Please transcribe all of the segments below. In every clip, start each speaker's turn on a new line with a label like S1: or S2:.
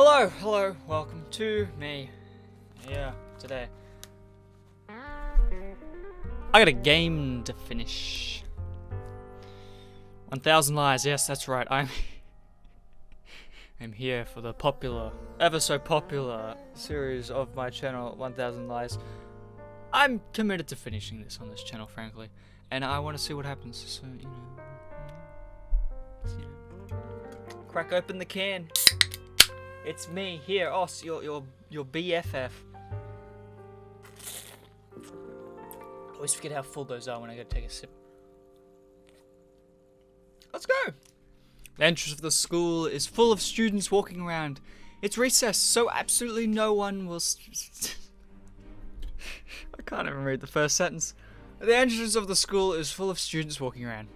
S1: Hello, welcome to me. Yeah, today. I got a game to finish. 1000 Lies, yes, that's right. I'm here for the popular, ever so popular series of my channel, 1000 Lies. I'm committed to finishing this on this channel, frankly. And I want to see what happens, so, crack open the can. It's me here, Oss, your BFF. I always forget how full those are when I go take a sip. Let's go! The entrance of the school is full of students walking around. It's recess, so absolutely no one will... I can't even read the first sentence. The entrance of the school is full of students walking around.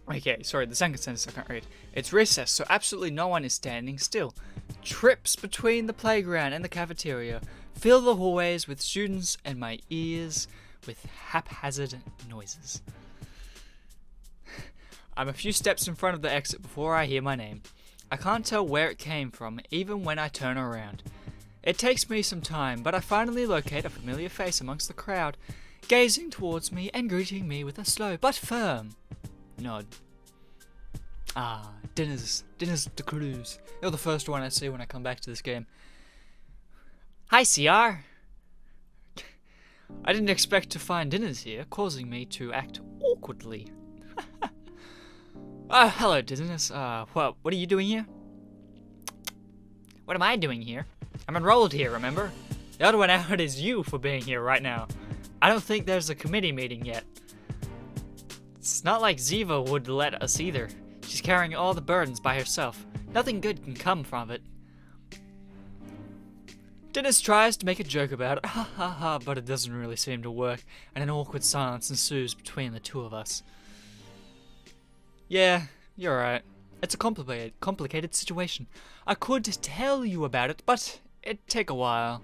S1: Okay, sorry, the second sentence I can't read. It's recess, so absolutely no one is standing still. Trips between the playground and the cafeteria fill the hallways with students and my ears with haphazard noises. I'm a few steps in front of the exit before I hear my name. I can't tell where it came from, even when I turn around. It takes me some time, but I finally locate a familiar face amongst the crowd, gazing towards me and greeting me with a slow but firm nod. Ah, Dinner's the Cruise. You're the first one I see when I come back to this game. Hi, CR. I didn't expect to find Dinner's here, causing me to act awkwardly. Hello, Dinner's. What are you doing here? What am I doing here? I'm enrolled here, remember? The other one out is you for being here right now. I don't think there's a committee meeting yet. It's not like Ziva would let us either. She's carrying all the burdens by herself. Nothing good can come from it. Dennis tries to make a joke about it, ha ha ha, but it doesn't really seem to work, and an awkward silence ensues between the two of us. Yeah, you're right. It's a complicated situation. I could tell you about it, but it'd take a while.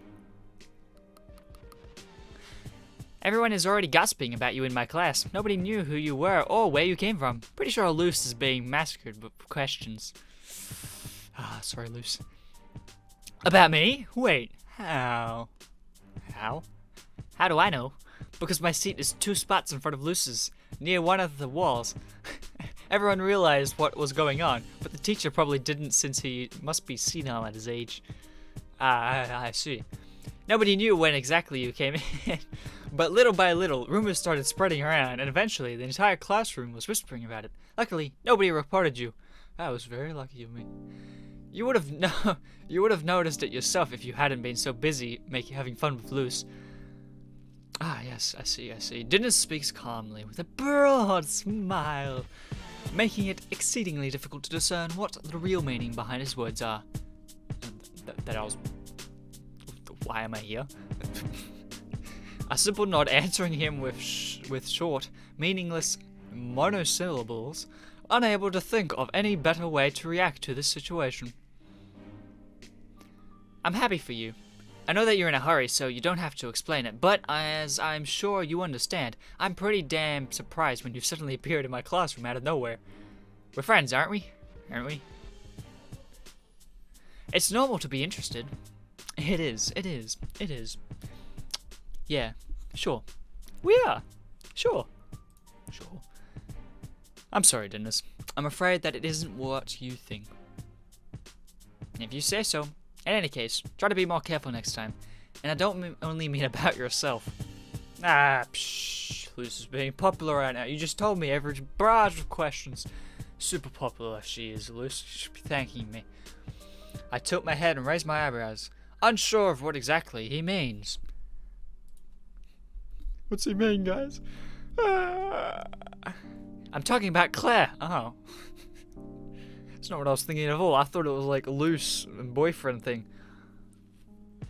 S1: Everyone is already gossiping about you in my class. Nobody knew who you were or where you came from. Pretty sure Luce is being massacred with questions. Sorry, Luce. About me? Wait, how? How? How do I know? Because my seat is 2 spots in front of Luce's, near one of the walls. Everyone realized what was going on, but the teacher probably didn't since he must be senile at his age. I see. Nobody knew when exactly you came in, but little by little, rumors started spreading around, and eventually the entire classroom was whispering about it. Luckily, nobody reported you. That was very lucky of me. You would have noticed it yourself if you hadn't been so busy having fun with Luce. Yes, I see. Dinner speaks calmly, with a broad smile, making it exceedingly difficult to discern what the real meaning behind his words are. Why am I here? A simple nod answering him with short, meaningless monosyllables, unable to think of any better way to react to this situation. I'm happy for you. I know that you're in a hurry, so you don't have to explain it, but as I'm sure you understand, I'm pretty damn surprised when you suddenly appeared in my classroom out of nowhere. We're friends, aren't we? It's normal to be interested. It is. Yeah, sure. We are. Sure. I'm sorry, Dennis. I'm afraid that it isn't what you think. If you say so. In any case, try to be more careful next time. And I don't only mean about yourself. Luce is being popular right now. You just told me every barrage of questions. Super popular she is, Luce. You should be thanking me. I tilt my head and raise my eyebrows, unsure of what exactly he means. What's he mean, guys? I'm talking about Claire. Oh. That's not what I was thinking at all. I thought it was like a Luce and boyfriend thing.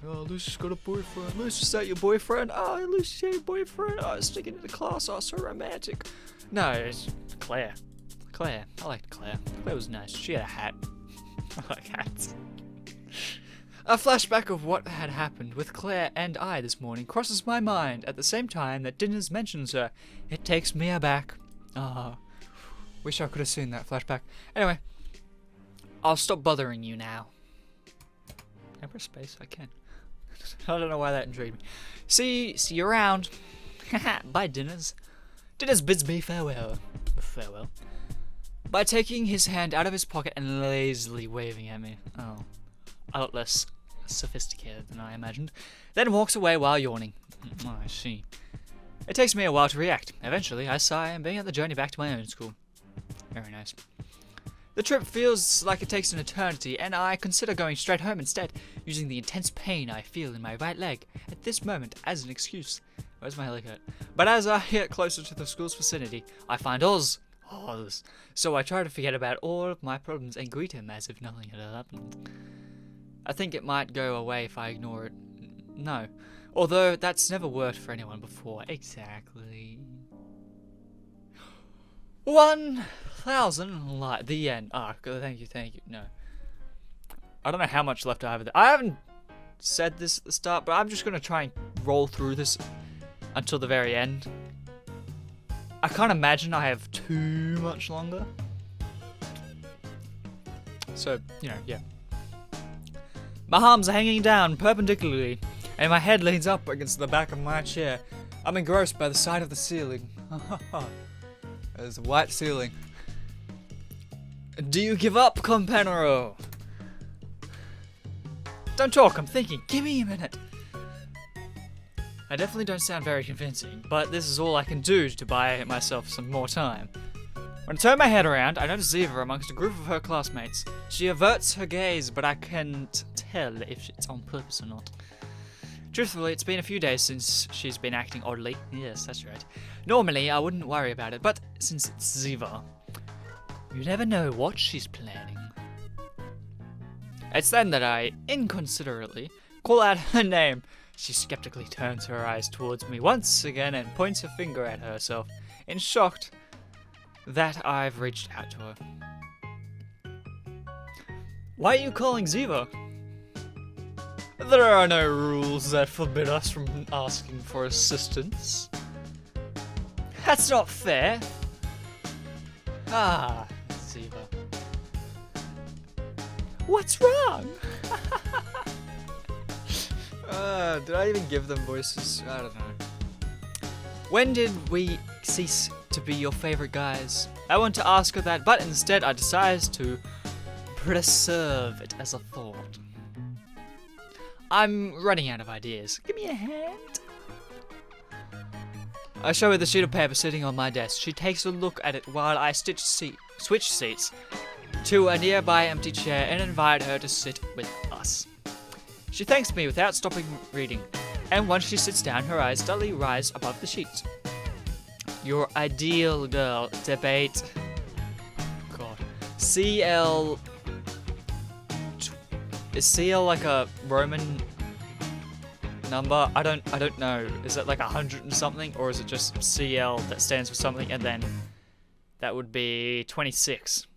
S1: Oh, Luce's got a boyfriend. Luce, is that your boyfriend? Oh, Luce, is that your boyfriend? Oh, sticking to the class. Oh, so romantic. No, it's Claire. I liked Claire. Claire was nice. She had a hat. I like hats. A flashback of what had happened with Claire and I this morning crosses my mind at the same time that Dinners mentions her. It takes me aback. Wish I could have seen that flashback. Anyway, I'll stop bothering you now. I press space? I can. I don't know why that intrigued me. See you around. Bye, Dinners. Dinners bids me farewell. Farewell. By taking his hand out of his pocket and lazily waving at me. Oh. A lot less sophisticated than I imagined. Then walks away while yawning. Oh, I see. It takes me a while to react. Eventually, I sigh and begin the journey back to my own school. Very nice. The trip feels like it takes an eternity, and I consider going straight home instead, using the intense pain I feel in my right leg at this moment as an excuse. Where's my leg hurt? But as I get closer to the school's vicinity, I find Oz. So I try to forget about all of my problems and greet him as if nothing had happened. I think it might go away if I ignore it. No. Although that's never worked for anyone before. Exactly. 1,000 light. The end. Ah, oh, thank you. No. I don't know how much left I have. I haven't said this at the start, but I'm just gonna try and roll through this until the very end. I can't imagine I have too much longer. So, yeah. My arms are hanging down perpendicularly, and my head leans up against the back of my chair. I'm engrossed by the sight of the ceiling. There's a white ceiling. Do you give up, Companero? Don't talk, I'm thinking. Give me a minute. I definitely don't sound very convincing, but this is all I can do to buy myself some more time. When I turn my head around, I notice Ziva amongst a group of her classmates. She averts her gaze, but I can't tell if it's on purpose or not. Truthfully, it's been a few days since she's been acting oddly. Yes, that's right. Normally, I wouldn't worry about it, but since it's Ziva, you never know what she's planning. It's then that I, inconsiderately, call out her name. She skeptically turns her eyes towards me once again and points a finger at herself, in shock that I've reached out to her. Why are you calling Ziva? There are no rules that forbid us from asking for assistance. That's not fair. Ah, Ziva. What's wrong? Did I even give them voices? I don't know. When did we cease to be your favorite guys? I want to ask her that, but instead I decide to preserve it as a thought. I'm running out of ideas. Give me a hand. I show her the sheet of paper sitting on my desk. She takes a look at it while I switch seats to a nearby empty chair and invite her to sit with us. She thanks me without stopping reading, and once she sits down, her eyes dully rise above the sheet. Your ideal girl debate. God. CL. Is CL like a Roman number? I don't know. Is it like 100 and something, or is it just CL that stands for something, and then that would be 26?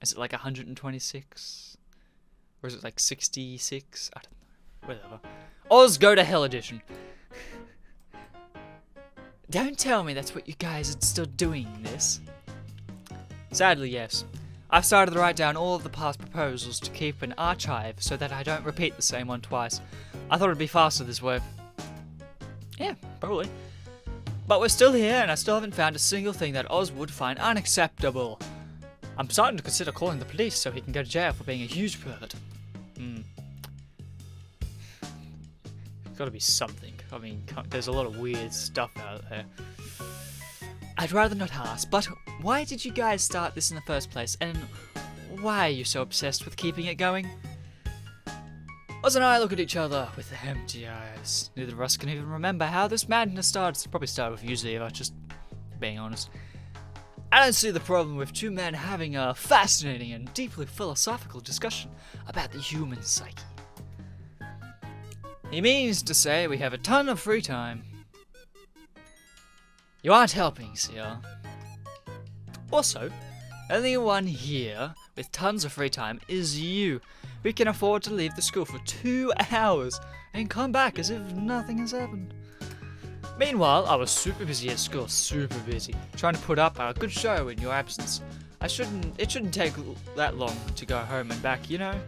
S1: Is it like 126? Or is it like 66? I don't know. Whatever. Oz Go to Hell edition. Don't tell me that's what you guys are still doing this. Sadly, yes. I've started to write down all of the past proposals to keep an archive so that I don't repeat the same one twice. I thought it'd be faster this way. Yeah, probably. But we're still here, and I still haven't found a single thing that Oz would find unacceptable. I'm starting to consider calling the police so he can go to jail for being a huge pervert. There's gotta be something. I mean, there's a lot of weird stuff out there. I'd rather not ask, but why did you guys start this in the first place, and why are you so obsessed with keeping it going? Oz and I look at each other with empty eyes. Neither of us can even remember how this madness started. Probably started with you, Ziva, just being honest. I don't see the problem with two men having a fascinating and deeply philosophical discussion about the human psyche. He means to say we have a ton of free time. You aren't helping, Sia. Also, the only one here with tons of free time is you. We can afford to leave the school for 2 hours and come back as if nothing has happened. Meanwhile, I was super busy at school, super busy, trying to put up a good show in your absence. It shouldn't take that long to go home and back, you know?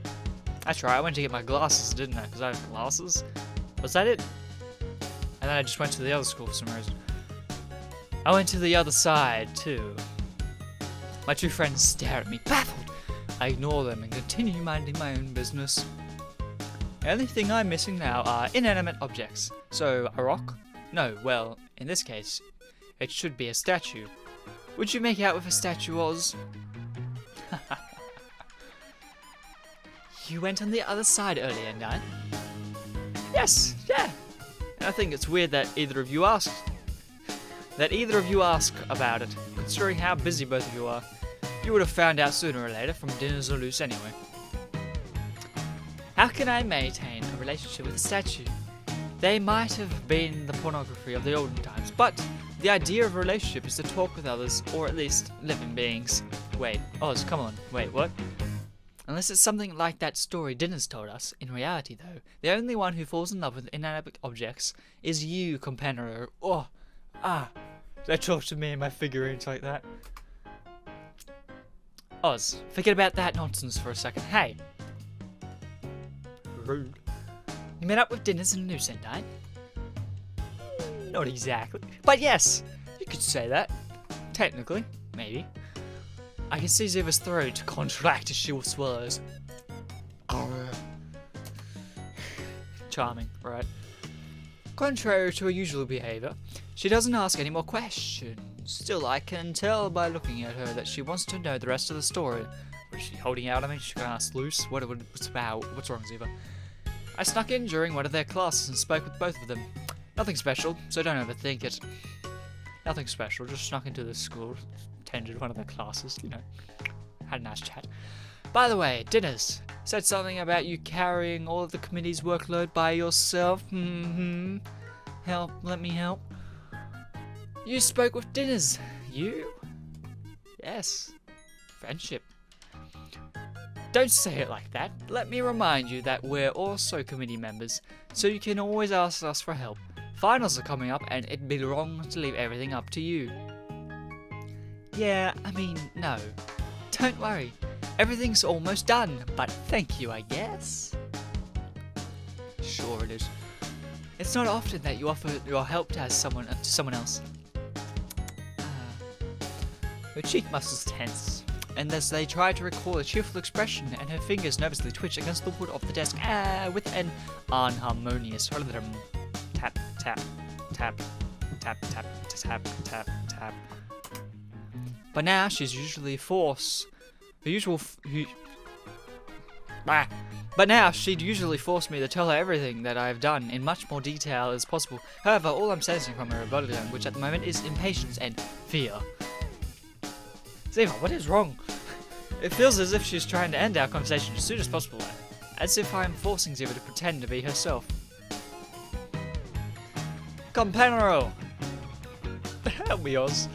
S1: That's right, I went to get my glasses, didn't I? Because I have glasses. Was that it? And then I just went to the other school for some reason. I went to the other side, too. My two friends stare at me, baffled. I ignore them and continue minding my own business. The only thing I'm missing now are inanimate objects. So, a rock? No, well, in this case, it should be a statue. Would you make out with a statue, Oz? You went on the other side earlier, night? Yes, yeah. And I think it's weird that either of you ask about it, considering how busy both of you are. You would have found out sooner or later from dinners or loose anyway. How can I maintain a relationship with a statue? They might have been the pornography of the olden times, but the idea of a relationship is to talk with others, or at least living beings. Wait, Oz, come on. Wait, what? Unless it's something like that story Dinner's told us. In reality, though, the only one who falls in love with inanimate objects is you, Companero. Oh, they talk to me and my figurines like that. Oz, forget about that nonsense for a second. Hey! Rude. You met up with Dinners in Loose End, eh? Not exactly. But yes, you could say that. Technically, maybe. I can see Ziva's throat contract as she swallows. Charming, right? Contrary to her usual behaviour, she doesn't ask any more questions. Still, I can tell by looking at her that she wants to know the rest of the story. What is she holding out at me? She can't ask loose? What's about? What's wrong, Ziva? I snuck in during one of their classes and spoke with both of them. Nothing special, so don't overthink it. Nothing special, just snuck into the school, attended one of their classes, you know. Had a nice chat. By the way, Dinners said something about you carrying all of the committee's workload by yourself. Help, let me help. You spoke with Dinners. You? Yes. Friendship. Don't say it like that. Let me remind you that we're also committee members, so you can always ask us for help. Finals are coming up, and it'd be wrong to leave everything up to you. Yeah, I mean, no. Don't worry. Everything's almost done, but thank you, I guess. Sure it is. It's not often that you offer your help to someone else. Her cheek muscles tense, and as they try to recall a cheerful expression, and her fingers nervously twitch against the wood of the desk, with an unharmonious rhythm. Tap, tap, tap, tap, tap, tap, tap, tap. But now she's usually But now she'd usually force me to tell her everything that I've done in much more detail as possible. However, all I'm sensing from her body language at the moment is impatience and fear. Ziva, what is wrong? It feels as if she's trying to end our conversation as soon as possible, as if I'm forcing Ziva to pretend to be herself. Companero! Help me, Oz.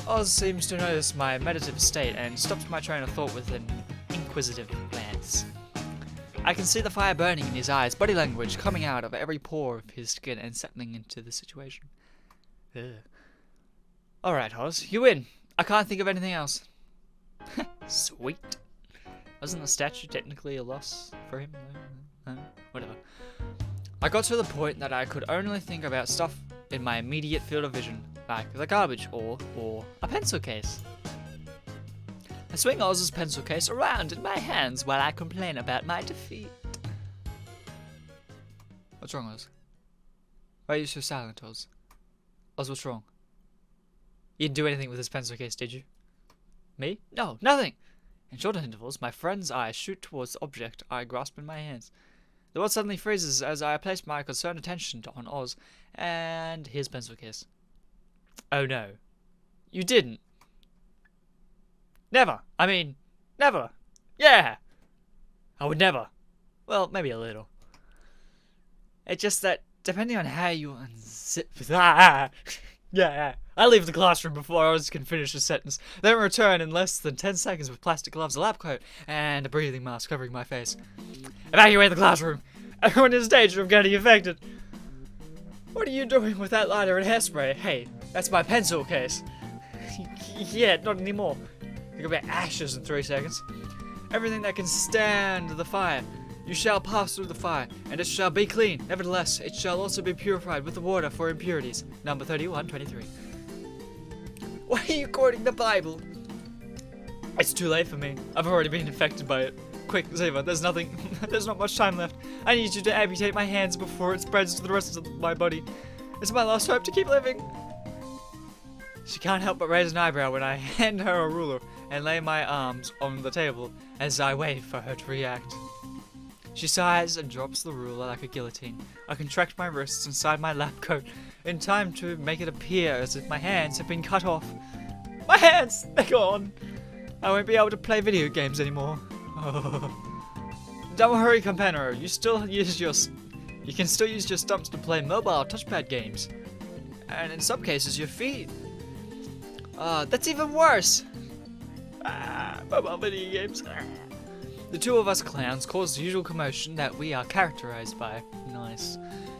S1: Oz seems to notice my meditative state and stops my train of thought with an inquisitive glance. I can see the fire burning in his eyes, body language coming out of every pore of his skin and settling into the situation. Alright, Oz, you win. I can't think of anything else. Sweet. Wasn't the statue technically a loss for him? Whatever. I got to the point that I could only think about stuff in my immediate field of vision, like the garbage or a pencil case. I swing Oz's pencil case around in my hands while I complain about my defeat. What's wrong, Oz? Why are you so silent, Oz? Oz, what's wrong? You didn't do anything with this pencil case, did you? Me? No, nothing! In short intervals, my friend's eyes shoot towards the object I grasp in my hands. The world suddenly freezes as I place my concerned attention on Oz and his pencil case. Oh no. You didn't. Never. I mean, never. Yeah. I would never. Well, maybe a little. It's just that, depending on how you unzip... Yeah. I leave the classroom before Oz can finish a sentence, then return in less than 10 seconds with plastic gloves, a lab coat, and a breathing mask covering my face. Evacuate the classroom! Everyone is in danger of getting infected! What are you doing with that lighter and hairspray? Hey, that's my pencil case. Yeah, not anymore. It'll be ashes in 3 seconds. Everything that can stand the fire. You shall pass through the fire, and it shall be clean. Nevertheless, it shall also be purified with the water for impurities. Number 31:23. Why are you quoting the Bible? It's too late for me. I've already been infected by it. Quick, Ziva, there's not much time left. I need you to amputate my hands before it spreads to the rest of my body. It's my last hope to keep living. She can't help but raise an eyebrow when I hand her a ruler and lay my arms on the table as I wait for her to react. She sighs and drops the ruler like a guillotine. I contract my wrists inside my lab coat in time to make it appear as if my hands have been cut off. My hands! They're gone! I won't be able to play video games anymore. Don't worry, Compano. You can still use your stumps to play mobile touchpad games. And in some cases, your feet. That's even worse! Mobile video games. The two of us clowns cause the usual commotion that we are characterized by. Nice.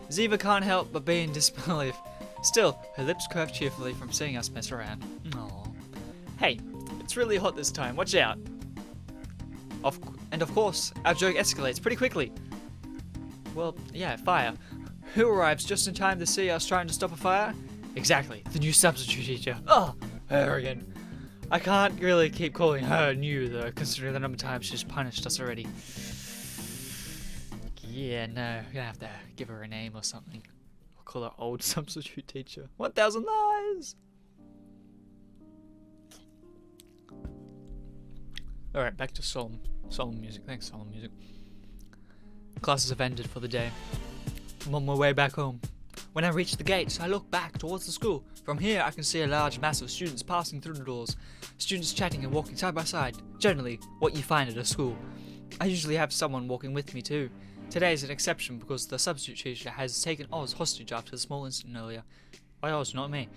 S1: Ziva can't help but be in disbelief. Still, her lips curve cheerfully from seeing us mess around. Aww. Hey, it's really hot this time. Watch out. And of course, our joke escalates pretty quickly. Well, yeah, fire. Who arrives just in time to see us trying to stop a fire? Exactly, the new substitute teacher. Oh, her again. I can't really keep calling her new though, considering the number of times she's punished us already. Yeah, no, we're gonna have to give her a name or something. I'll call her old substitute teacher. 1,000 lies! Alright, back to solemn music. Thanks, solemn music. Classes have ended for the day. I'm on my way back home. When I reach the gates, I look back towards the school. From here, I can see a large mass of students passing through the doors. Students chatting and walking side by side. Generally, what you find at a school. I usually have someone walking with me too. Today is an exception because the substitute teacher has taken Oz hostage after the small incident earlier. Why Oz, not me?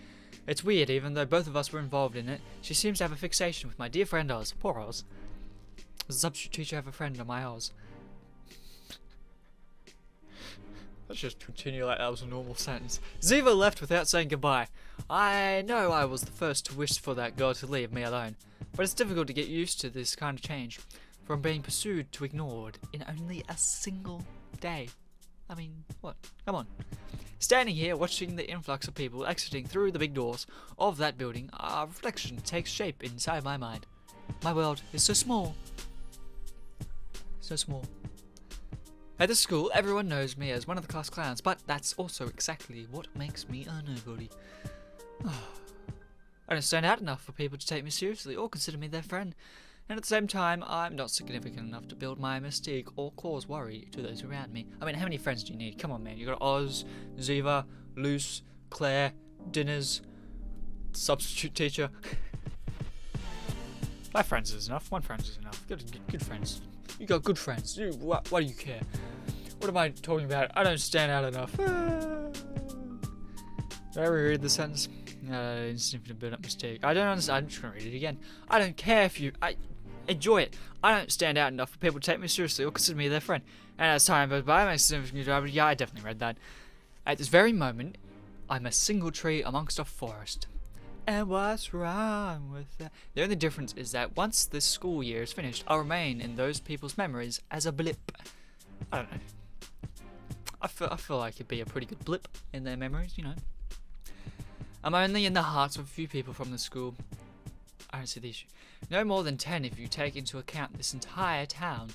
S1: It's weird, even though both of us were involved in it. She seems to have a fixation with my dear friend Oz. Poor Oz. Does the substitute teacher have a friend on my Oz? Let's just continue like that was a normal sentence. Ziva left without saying goodbye. I know I was the first to wish for that girl to leave me alone, but it's difficult to get used to this kind of change. From being pursued to ignored in only a single day. I mean, what? Come on. Standing here watching the influx of people exiting through the big doors of that building, a reflection takes shape inside my mind. My world is so small. So small. At the school, everyone knows me as one of the class clowns, but that's also exactly what makes me a nobody. I don't stand out enough for people to take me seriously or consider me their friend, and at the same time, I'm not significant enough to build my mystique or cause worry to those around me. I mean, how many friends do you need? Come on, man. You got Oz, Ziva, Luce, Claire, Dinners, substitute teacher. 5 friends is enough. 1 friend is enough. Good friends. You got good friends. Why do you care? What am I talking about? I don't stand out enough. Did I reread the sentence? Insignificant build-up mistake. I don't understand. I'm just gonna read it again. I don't care if you. I enjoy it. I don't stand out enough for people to take me seriously or consider me their friend. And as time goes by, my significant driver. Yeah, I definitely read that. At this very moment, I'm a single tree amongst a forest. And what's wrong with that? The only difference is that once this school year is finished, I'll remain in those people's memories as a blip. I don't know. I feel like it'd be a pretty good blip in their memories, you know. I'm only in the hearts of a few people from the school. I don't see the issue. No more than 10 if you take into account this entire town.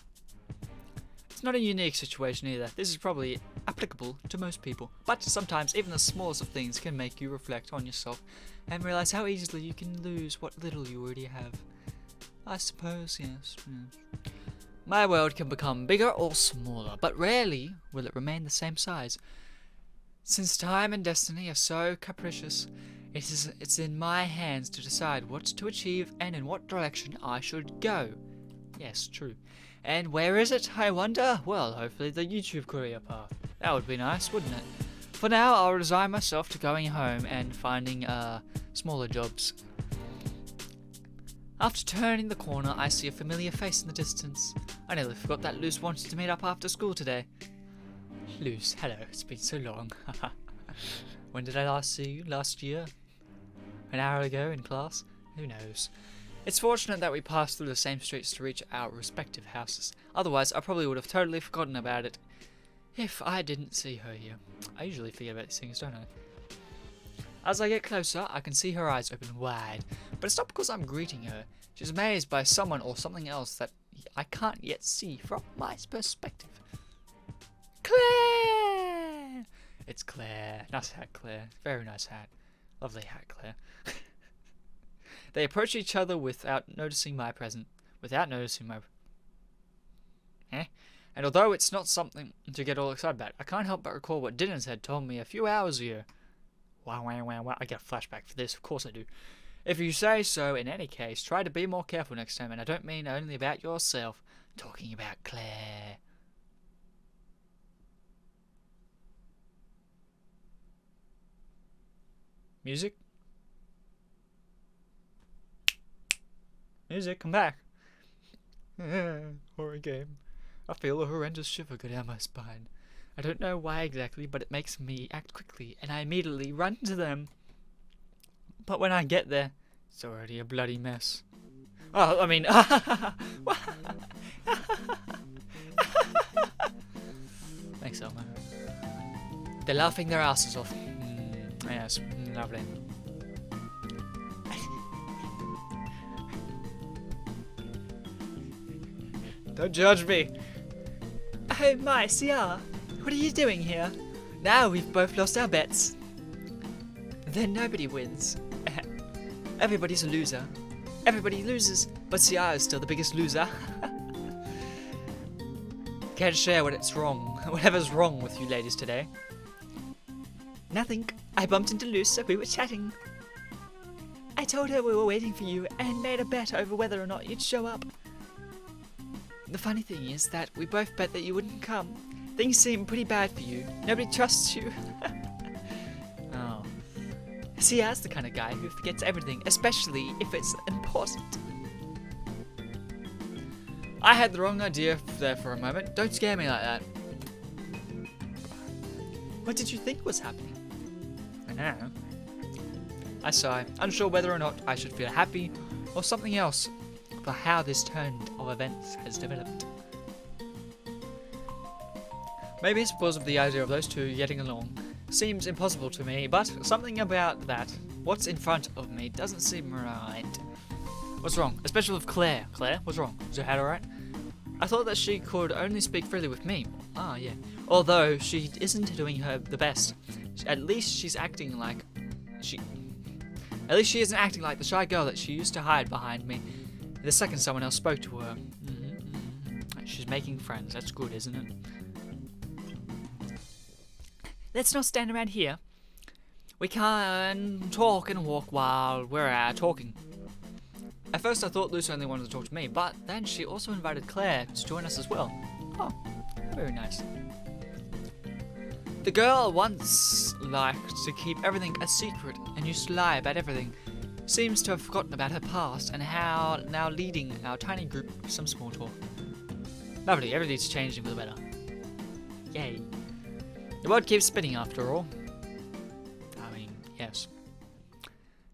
S1: It's not a unique situation either. This is probably applicable to most people. But sometimes even the smallest of things can make you reflect on yourself and realize how easily you can lose what little you already have. I suppose, yes. My world can become bigger or smaller, but rarely will it remain the same size. Since time and destiny are so capricious, it's in my hands to decide what to achieve and in what direction I should go. Yes, true. And where is it, I wonder? Well, hopefully the YouTube career path. That would be nice, wouldn't it? For now, I'll resign myself to going home and finding smaller jobs. After turning the corner, I see a familiar face in the distance. I nearly forgot that Luce wanted to meet up after school today. Luce, hello, it's been so long. When did I last see you? Last year? An hour ago in class? Who knows? It's fortunate that we passed through the same streets to reach our respective houses. Otherwise, I probably would have totally forgotten about it if I didn't see her here. I usually forget about these things, don't I? As I get closer, I can see her eyes open wide. But it's not because I'm greeting her. She's amazed by someone or something else that I can't yet see from my perspective. Claire! It's Claire. Nice hat, Claire. Very nice hat. Lovely hat, Claire. They approach each other without noticing my presence. And although it's not something to get all excited about, I can't help but recall what Dinner's had told me a few hours ago. Wow. I get a flashback for this. Of course I do. If you say so, in any case, try to be more careful next time, and I don't mean only about yourself. Talking about Claire. Music? Music, come back. Horror game. I feel a horrendous shiver go down my spine. I don't know why exactly, but it makes me act quickly, and I immediately run to them. But when I get there, it's already a bloody mess. Oh, I mean... Thanks, Elmo. They're laughing their asses off. Yes, lovely. Don't judge me. Oh my, CR, what are you doing here? Now we've both lost our bets. Then nobody wins. Everybody's a loser. Everybody loses, but CR is still the biggest loser. Care to share whatever's wrong with you ladies today? Nothing. I bumped into Luce, so we were chatting. I told her we were waiting for you and made a bet over whether or not you'd show up. The funny thing is that we both bet that you wouldn't come. Things seem pretty bad for you. Nobody trusts you. Oh. See, that's the kind of guy who forgets everything, especially if it's important. I had the wrong idea there for a moment. Don't scare me like that. What did you think was happening? I know. I sigh, unsure whether or not I should feel happy or something else for how this turn of events has developed. Maybe it's because of the idea of those two getting along. Seems impossible to me, but something about that, what's in front of me, doesn't seem right. What's wrong? Especially with Claire. Claire, what's wrong? Is her hat alright? I thought that she could only speak freely with me. Ah, yeah. Although she isn't doing the best. At least she isn't acting like the shy girl that she used to hide behind me the second someone else spoke to her. She's making friends. That's good, isn't it? Let's not stand around here. We can talk and walk while we're talking. At first I thought Lucy only wanted to talk to me, but then she also invited Claire to join us as well. Oh, very nice. The girl once liked to keep everything a secret and used to lie about everything. Seems to have forgotten about her past and how now leading our tiny group some small talk. Lovely, everything's changing for the better. Yay. The world keeps spinning after all. I mean, yes.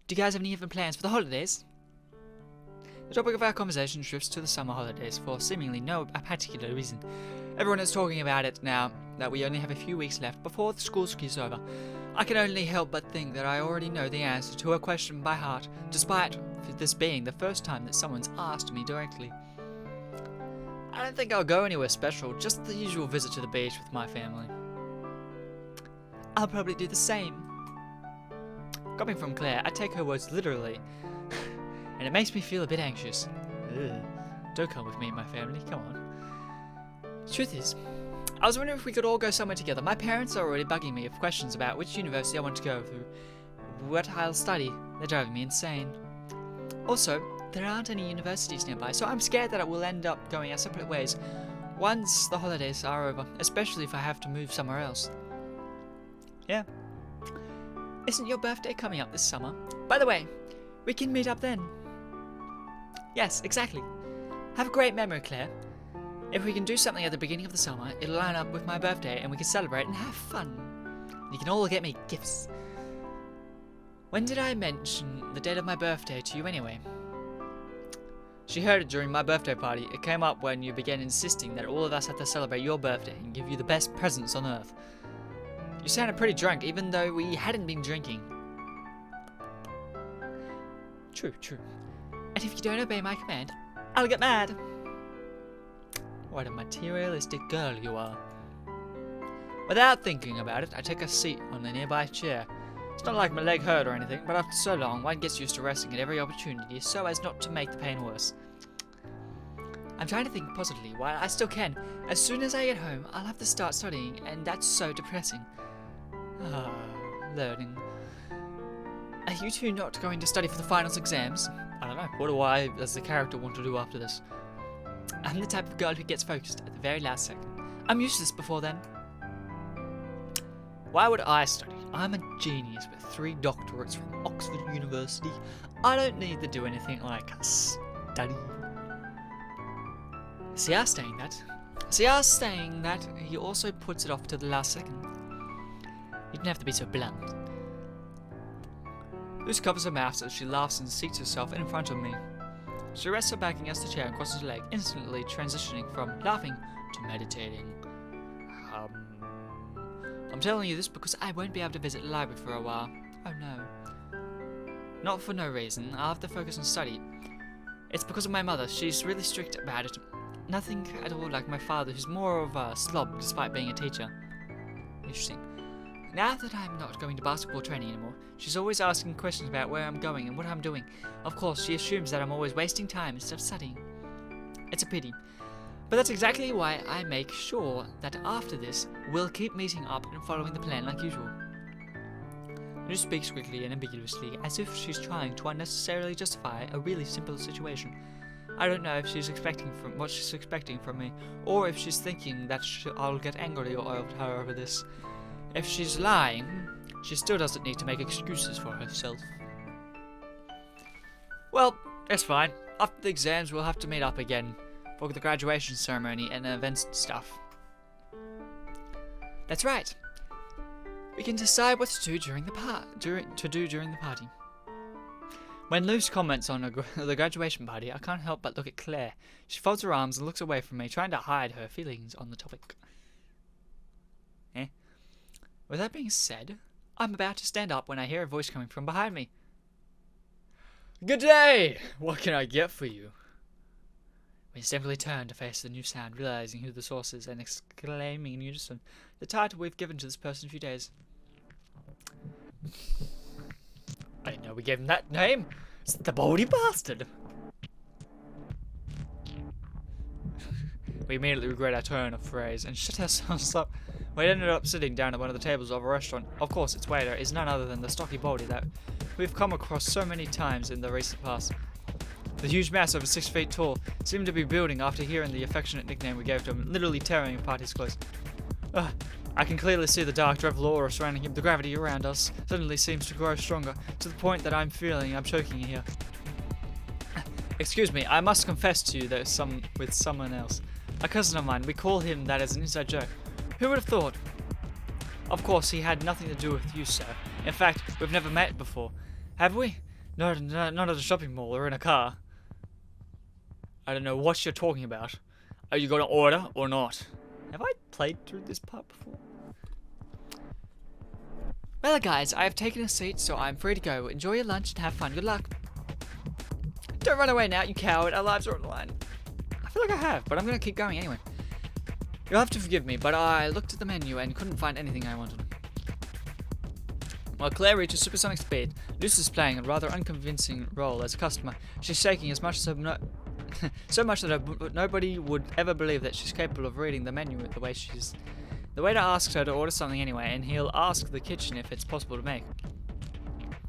S1: Do you guys have any other plans for the holidays? The topic of our conversation drifts to the summer holidays for seemingly no particular reason. Everyone is talking about it now that we only have a few weeks left before the school ski's over. I can only help but think that I already know the answer to a question by heart, despite this being the first time that someone's asked me directly. I don't think I'll go anywhere special, just the usual visit to the beach with my family. I'll probably do the same. Coming from Claire, I take her words literally, and it makes me feel a bit anxious. Ugh. Don't come with me and my family, come on. Truth is, I was wondering if we could all go somewhere together. My parents are already bugging me with questions about which university I want to go through, what I'll study. They're driving me insane. Also, there aren't any universities nearby, so I'm scared that it will end up going our separate ways once the holidays are over, especially if I have to move somewhere else. Yeah. Isn't your birthday coming up this summer? By the way, we can meet up then. Yes, exactly. Have a great memory, Claire. If we can do something at the beginning of the summer, it'll line up with my birthday and we can celebrate and have fun. You can all get me gifts. When did I mention the date of my birthday to you anyway? She heard it during my birthday party. It came up when you began insisting that all of us had to celebrate your birthday and give you the best presents on earth. You sounded pretty drunk, even though we hadn't been drinking. True. And if you don't obey my command, I'll get mad. What a materialistic girl you are. Without thinking about it, I take a seat on the nearby chair. It's not like my leg hurt or anything, but after so long, one gets used to resting at every opportunity so as not to make the pain worse. I'm trying to think positively while I still can. As soon as I get home, I'll have to start studying, and that's so depressing. Learning. Are you two not going to study for the finals exams? I don't know. What do I, as the character, want to do after this? I'm the type of girl who gets focused at the very last second. I'm used to this before then. Why would I study? I'm a genius with 3 doctorates from Oxford University. I don't need to do anything like study. See, I was saying that he also puts it off to the last second. You don't have to be so blunt. Luce covers her mouth as she laughs and seats herself in front of me. She rests her back against the chair and crosses her leg, instantly transitioning from laughing to meditating. I'm telling you this because I won't be able to visit the library for a while. Oh no. Not for no reason. I'll have to focus on study. It's because of my mother. She's really strict about it. Nothing at all like my father, who's more of a slob despite being a teacher. Interesting. Now that I'm not going to basketball training anymore, she's always asking questions about where I'm going and what I'm doing. Of course, she assumes that I'm always wasting time instead of studying. It's a pity. But that's exactly why I make sure that after this, we'll keep meeting up and following the plan like usual. She speaks quickly and ambiguously, as if she's trying to unnecessarily justify a really simple situation. I don't know if she's expecting what she's expecting from me, or if she's thinking that I'll get angry at her over this. If she's lying, she still doesn't need to make excuses for herself. Well, that's fine. After the exams, we'll have to meet up again for the graduation ceremony and events and stuff. That's right. We can decide what to do during the party. When Luce comments on the graduation party, I can't help but look at Claire. She folds her arms and looks away from me, trying to hide her feelings on the topic. With that being said, I'm about to stand up when I hear a voice coming from behind me. Good day! What can I get for you? We simply turn to face the new sound, realizing who the source is, and exclaiming in unison the title we've given to this person in a few days. I didn't know we gave him that name. It's the baldy bastard. We immediately regret our turn of phrase and shut ourselves up. We ended up sitting down at one of the tables of a restaurant. Of course, its waiter is none other than the stocky baldy that we've come across so many times in the recent past. The huge mass over 6 feet tall seemed to be building after hearing the affectionate nickname we gave to him, literally tearing apart his clothes. I can clearly see the dark dreadful aura surrounding him. The gravity around us suddenly seems to grow stronger, to the point that I'm feeling I'm choking here. Excuse me, I must confess to you that with someone else. A cousin of mine, we call him that as an inside joke. Who would have thought? Of course, he had nothing to do with you, sir. In fact, we've never met before. Have we? No, not at a shopping mall or in a car. I don't know what you're talking about. Are you going to order or not? Have I played through this part before? Well, guys, I have taken a seat, so I'm free to go. Enjoy your lunch and have fun. Good luck. Don't run away now, you coward. Our lives are on the line. I feel like I have, but I'm going to keep going anyway. You'll have to forgive me, but I looked at the menu and couldn't find anything I wanted. While Claire reaches supersonic speed, Luce is playing a rather unconvincing role as a customer. She's shaking as much as so much that nobody would ever believe that she's capable of reading the menu the way she is. The waiter asks her to order something anyway, and he'll ask the kitchen if it's possible to make.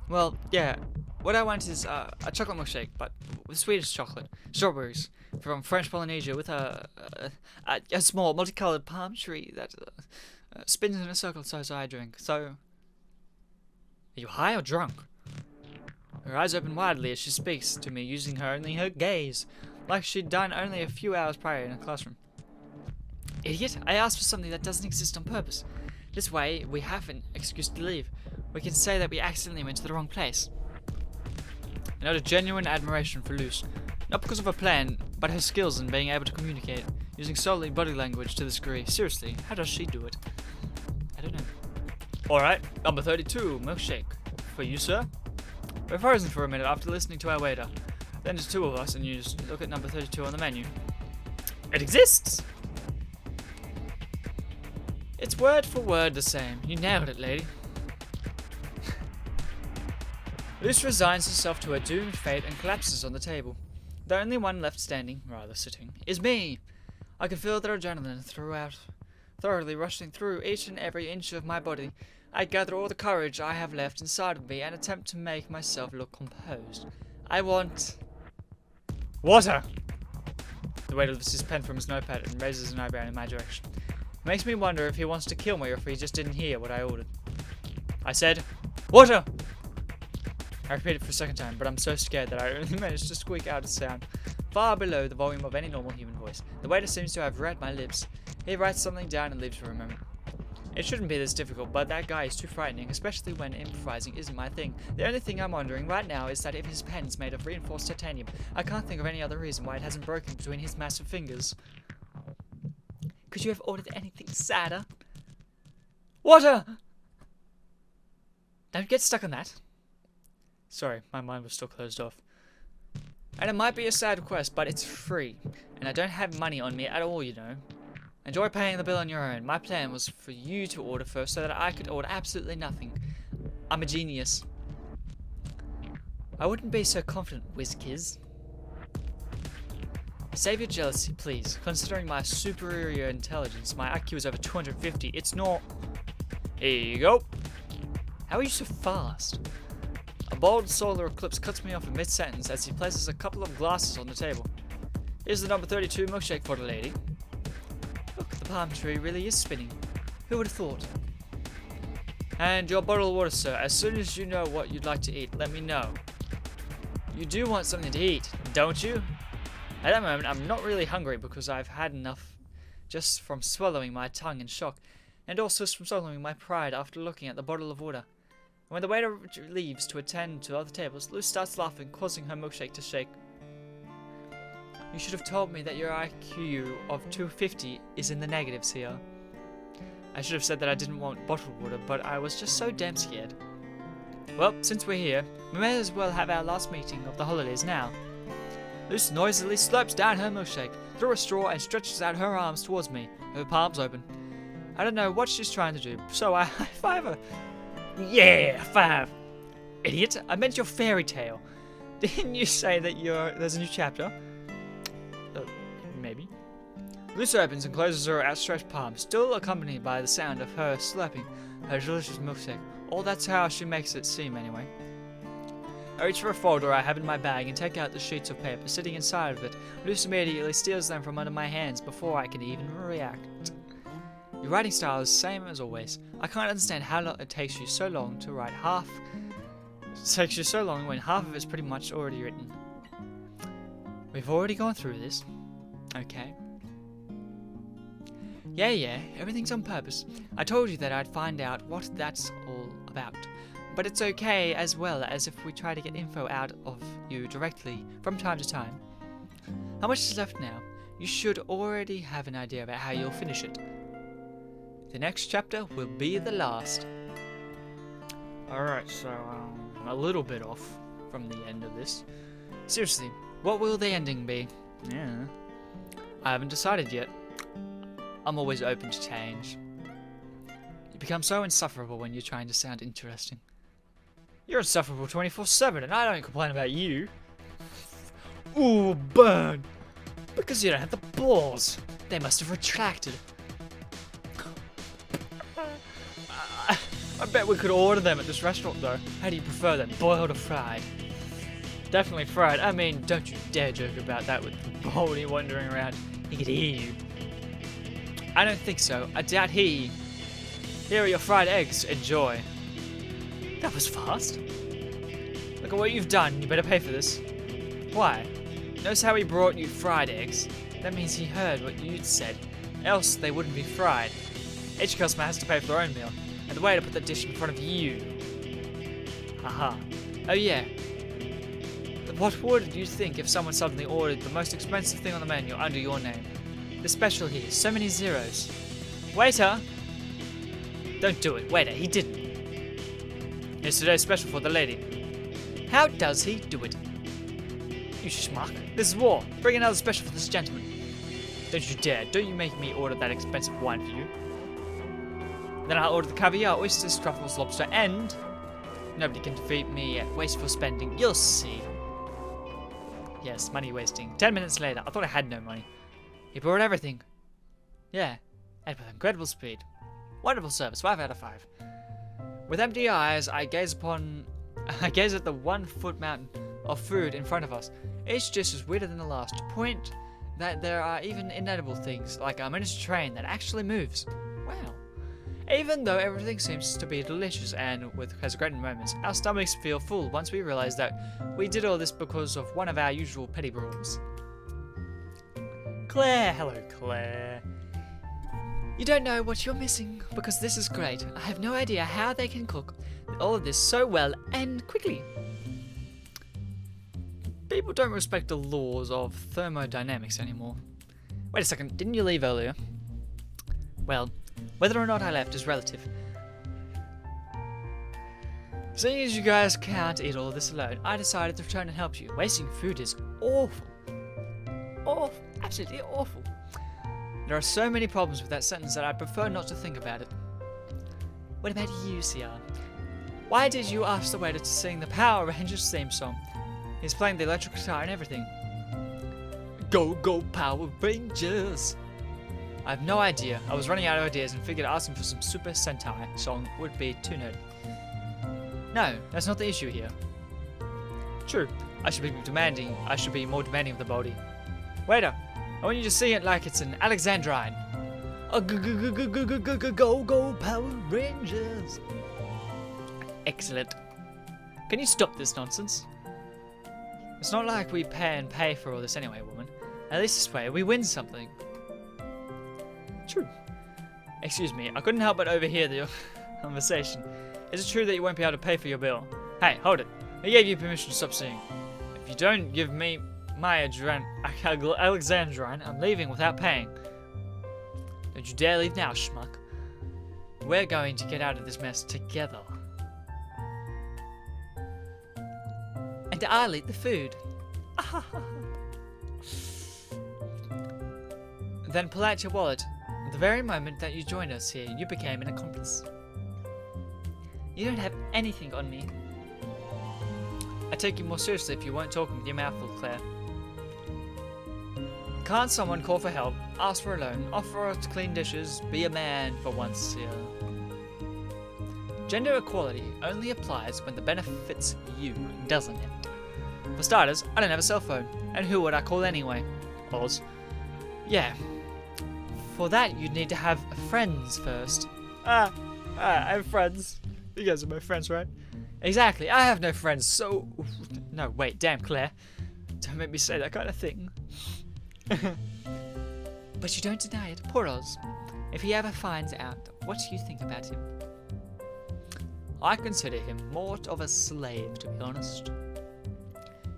S1: Well, yeah, what I want is a chocolate milkshake, but with Swedish chocolate, strawberries from French Polynesia, with a small multicolored palm tree that spins in a circle so as I drink. So, are you high or drunk? Her eyes open widely as she speaks to me, using only her gaze, like she'd done only a few hours prior in a classroom. Idiot, I asked for something that doesn't exist on purpose. This way, we have an excuse to leave. We can say that we accidentally went to the wrong place. I noted genuine admiration for Luce. Not because of her plan, but her skills in being able to communicate, using solely body language to this degree. Seriously, how does she do it? I don't know. Alright, number 32, milkshake. For you, sir? We're frozen for a minute after listening to our waiter. Then there's two of us, and you just look at number 32 on the menu. It exists! It's word for word the same. You nailed it, lady. Luce resigns herself to her doomed fate and collapses on the table. The only one left standing, rather sitting, is me. I can feel the adrenaline thoroughly rushing through each and every inch of my body. I gather all the courage I have left inside of me and attempt to make myself look composed. I want... water! The waiter lifts his pen from his notepad and raises an eyebrow in my direction. It makes me wonder if he wants to kill me or if he just didn't hear what I ordered. I said, water! I repeat it for a second time, but I'm so scared that I only managed to squeak out a sound far below the volume of any normal human voice. The waiter seems to have read my lips. He writes something down and leaves for a moment. It shouldn't be this difficult, but that guy is too frightening, especially when improvising isn't my thing. The only thing I'm wondering right now is that if his pen's made of reinforced titanium, I can't think of any other reason why it hasn't broken between his massive fingers. Could you have ordered anything sadder? Water! Don't get stuck on that. Sorry, my mind was still closed off. And it might be a sad request, but it's free. And I don't have money on me at all, you know. Enjoy paying the bill on your own. My plan was for you to order first so that I could order absolutely nothing. I'm a genius. I wouldn't be so confident, WizKiz. Save your jealousy, please. Considering my superior intelligence, my IQ is over 250. It's not... Here you go. How are you so fast? A bold solar eclipse cuts me off in mid-sentence as he places a couple of glasses on the table. Here's the number 32 milkshake for the lady. Look, the palm tree really is spinning. Who would have thought? And your bottle of water, sir. As soon as you know what you'd like to eat, let me know. You do want something to eat, don't you? At that moment, I'm not really hungry because I've had enough just from swallowing my tongue in shock, and also from swallowing my pride after looking at the bottle of water. When the waiter leaves to attend to other tables, Luce starts laughing, causing her milkshake to shake. You should have told me that your IQ of 250 is in the negatives here. I should have said that I didn't want bottled water, but I was just so damn scared. Well, since we're here, we may as well have our last meeting of the holidays now. Luce noisily slurps down her milkshake through a straw and stretches out her arms towards me, her palms open. I don't know what she's trying to do, so I high-five her. Yeah, 5. Idiot, I meant your fairy tale. Didn't you say that there's a new chapter? Maybe. Luce opens and closes her outstretched palm, still accompanied by the sound of her slurping her delicious milkshake. Or that's how she makes it seem anyway. I reach for a folder I have in my bag and take out the sheets of paper sitting inside of it. Luce immediately steals them from under my hands before I can even react. Your writing style is the same as always. I can't understand how long it takes you so long to write half. It takes you so long when half of it's pretty much already written. We've already gone through this. Okay. Yeah, everything's on purpose. I told you that I'd find out what that's all about. But it's okay as well as if we try to get info out of you directly from time to time. How much is left now? You should already have an idea about how you'll finish it. The next chapter will be the last. Alright, so a little bit off from the end of this. Seriously, what will the ending be? Yeah. I haven't decided yet. I'm always open to change. You become so insufferable when you're trying to sound interesting. You're insufferable 24/7 and I don't complain about you. Ooh, burn! Because you don't have the balls. They must have retracted. I bet we could order them at this restaurant though. How do you prefer them, boiled or fried? Definitely fried. I mean, don't you dare joke about that with Baldy wandering around. He could hear you. I don't think so. I doubt he. Here are your fried eggs. Enjoy. That was fast. Look at what you've done. You better pay for this. Why? Notice how he brought you fried eggs? That means he heard what you'd said. Else they wouldn't be fried. Each customer has to pay for their own meal. And the waiter put that dish in front of you. Haha. Oh yeah. The What would you think if someone suddenly ordered the most expensive thing on the menu under your name? The special here, so many zeros. Waiter! Don't do it. Waiter, he didn't. It's today's special for the lady. How does he do it? You schmuck. This is war. Bring another special for this gentleman. Don't you dare. Don't you make me order that expensive wine for you. Then I'll order the caviar, oysters, truffles, lobster, and... Nobody can defeat me at wasteful spending. You'll see. Yes, money wasting. 10 minutes later, I thought I had no money. He brought everything. Yeah, and with incredible speed. Wonderful service, 5 out of 5. With empty eyes, I gaze at the 1-foot mountain of food in front of us. Each dish is weirder than the last, to point that there are even inedible things, like a miniature train that actually moves. Wow. Even though everything seems to be delicious and has great moments, our stomachs feel full once we realize that we did all this because of one of our usual petty brawls. Claire, hello Claire. You don't know what you're missing, because this is great. I have no idea how they can cook all of this so well and quickly. People don't respect the laws of thermodynamics anymore. Wait a second, didn't you leave earlier? Well, whether or not I left is relative. Seeing as you guys can't eat all of this alone, I decided to return and help you. Wasting food is awful. Awful. Absolutely awful. There are so many problems with that sentence that I prefer not to think about it. What about you, CR? Why did you ask the waiter to sing the Power Rangers theme song? He's playing the electric guitar and everything. Go, go, Power Rangers! I have no idea. I was running out of ideas and figured asking for some Super Sentai song would be too nerdy. No, that's not the issue here. True, I should be more demanding of the body. Waiter, I want you to sing it like it's an Alexandrine. Go, go, Power Rangers! Excellent. Can you stop this nonsense? It's not like we pay for all this anyway, woman. At least this way, we win something. True. Excuse me, I couldn't help but overhear the conversation. Is it true that you won't be able to pay for your bill? Hey, hold it. I gave you permission to stop singing. If you don't give me my Alexandrine, I'm leaving without paying. Don't you dare leave now, schmuck. We're going to get out of this mess together. And I'll eat the food. Then pull out your wallet. The very moment that you joined us here, you became an accomplice. You don't have anything on me. I take you more seriously if you weren't talking with your mouth full, Claire. Can't someone call for help, ask for a loan, offer to clean dishes, be a man for once here? Gender equality only applies when the benefits you, doesn't it? For starters, I don't have a cell phone, and who would I call anyway? Oz. Yeah. For that, you'd need to have friends first. I have friends. You guys are my friends, right? Exactly, I have no friends, so... No, wait, damn, Claire. Don't make me say that kind of thing. But you don't deny it, poor Oz. If he ever finds out, what do you think about him? I consider him more of a slave, to be honest.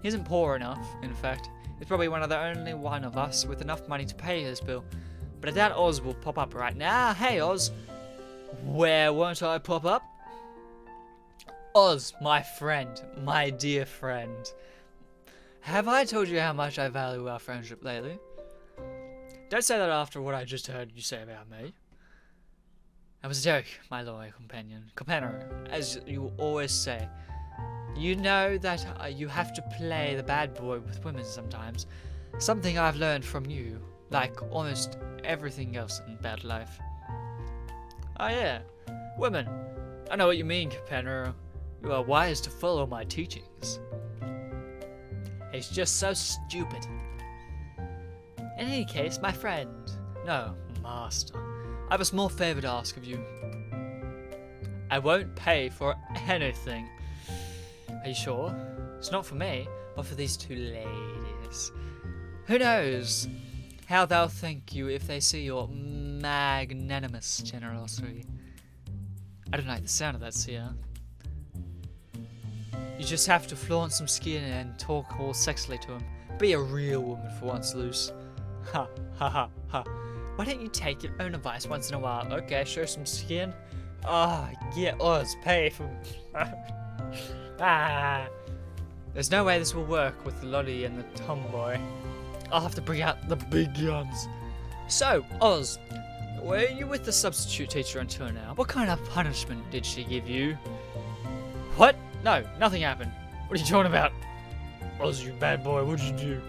S1: He isn't poor enough, in fact. He's probably the only one of us with enough money to pay his bill. But I doubt Oz will pop up right now. Hey, Oz. Where won't I pop up? Oz, my friend. My dear friend. Have I told you how much I value our friendship lately? Don't say that after what I just heard you say about me. That was a joke, my loyal companion. Companion, as you always say. You know that you have to play the bad boy with women sometimes. Something I've learned from you, like almost everything else in bad life. Oh yeah, women. I know what you mean, companion. You are wise to follow my teachings. It's just so stupid. In any case, my friend. No, master. I have a small favor to ask of you. I won't pay for anything. Are you sure? It's not for me, but for these two ladies. Who knows how they'll thank you if they see your magnanimous generosity. I don't like the sound of that, Sia. You just have to flaunt some skin and talk all sexily to him. Be a real woman for once, Luce. Ha, ha, ha, ha. Why don't you take your own advice once in a while? Okay, show some skin. Ah, get Oz, pay for... ah. There's no way this will work with the Lottie and the tomboy. I'll have to bring out the big guns. So, Oz, were you with the substitute teacher until now? What kind of punishment did she give you? What? No, nothing happened. What are you talking about? Oz, you bad boy, what'd you do?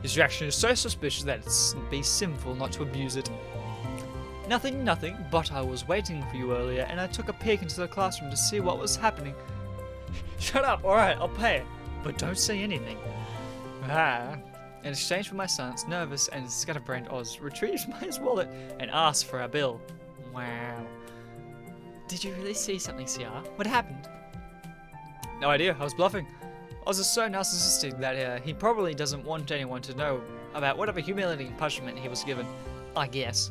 S1: This reaction is so suspicious that it'd be sinful not to abuse it. Nothing, but I was waiting for you earlier and I took a peek into the classroom to see what was happening. Shut up, alright, I'll pay it. But don't say anything. Ah. In exchange for my silence, nervous and scatterbrained Oz retrieves his wallet and asks for a bill. Wow. Did you really see something, CR? What happened? No idea, I was bluffing. Oz is so narcissistic that he probably doesn't want anyone to know about whatever humiliating punishment he was given, I guess.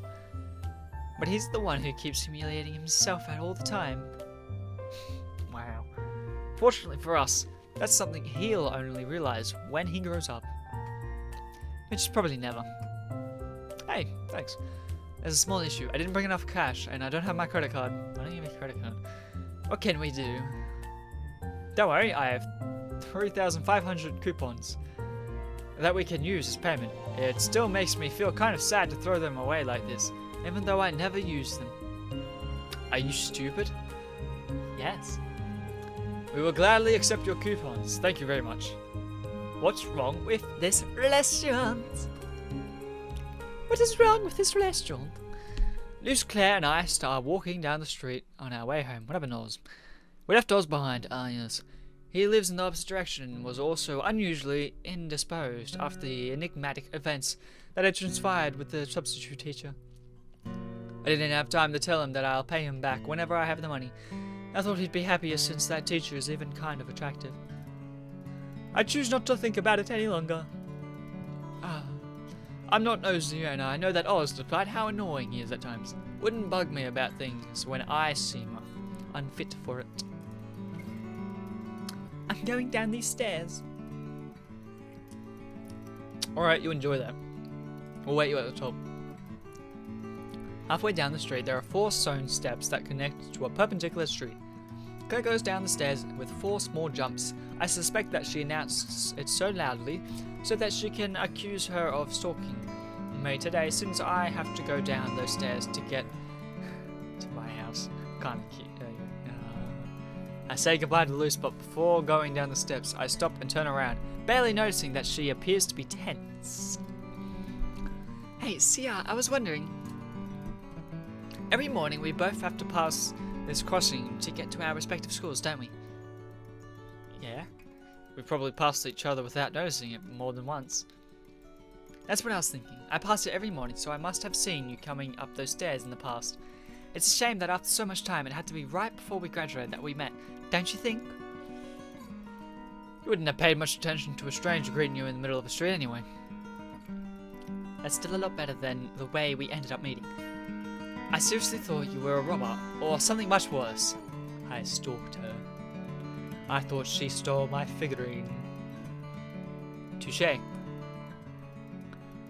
S1: But he's the one who keeps humiliating himself out all the time. Wow. Fortunately for us, that's something he'll only realize when he grows up. Which is probably never. Hey, thanks. There's a small issue. I didn't bring enough cash, and I don't have my credit card. I don't have a credit card. What can we do? Don't worry, I have 3,500 coupons that we can use as payment. It still makes me feel kind of sad to throw them away like this, even though I never use them. Are you stupid? Yes. We will gladly accept your coupons. Thank you very much. What's wrong with this restaurant? What is wrong with this restaurant? Luce, Claire and I start walking down the street on our way home. What happened to Oz? We left Oz behind. Ah, yes. He lives in the opposite direction and was also unusually indisposed after the enigmatic events that had transpired with the substitute teacher. I didn't have time to tell him that I'll pay him back whenever I have the money. I thought he'd be happier since that teacher is even kind of attractive. I choose not to think about it any longer. I'm not nosy, and I know that Oz, despite how annoying he is at times, wouldn't bug me about things when I seem unfit for it. I'm going down these stairs. Alright, you enjoy that. We'll wait you at the top. Halfway down the street, there are 4 stone steps that connect to a perpendicular street. Claire goes down the stairs with 4 small jumps. I suspect that she announced it so loudly so that she can accuse her of stalking me today, since I have to go down those stairs to get to my house. Kinda cute. I say goodbye to Luce, but before going down the steps, I stop and turn around, barely noticing that she appears to be tense. Hey, Sia, I was wondering. Every morning we both have to pass this crossing to get to our respective schools, don't we? Yeah. We probably passed each other without noticing it more than once. That's what I was thinking. I pass it every morning, so I must have seen you coming up those stairs in the past. It's a shame that after so much time, it had to be right before we graduated that we met, don't you think? You wouldn't have paid much attention to a stranger greeting you in the middle of the street anyway. That's still a lot better than the way we ended up meeting. I seriously thought you were a robber, or something much worse. I stalked her. I thought she stole my figurine. Touché.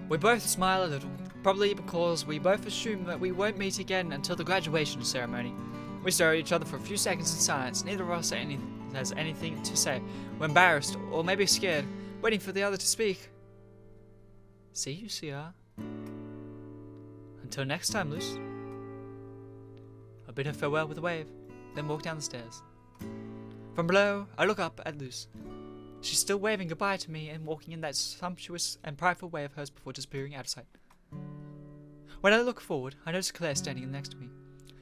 S1: We both smile a little, probably because we both assume that we won't meet again until the graduation ceremony. We stare at each other for a few seconds in silence. Neither of us has anything to say. We're embarrassed, or maybe scared, waiting for the other to speak. See you, CR. Until next time, Luce. I bid her farewell with a wave, then walk down the stairs. From below, I look up at Luce. She's still waving goodbye to me and walking in that sumptuous and prideful way of hers before disappearing out of sight. When I look forward, I notice Claire standing next to me,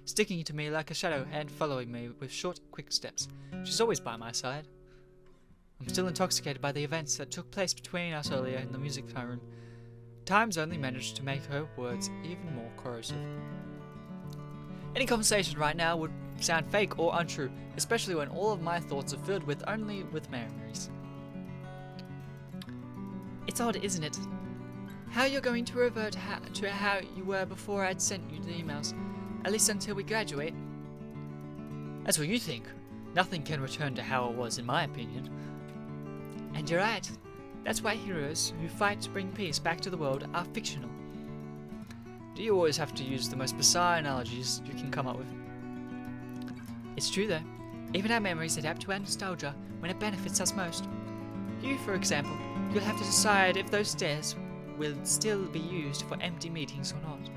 S1: sticking to me like a shadow and following me with short, quick steps. She's always by my side. I'm still intoxicated by the events that took place between us earlier in the music room. Time's only managed to make her words even more corrosive. Any conversation right now would sound fake or untrue, especially when all of my thoughts are filled with only with memories. It's odd, isn't it? How you're going to revert to how you were before I'd sent you the emails, at least until we graduate. That's what you think. Nothing can return to how it was, in my opinion. And you're right. That's why heroes who fight to bring peace back to the world are fictional. Do you always have to use the most bizarre analogies you can come up with? It's true though. Even our memories adapt to our nostalgia when it benefits us most. You, for example, you'll have to decide if those stairs will still be used for empty meetings or not.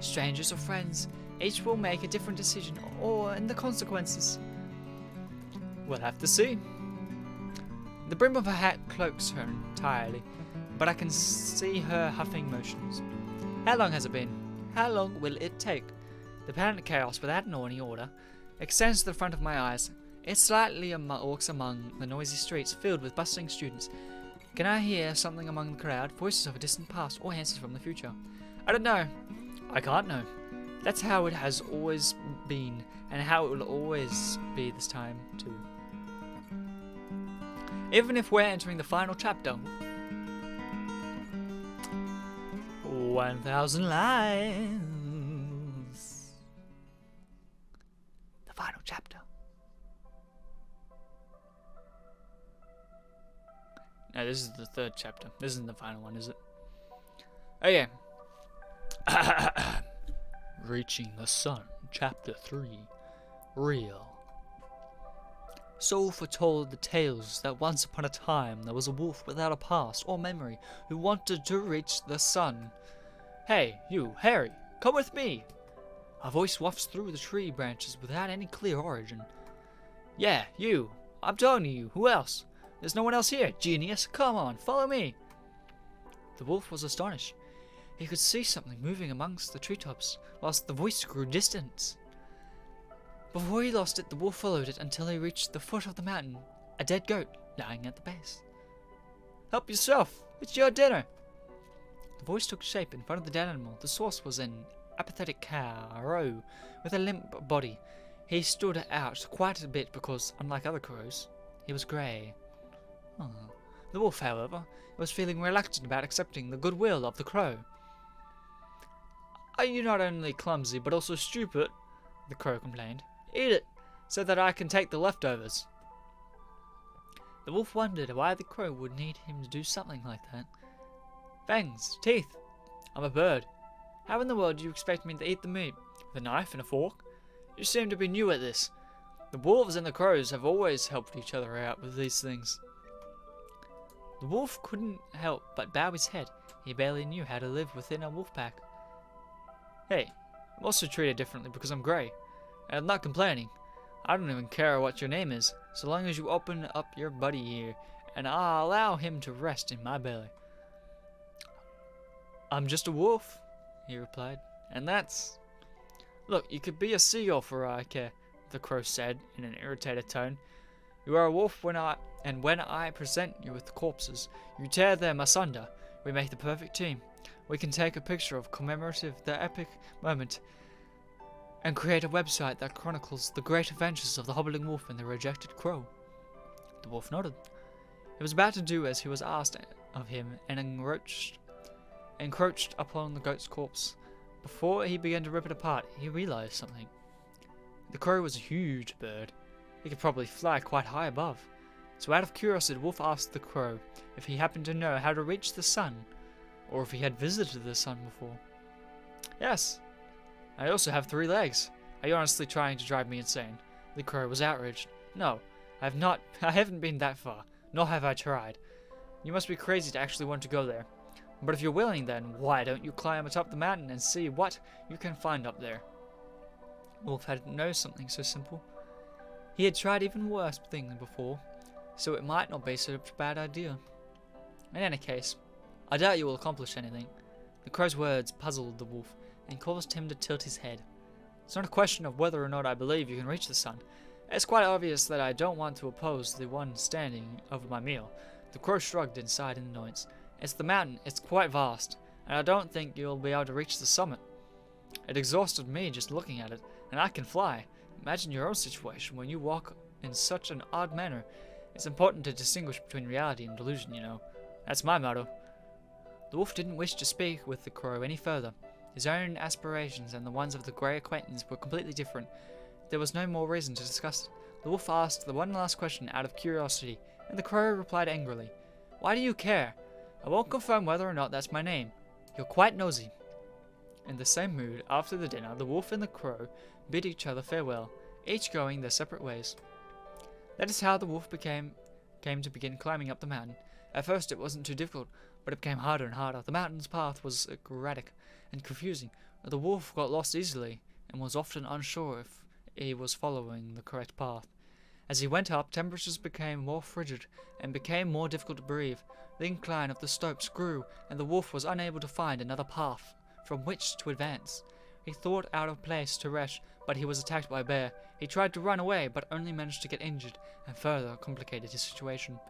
S1: Strangers or friends, each will make a different decision in the consequences. We'll have to see. The brim of her hat cloaks her entirely, but I can see her huffing motions. How long has it been? How long will it take? The apparent chaos, without any order, extends to the front of my eyes. It slightly walks among the noisy streets filled with bustling students. Can I hear something among the crowd, voices of a distant past, or answers from the future? I don't know. I can't know. That's how it has always been, and how it will always be this time too. Even if we're entering the final chapter. 1,000 lines. The final chapter. No, this is the third chapter. This isn't the final one, is it? Oh yeah. Reaching the Sun, Chapter 3. Real. So foretold the tales that once upon a time there was a wolf without a past or memory who wanted to reach the sun. Hey, you, Harry, come with me. A voice wafts through the tree branches without any clear origin. Yeah, you. I'm talking to you. Who else? There's no one else here. Genius, come on, follow me. The wolf was astonished. He could see something moving amongst the treetops, whilst the voice grew distant. Before he lost it, the wolf followed it until he reached the foot of the mountain, a dead goat lying at the base. Help yourself, it's your dinner. The voice took shape in front of the dead animal. The source was an apathetic cow with a limp body. He stood out quite a bit because, unlike other crows, he was grey. Oh. The wolf, however, was feeling reluctant about accepting the goodwill of the crow. Are you not only clumsy, but also stupid? The crow complained. Eat it, so that I can take the leftovers. The wolf wondered why the crow would need him to do something like that. Fangs, teeth. I'm a bird. How in the world do you expect me to eat the meat? With a knife and a fork? You seem to be new at this. The wolves and the crows have always helped each other out with these things. The wolf couldn't help but bow his head. He barely knew how to live within a wolf pack. Hey, I'm also treated differently because I'm grey. And I'm not complaining. I don't even care what your name is, so long as you open up your buddy here, and I'll allow him to rest in my belly. I'm just a wolf, he replied, and that's... Look, you could be a seagull for all I care, the crow said in an irritated tone. You are a wolf when I present you with corpses, you tear them asunder. We make the perfect team. We can take a picture of commemorative the epic moment and create a website that chronicles the great adventures of the hobbling wolf and the rejected crow. The wolf nodded. He was about to do as he was asked of him and encroached upon the goat's corpse. Before he began to rip it apart, he realized something. The crow was a huge bird. He could probably fly quite high above. So out of curiosity, the wolf asked the crow if he happened to know how to reach the sun, or if he had visited the sun before. Yes. I also have 3 legs. Are you honestly trying to drive me insane? The crow was outraged. No, I haven't been that far, nor have I tried. You must be crazy to actually want to go there. But if you're willing, then why don't you climb atop the mountain and see what you can find up there? Wolf had known something so simple. He had tried even worse things before, so it might not be such a bad idea. In any case, I doubt you will accomplish anything. The crow's words puzzled the wolf and caused him to tilt his head. It's not a question of whether or not I believe you can reach the sun. It's quite obvious that I don't want to oppose the one standing over my meal. The crow shrugged in annoyance. It's the mountain, it's quite vast, and I don't think you'll be able to reach the summit. It exhausted me just looking at it, and I can fly. Imagine your own situation when you walk in such an odd manner. It's important to distinguish between reality and delusion, you know. That's my motto. The wolf didn't wish to speak with the crow any further. His own aspirations and the ones of the grey acquaintance were completely different. There was no more reason to discuss it. The wolf asked the one last question out of curiosity, and the crow replied angrily, "Why do you care? I won't confirm whether or not that's my name. You're quite nosy." In the same mood, after the dinner, the wolf and the crow bid each other farewell, each going their separate ways. That is how the wolf came to begin climbing up the mountain. At first it wasn't too difficult, but it became harder and harder. The mountain's path was erratic and confusing. The wolf got lost easily, and was often unsure if he was following the correct path. As he went up, temperatures became more frigid and became more difficult to breathe. The incline of the slopes grew, and the wolf was unable to find another path from which to advance. He thought out of place to rest, but he was attacked by a bear. He tried to run away, but only managed to get injured and further complicated his situation.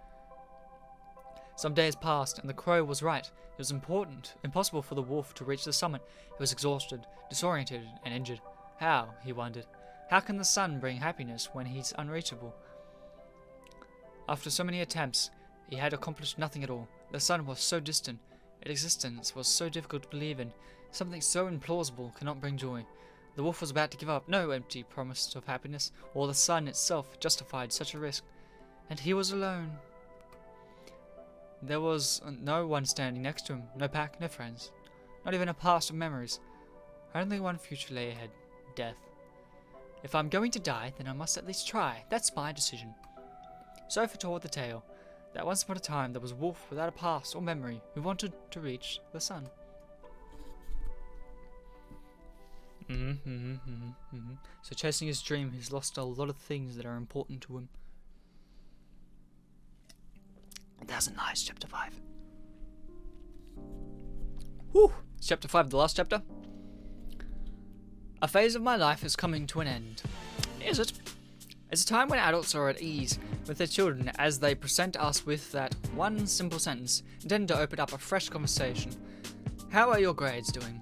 S1: Some days passed, and the crow was right. It was impossible for the wolf to reach the summit. He was exhausted, disoriented, and injured. How, he wondered. How can the sun bring happiness when he's unreachable? After so many attempts, he had accomplished nothing at all. The sun was so distant. Its existence was so difficult to believe in. Something so implausible cannot bring joy. The wolf was about to give up. No empty promise of happiness, or the sun itself justified such a risk. And he was alone. There was no one standing next to him, no pack, no friends, not even a past of memories. Only one future lay ahead, death. If I'm going to die, then I must at least try. That's my decision. So foretold the tale, that once upon a time there was a wolf without a past or memory who wanted to reach the sun. So chasing his dream, he's lost a lot of things that are important to him. That's a nice chapter 5. Whew! Chapter 5, the last chapter. A phase of my life is coming to an end. Is it? It's a time when adults are at ease with their children as they present us with that one simple sentence intended to open up a fresh conversation. How are your grades doing?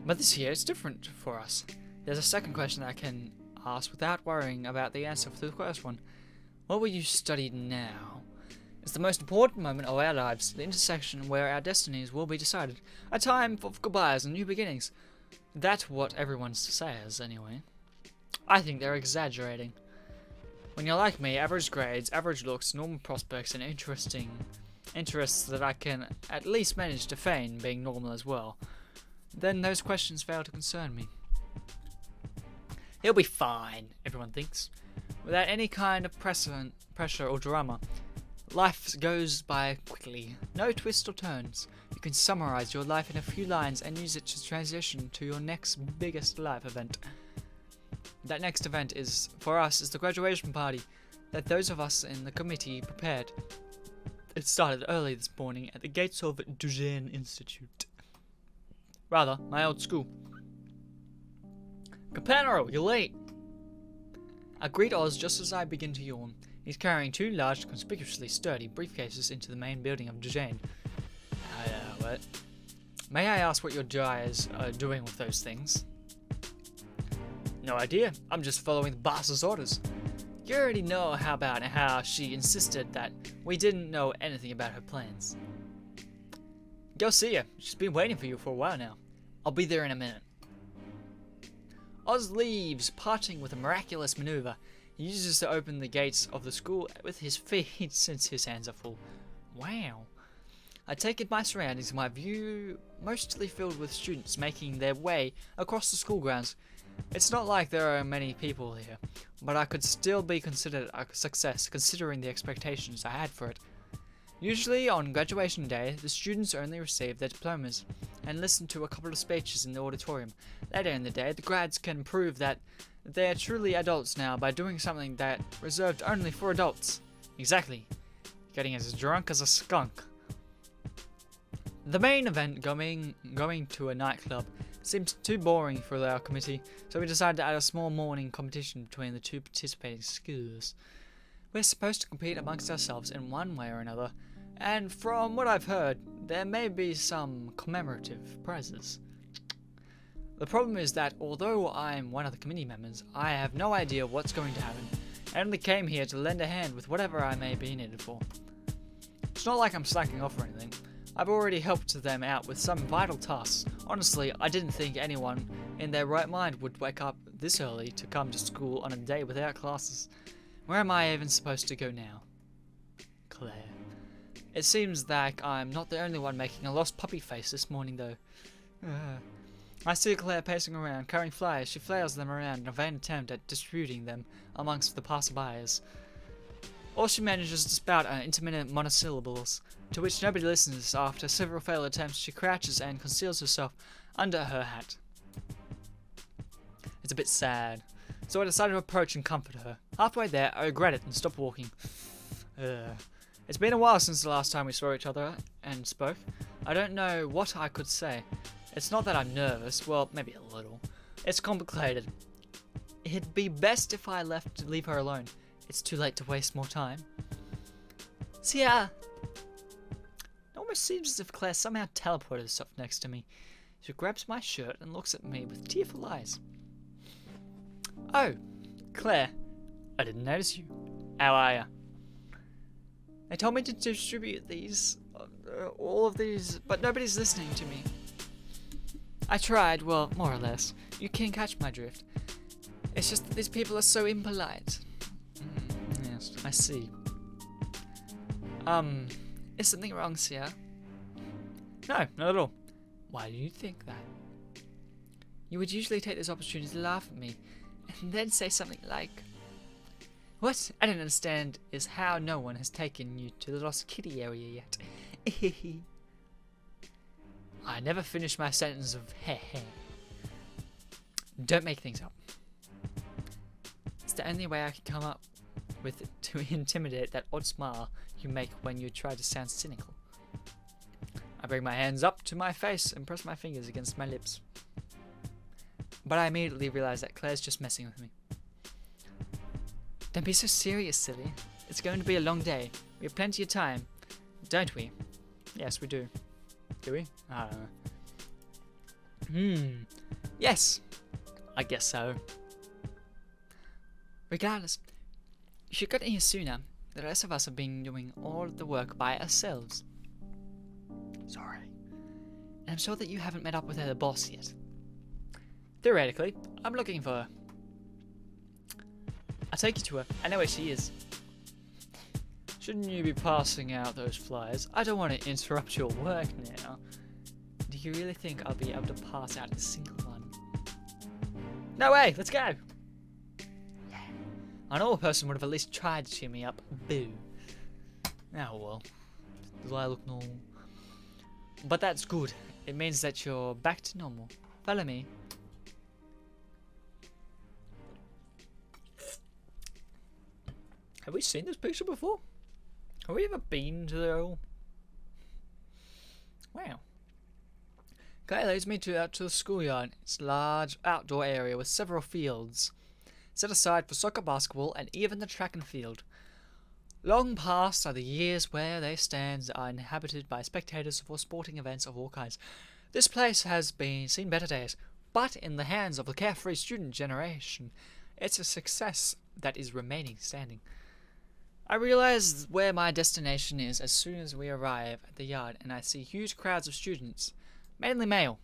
S1: But this year it's different for us. There's a second question that I can ask without worrying about the answer for the first one. What will you study now? It's the most important moment of our lives, the intersection where our destinies will be decided. A time of goodbyes and new beginnings. That's what everyone says, anyway. I think they're exaggerating. When you're like me, average grades, average looks, normal prospects, and interests that I can at least manage to feign being normal as well, then those questions fail to concern me. He'll be fine, everyone thinks, without any kind of pressure or drama. Life goes by quickly, no twists or turns. You can summarize your life in a few lines and use it to transition to your next biggest life event. That next event is, for us, is the graduation party that those of us in the committee prepared. It started early this morning at the gates of Duchenne Institute. Rather, my old school. Capano, you're late! I greet Oz just as I begin to yawn. He's carrying two large, conspicuously sturdy briefcases into the main building of Duchenne. What? May I ask what your guys are doing with those things? No idea. I'm just following the boss's orders. You already know how she insisted that we didn't know anything about her plans. Go see her. She's been waiting for you for a while now. I'll be there in a minute. Oz leaves, parting with a miraculous maneuver. He uses to open the gates of the school with his feet since his hands are full. Wow. I take in my surroundings, my view mostly filled with students making their way across the school grounds. It's not like there are many people here, but I could still be considered a success considering the expectations I had for it. Usually on graduation day, the students only receive their diplomas and listen to a couple of speeches in the auditorium. Later in the day, the grads can prove that they're truly adults now by doing something that reserved only for adults. Exactly. Getting as drunk as a skunk. The main event, going to a nightclub, seemed too boring for our committee, so we decided to add a small morning competition between the two participating schools. We're supposed to compete amongst ourselves in one way or another, and from what I've heard, there may be some commemorative prizes. The problem is that although I'm one of the committee members, I have no idea what's going to happen. I only came here to lend a hand with whatever I may be needed for. It's not like I'm slacking off or anything. I've already helped them out with some vital tasks. Honestly, I didn't think anyone in their right mind would wake up this early to come to school on a day without classes. Where am I even supposed to go now? Claire. It seems like I'm not the only one making a lost puppy face this morning, though. I see Claire pacing around, carrying flies. She flails them around in a vain attempt at distributing them amongst the passerbyers. All she manages to spout are intermittent monosyllables, to which nobody listens. After several failed attempts, she crouches and conceals herself under her hat. It's a bit sad, so I decided to approach and comfort her. Halfway there, I regret it and stopped walking. It's been a while since the last time we saw each other and spoke. I don't know what I could say. It's not that I'm nervous, well, maybe a little. It's complicated. It'd be best if I leave her alone. It's too late to waste more time. See ya! It almost seems as if Claire somehow teleported herself next to me. She grabs my shirt and looks at me with tearful eyes. Oh, Claire. I didn't notice you. How are ya? They told me to distribute these, all of these, but nobody's listening to me. I tried, well, more or less. You can catch my drift. It's just that these people are so impolite. Yes, I see. Is something wrong, Sia? No, not at all. Why do you think that? You would usually take this opportunity to laugh at me, and then say something like, what I don't understand is how no one has taken you to the Lost Kitty area yet. I never finished my sentence of heh heh. Don't make things up. It's the only way I can come up with to intimidate that odd smile you make when you try to sound cynical. I bring my hands up to my face and press my fingers against my lips. But I immediately realize that Claire's just messing with me. Don't be so serious, silly. It's going to be a long day. We have plenty of time, don't we? Yes, we do. Do we? I don't know. Yes. I guess so. Regardless, you should get in here sooner. The rest of us have been doing all the work by ourselves. Sorry. And I'm sure that you haven't met up with her boss yet. Theoretically, I'm looking for her. I'll take you to her. I know where she is. Shouldn't you be passing out those flyers? I don't want to interrupt your work now. Do you really think I'll be able to pass out a single one? No way! Let's go! Yeah. A normal person would have at least tried to cheer me up. Boo. Oh well. Do I look normal? But that's good. It means that you're back to normal. Follow me. Have we seen this picture before? Have we ever been to the old? Wow. Claire leads me out to the schoolyard. It's a large outdoor area with several fields set aside for soccer, basketball, and even the track and field. Long past are the years where they stands are inhabited by spectators for sporting events of all kinds. This place has been seen better days, but in the hands of the carefree student generation, it's a success that is remaining standing. I realize where my destination is as soon as we arrive at the yard, and I see huge crowds of students, mainly male.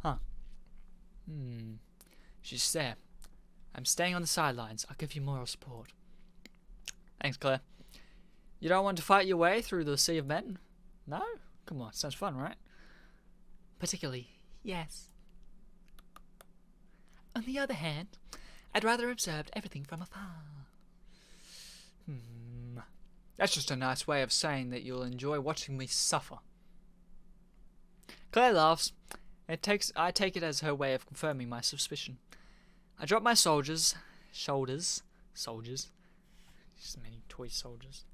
S1: Huh. She's there. I'm staying on the sidelines. I'll give you moral support. Thanks, Claire. You don't want to fight your way through the sea of men? No? Come on, sounds fun, right? Particularly, yes. On the other hand, I'd rather observe everything from afar. That's just a nice way of saying that you'll enjoy watching me suffer. Claire laughs. I take it as her way of confirming my suspicion. I drop my shoulders. Just many toy soldiers.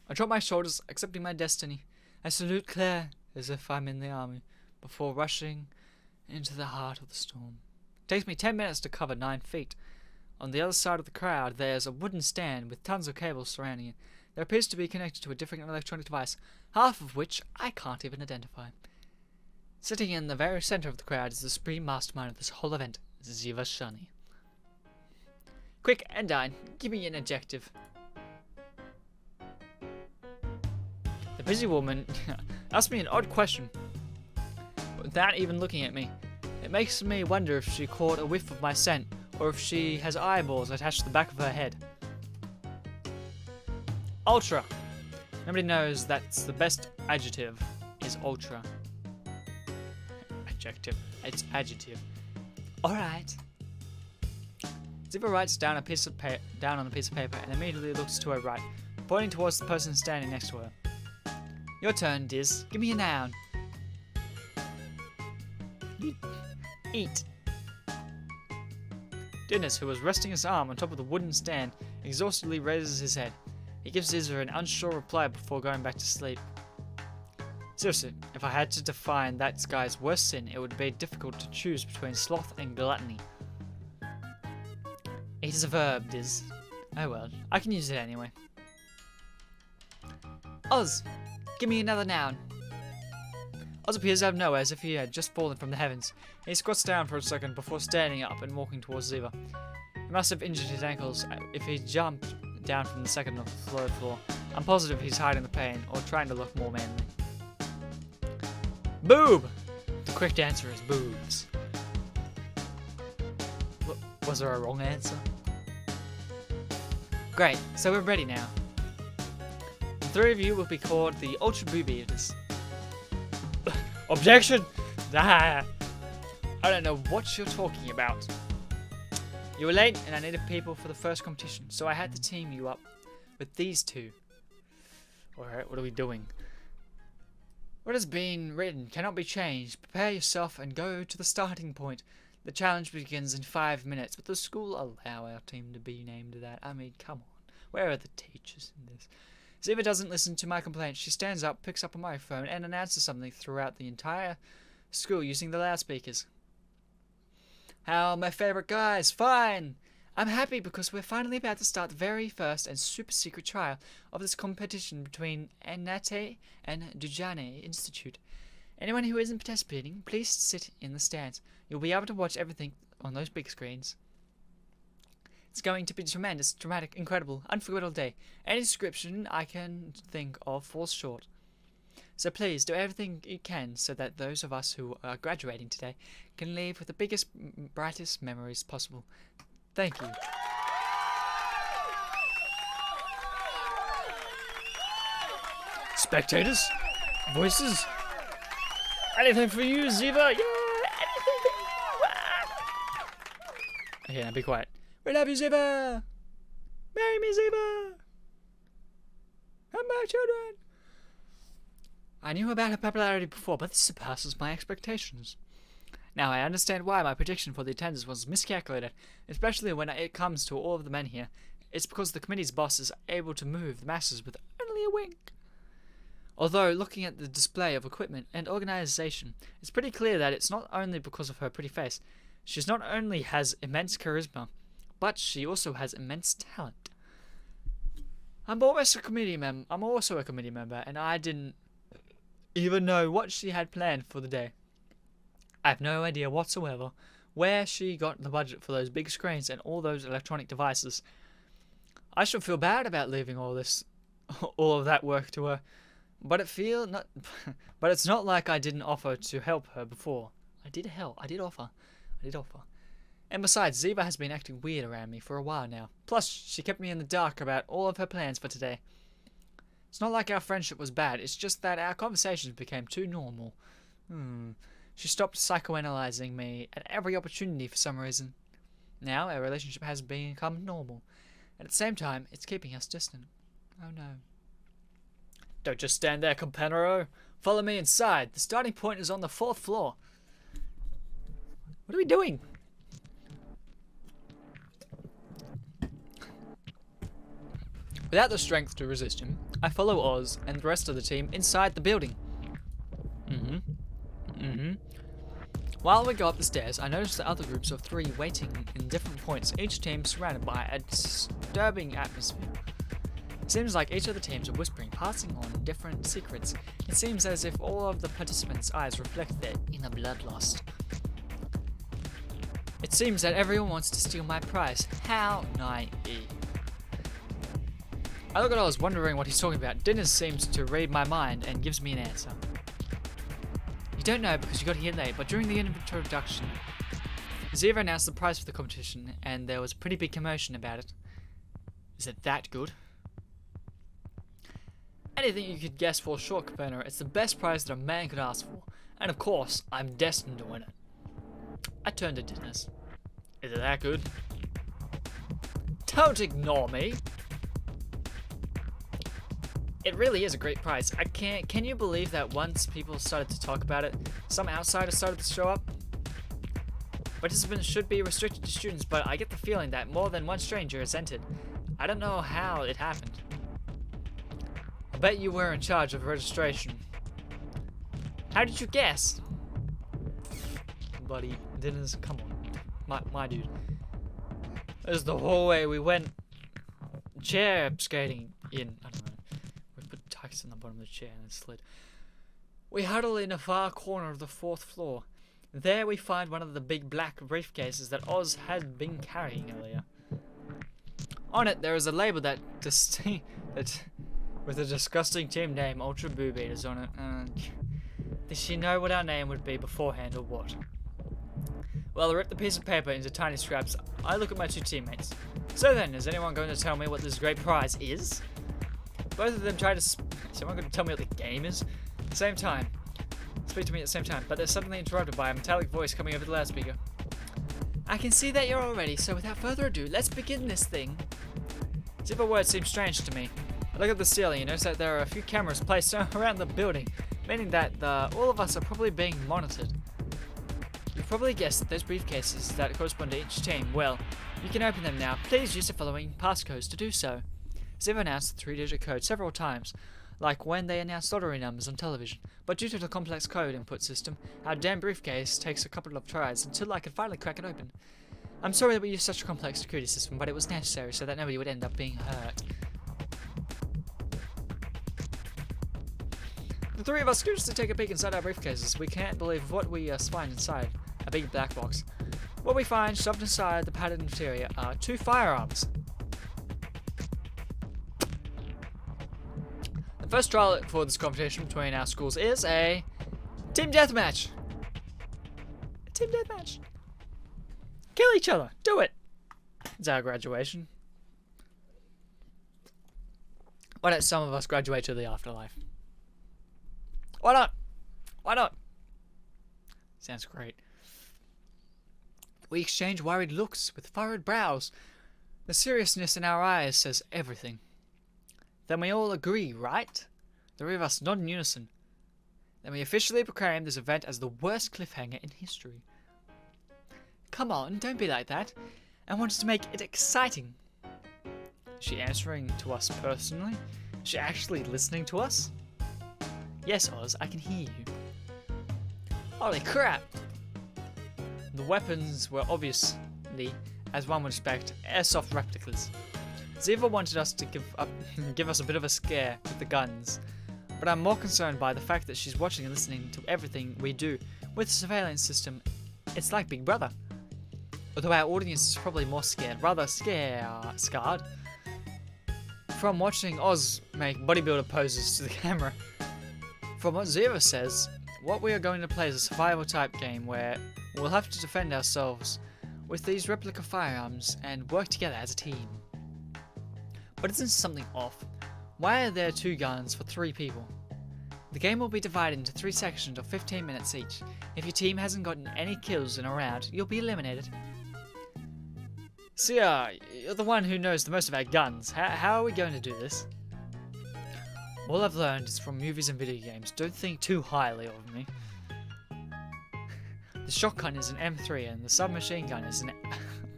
S1: I drop my shoulders, accepting my destiny. I salute Claire as if I'm in the army, before rushing into the heart of the storm. It takes me 10 minutes to cover 9 feet. On the other side of the crowd, there's a wooden stand with tons of cables surrounding it. There appears to be connected to a different electronic device, half of which I can't even identify. Sitting in the very center of the crowd is the supreme mastermind of this whole event, Ziva Shani. Quick, Endine, give me an adjective. The busy woman asked me an odd question, without even looking at me. It makes me wonder if she caught a whiff of my scent, or if she has eyeballs attached to the back of her head. Ultra. Nobody knows that's the best adjective is ultra. Adjective. It's adjective. Alright. Ziva writes down on a piece of paper and immediately looks to her right, pointing towards the person standing next to her. Your turn, Diz. Give me a noun. Eat. Dennis, who was resting his arm on top of the wooden stand, exhaustedly raises his head. He gives Ziva an unsure reply before going back to sleep. Seriously, if I had to define that guy's worst sin, it would be difficult to choose between sloth and gluttony. Eat is a verb, Diz. Oh well, I can use it anyway. Oz, give me another noun. Oz appears out of nowhere as if he had just fallen from the heavens. He squats down for a second before standing up and walking towards Ziva. He must have injured his ankles if he jumped down from the second floor. I'm positive he's hiding the pain or trying to look more manly. Boob! The correct answer is boobs. Was there a wrong answer? Great, so we're ready now. The three of you will be called the Ultra Boob Eaters. Objection! Ah, I don't know what you're talking about. You were late and I needed people for the first competition, so I had to team you up with these two. Alright, what are we doing? What has been written cannot be changed. Prepare yourself and go to the starting point. The challenge begins in 5 minutes, but the school allow our team to be named that. I mean, come on. Where are the teachers in this? Ziva doesn't listen to my complaints. She stands up, picks up a microphone, and announces something throughout the entire school using the loudspeakers. How are my favorite guys? Fine! I'm happy because we're finally about to start the very first and super secret trial of this competition between Anate and Dujane Institute. Anyone who isn't participating, please sit in the stands. You'll be able to watch everything on those big screens. It's going to be tremendous, dramatic, incredible, unforgettable day. Any description I can think of falls short. So please do everything you can so that those of us who are graduating today can leave with the biggest, brightest memories possible. Thank you. Spectators? Voices? Anything for you, Ziva? Yeah, anything for you. Ah. Okay, now be quiet. We love you, Ziva. Marry me, Ziva. And my children. I knew about her popularity before, but this surpasses my expectations. Now I understand why my prediction for the attendance was miscalculated, especially when it comes to all of the men here. It's because the committee's boss is able to move the masses with only a wink. Although, looking at the display of equipment and organization, it's pretty clear that it's not only because of her pretty face. She not only has immense charisma, but she also has immense talent. I'm also a committee member, and I didn't even know what she had planned for the day. I have no idea whatsoever where she got the budget for those big screens and all those electronic devices. I should feel bad about leaving all of that work to her, but it's not like I didn't offer to help her before. I did offer. And besides, Ziva has been acting weird around me for a while now. Plus, she kept me in the dark about all of her plans for today. It's not like our friendship was bad, it's just that our conversations became too normal. She stopped psychoanalyzing me at every opportunity for some reason. Now, our relationship has become normal. And at the same time, it's keeping us distant. Oh no. Don't just stand there, companero. Follow me inside. The starting point is on the 4th floor. What are we doing? Without the strength to resist him, I follow Oz and the rest of the team inside the building. While we go up the stairs, I notice the other groups of 3 waiting in different points, each team surrounded by a disturbing atmosphere. It seems like each of the teams are whispering, passing on different secrets. It seems as if all of the participants' eyes reflect their inner bloodlust. It seems that everyone wants to steal my prize. How naive. I look at Oz, wondering what he's talking about. Dennis seems to read my mind and gives me an answer. You don't know because you got here late, but during the introduction, Zero announced the prize for the competition, and there was a pretty big commotion about it. Is it that good? Anything you could guess for a short component, it's the best prize that a man could ask for. And of course, I'm destined to win it. I turned to Dennis. Is it that good? Don't ignore me! It really is a great prize. Can you believe that once people started to talk about it, some outsiders started to show up? Participants should be restricted to students, but I get the feeling that more than one stranger has entered. I don't know how it happened. I bet you were in charge of registration. How did you guess? Buddy, Dennis, come on. My dude. This is the hallway we went chair skating in. I don't know. We put tacks in the bottom of the chair and it slid. We huddle in a far corner of the 4th floor. There we find one of the big black briefcases that Oz had been carrying earlier. On it there is a label that with a disgusting team name, Ultra Boo Beaters, on it. Did she know what our name would be beforehand or what? Well, I ripped the piece of paper into tiny scraps. I look at my 2 teammates. So then, is anyone going to tell me what this great prize is? Both of them try to... Is anyone going to tell me what the game is? At the same time. Speak to me at the same time, but they're suddenly interrupted by a metallic voice coming over the loudspeaker. I can see that you're all ready, so without further ado, let's begin this thing. Zipper words seem strange to me. I look at the ceiling and notice that there are a few cameras placed around the building, meaning that all of us are probably being monitored. You've probably guessed that those briefcases that correspond to each team, well, you can open them now. Please use the following passcodes to do so. Zipper announced the 3-digit code several times, like when they announced lottery numbers on television, but due to the complex code input system, our damn briefcase takes a couple of tries until I can finally crack it open. I'm sorry that we used such a complex security system, but it was necessary so that nobody would end up being hurt. The 3 of us scoots to take a peek inside our briefcases. We can't believe what we find inside. A big black box. What we find shoved inside the padded interior are 2 firearms. The first trial for this competition between our schools is a team deathmatch. A team deathmatch. Kill each other. Do it. It's our graduation. Why don't some of us graduate to the afterlife? Why not? Why not? Sounds great. We exchange worried looks with furrowed brows. The seriousness in our eyes says everything. Then we all agree, right? The 3 of us nod in unison. Then we officially proclaim this event as the worst cliffhanger in history. Come on, don't be like that. I wanted to make it exciting. Is she answering to us personally? Is she actually listening to us? Yes, Oz, I can hear you. Holy crap! The weapons were obviously, as one would expect, airsoft replicas. Ziva wanted us to give us a bit of a scare with the guns, but I'm more concerned by the fact that she's watching and listening to everything we do. With the surveillance system, it's like Big Brother. Although our audience is probably more scared, rather scarred, from watching Oz make bodybuilder poses to the camera. From what Ziva says, what we are going to play is a survival type game where we'll have to defend ourselves with these replica firearms and work together as a team. But isn't something off? Why are there 2 guns for 3 people? The game will be divided into 3 sections of 15 minutes each. If your team hasn't gotten any kills in a round, you'll be eliminated. Sia, you're the one who knows the most about guns. How are we going to do this? All I've learned is from movies and video games. Don't think too highly of me. The shotgun is an M3 and the submachine gun is an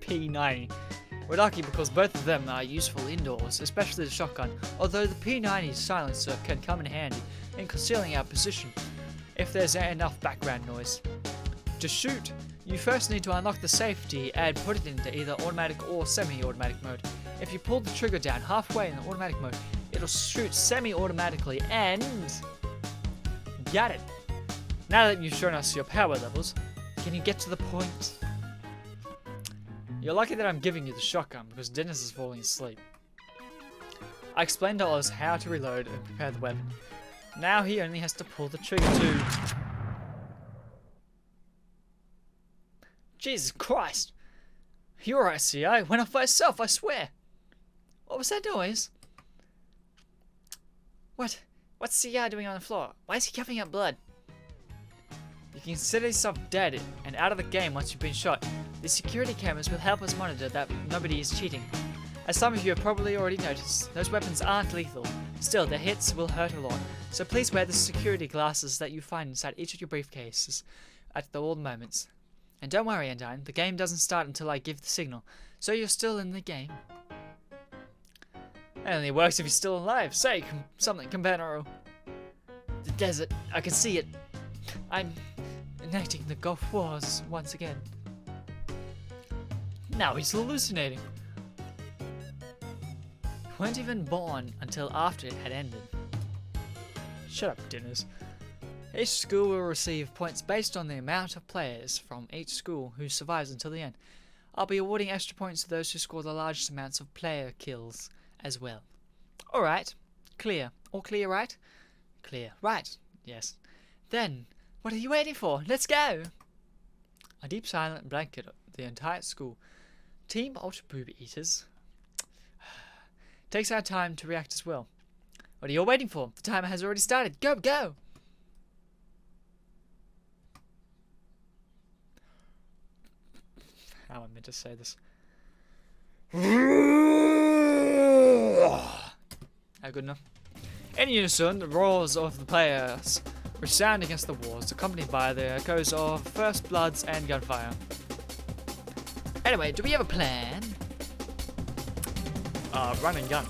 S1: P90. We're lucky because both of them are useful indoors, especially the shotgun, although the P90's silencer can come in handy in concealing our position if there's enough background noise. To shoot, you first need to unlock the safety and put it into either automatic or semi-automatic mode. If you pull the trigger down halfway in the automatic mode, it'll shoot semi-automatically and... Got it! Now that you've shown us your power levels, can you get to the point? You're lucky that I'm giving you the shotgun because Dennis is falling asleep. I explained to Oz how to reload and prepare the weapon. Now he only has to pull the trigger Jesus Christ! You're right, CI. I went off by itself, I swear. What was that noise? What's CI doing on the floor? Why is he coughing up blood? You can consider yourself dead and out of the game once you've been shot. The security cameras will help us monitor that nobody is cheating. As some of you have probably already noticed, those weapons aren't lethal. Still, their hits will hurt a lot. So please wear the security glasses that you find inside each of your briefcases at all moments. And don't worry, Undyne, the game doesn't start until I give the signal, so you're still in the game. It only works if you're still alive. Say something, Companion. The desert, I can see it. I'm enacting the Gulf Wars once again. Now he's hallucinating. You weren't even born until after it had ended. Shut up, Dinners. Each school will receive points based on the amount of players from each school who survives until the end. I'll be awarding extra points to those who score the largest amounts of player kills as well. Alright. Clear. All clear, right? Clear. Right. Yes. Then, what are you waiting for? Let's go! A deep silent blanket the entire school. Team Ultra Boob Eaters. Takes our time to react as well. What are you all waiting for? The timer has already started. Go, go! How am I meant to say this? Good enough. In unison, the roars of the players resound against the walls, accompanied by the echoes of first bloods and gunfire. Anyway, do we have a plan? Run and gun.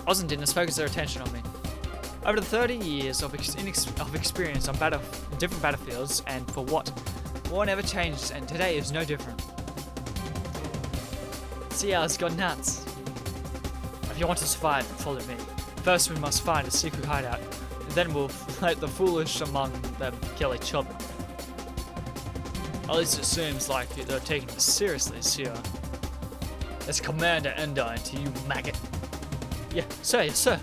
S1: Oz and Dinners focus their attention on me. Over the 30 years of experience on different battlefields, and for what? War never changes, and today is no different. CL's gone nuts. If you want to survive, follow me. First we must find a secret hideout, and then we'll let the foolish among them kill each other. At least it seems like they're taking this seriously, Sierra. It's Commander Undyne to you, maggot. Yeah, sir, yes, sir.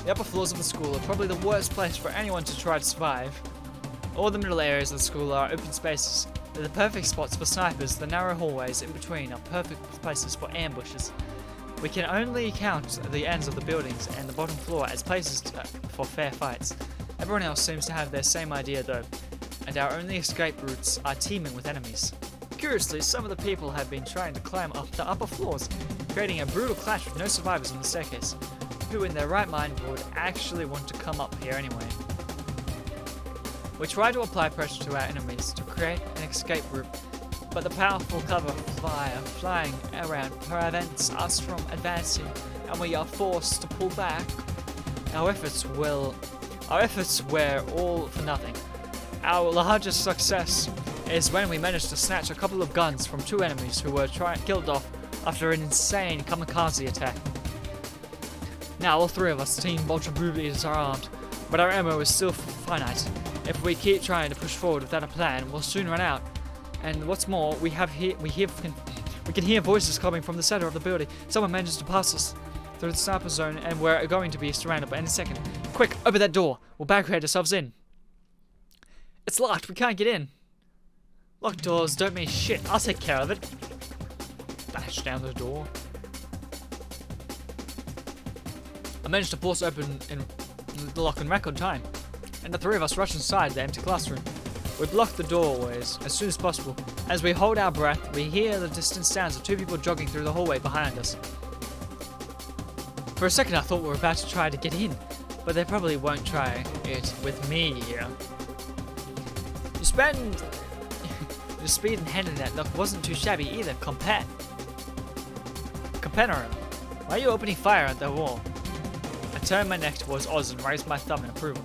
S1: The upper floors of the school are probably the worst place for anyone to try to survive. All the middle areas of the school are open spaces. They're the perfect spots for snipers. The narrow hallways in between are perfect places for ambushes. We can only count the ends of the buildings and the bottom floor as places for fair fights. Everyone else seems to have their same idea though, and our only escape routes are teeming with enemies. Curiously, some of the people have been trying to climb up the upper floors, creating a brutal clash with no survivors on the staircase. Who in their right mind would actually want to come up here anyway? We try to apply pressure to our enemies to create an escape route, but the powerful cover fire flying around prevents us from advancing, and we are forced to pull back. Our efforts were all for nothing. Our largest success is when we managed to snatch a couple of guns from two enemies who were killed off after an insane kamikaze attack. Now all three of us, Team Ultra Boob Eaters, are armed, but our ammo is still finite. If we keep trying to push forward without a plan, we'll soon run out. And what's more, we can hear voices coming from the center of the building. Someone manages to pass us through the sniper zone, and we're going to be surrounded by any second. Quick, open that door. We'll barricade ourselves in. It's locked. We can't get in. Locked doors don't mean shit. I'll take care of it. Bash down the door. I managed to force open the lock in record time, and the three of us rush inside the empty classroom. We block the doorways as soon as possible. As we hold our breath, we hear the distant sounds of two people jogging through the hallway behind us. For a second I thought we were about to try to get in, but they probably won't try it with me here. You spend the speed and hand in that look wasn't too shabby either, Companion. Why are you opening fire at the wall? I turned my neck towards Oz and raised my thumb in approval.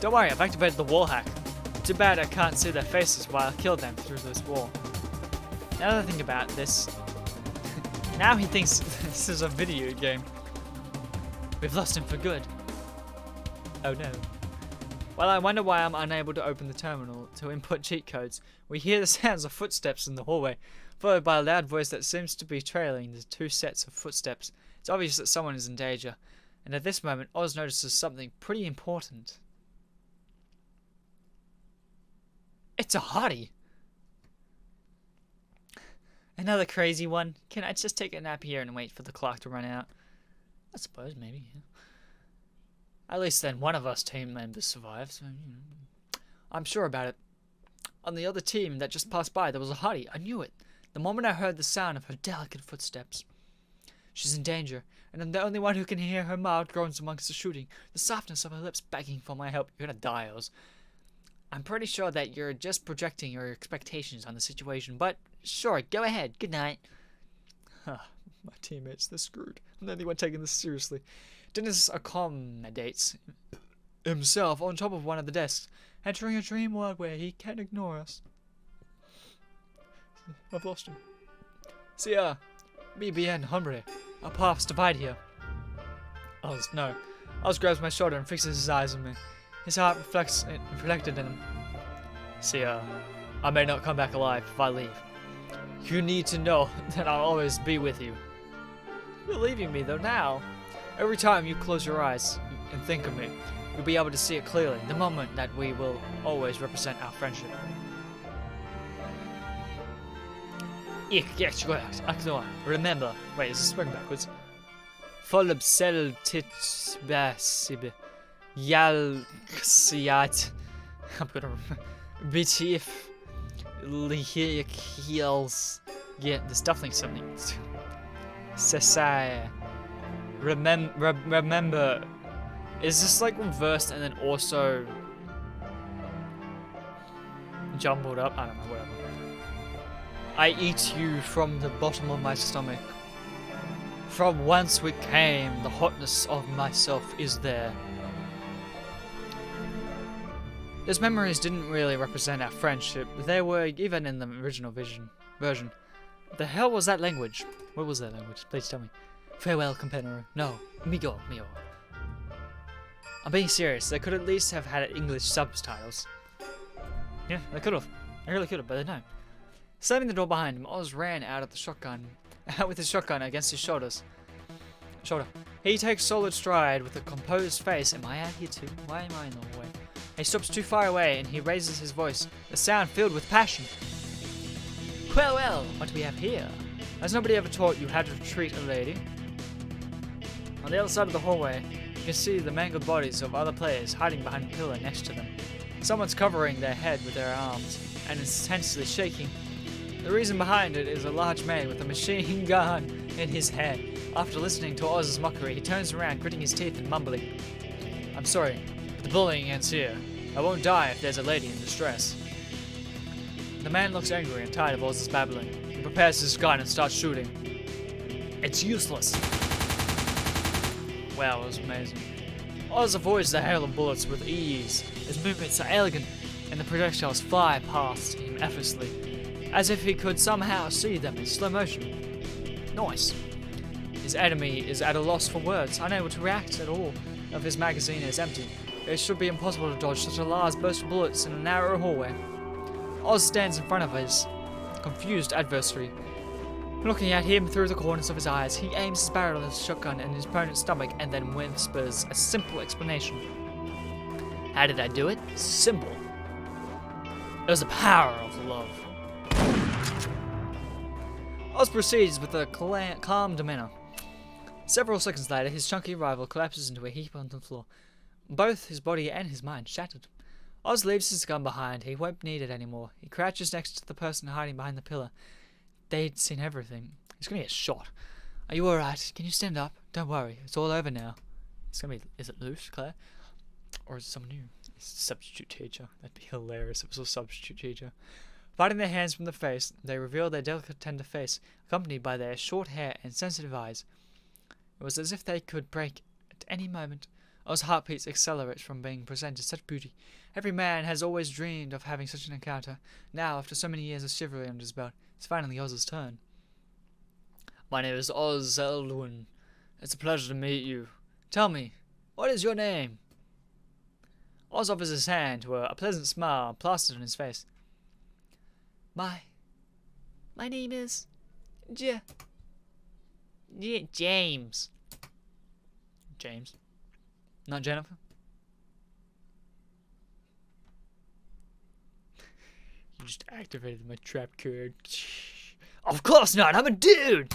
S1: Don't worry, I've activated the wall hack. Too bad I can't see their faces while I kill them through this wall. Now that I think about this, now he thinks this is a video game. We've lost him for good. Oh no. While I wonder why I'm unable to open the terminal to input cheat codes, we hear the sounds of footsteps in the hallway, followed by a loud voice that seems to be trailing the two sets of footsteps. It's obvious that someone is in danger, and at this moment Oz notices something pretty important. It's a hottie. Another crazy one. Can I just take a nap here and wait for the clock to run out? I suppose, maybe, yeah. At least then one of us team members survives. So, you know, I'm sure about it. On the other team that just passed by, there was a hottie. I knew it. The moment I heard the sound of her delicate footsteps. She's in danger, and I'm the only one who can hear her mild groans amongst the shooting, the softness of her lips begging for my help. You're gonna die, Oz. I'm pretty sure that you're just projecting your expectations on the situation, but sure, go ahead. Good night. My teammates, they're screwed. I'm the only one taking this seriously. Dennis accommodates himself on top of one of the desks, entering a dream world where he can't ignore us. I've lost him. See ya. Me bien, hombre. Our paths divide here. Oz, no. Oz grabs my shoulder and fixes his eyes on me. His heart reflected in him. See, I may not come back alive if I leave. You need to know that I'll always be with you. You're leaving me, though, now. Every time you close your eyes and think of me, you'll be able to see it clearly, the moment that we will always represent our friendship. Remember. Wait, is this spring backwards? Yalxiat. I'm gonna BTF Heels. Yeah, there's definitely something. Sesai. Remember. Is this like reversed and then also jumbled up? I don't know, whatever. I eat you from the bottom of my stomach. From whence we came, the hotness of myself is there. Those memories didn't really represent our friendship. They were even in the original version. What the hell was that language? What was that language? Please tell me. Farewell, companion. No. Migo. I'm being serious. They could at least have had English subtitles. Yeah, they could have. They really could have, but they don't. Slamming the door behind him, Oz ran out with his shotgun against his shoulder. He takes solid stride with a composed face. Am I out here too? Why am I in the way? He stops too far away and he raises his voice, the sound filled with passion. Well, what do we have here? Has nobody ever taught you how to treat a lady? On the other side of the hallway, you can see the mangled bodies of other players hiding behind a pillar next to them. Someone's covering their head with their arms and is intensely shaking. The reason behind it is a large man with a machine gun in his hand. After listening to Oz's mockery, he turns around, gritting his teeth and mumbling, I'm sorry, but the bullying ends here. I won't die if there's a lady in distress. The man looks angry and tired of Oz's babbling. He prepares his gun and starts shooting. It's useless. Wow, it was amazing. Oz avoids the hail of bullets with ease. His movements are elegant, and the projectiles fly past him effortlessly, as if he could somehow see them in slow motion. Nice. His enemy is at a loss for words, unable to react at all, if his magazine is empty. It should be impossible to dodge such a large burst of bullets in a narrow hallway. Oz stands in front of his confused adversary. Looking at him through the corners of his eyes, he aims his barrel of his shotgun at his opponent's stomach and then whispers a simple explanation. How did I do it? Simple. It was the power of love. Oz proceeds with a calm demeanor. Several seconds later, his chunky rival collapses into a heap on the floor, both his body and his mind shattered. Oz leaves his gun behind. He won't need it anymore. He crouches next to the person hiding behind the pillar. They'd seen everything. He's gonna get shot. Are you alright? Can you stand up? Don't worry. It's all over now. It's gonna be... Is it Luce, Claire? Or is it someone new? It's a substitute teacher. That'd be hilarious if it was a substitute teacher. Parting their hands from the face, they reveal their delicate, tender face, accompanied by their short hair and sensitive eyes. It was as if they could break at any moment. Oz's heartbeats accelerate from being presented such beauty. Every man has always dreamed of having such an encounter. Now, after so many years of chivalry under his belt, it's finally Oz's turn. My name is Oz Eldwin. It's a pleasure to meet you. Tell me, what is your name? Oz offers his hand to a pleasant smile plastered on his face. My name is... James. James? Not Jennifer? You just activated my trap card. Of course not, I'm a dude!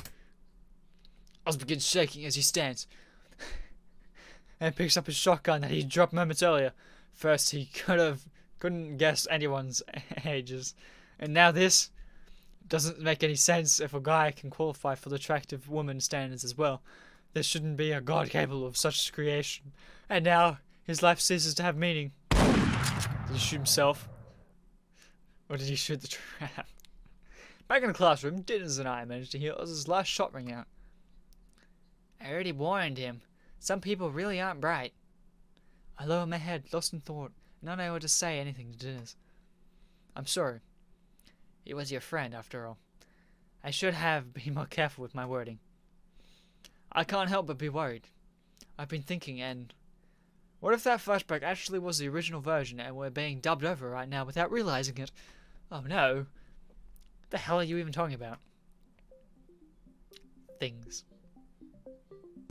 S1: Oz begins shaking as he stands and picks up his shotgun that he dropped moments earlier. First, he couldn't guess anyone's ages, and now this doesn't make any sense. If a guy can qualify for the attractive woman standards as well, there shouldn't be a god capable of such creation. And now his life ceases to have meaning. Did he shoot himself? Or did he shoot the trap? Back in the classroom, Dinners and I managed to hear Oz's last shot ring out. I already warned him. Some people really aren't bright. I lower my head, lost in thought, not able to say anything to Dinners. I'm sorry. He was your friend, after all. I should have been more careful with my wording. I can't help but be worried. I've been thinking, and what if that flashback actually was the original version and we're being dubbed over right now without realizing it? Oh no. What the hell are you even talking about? Things.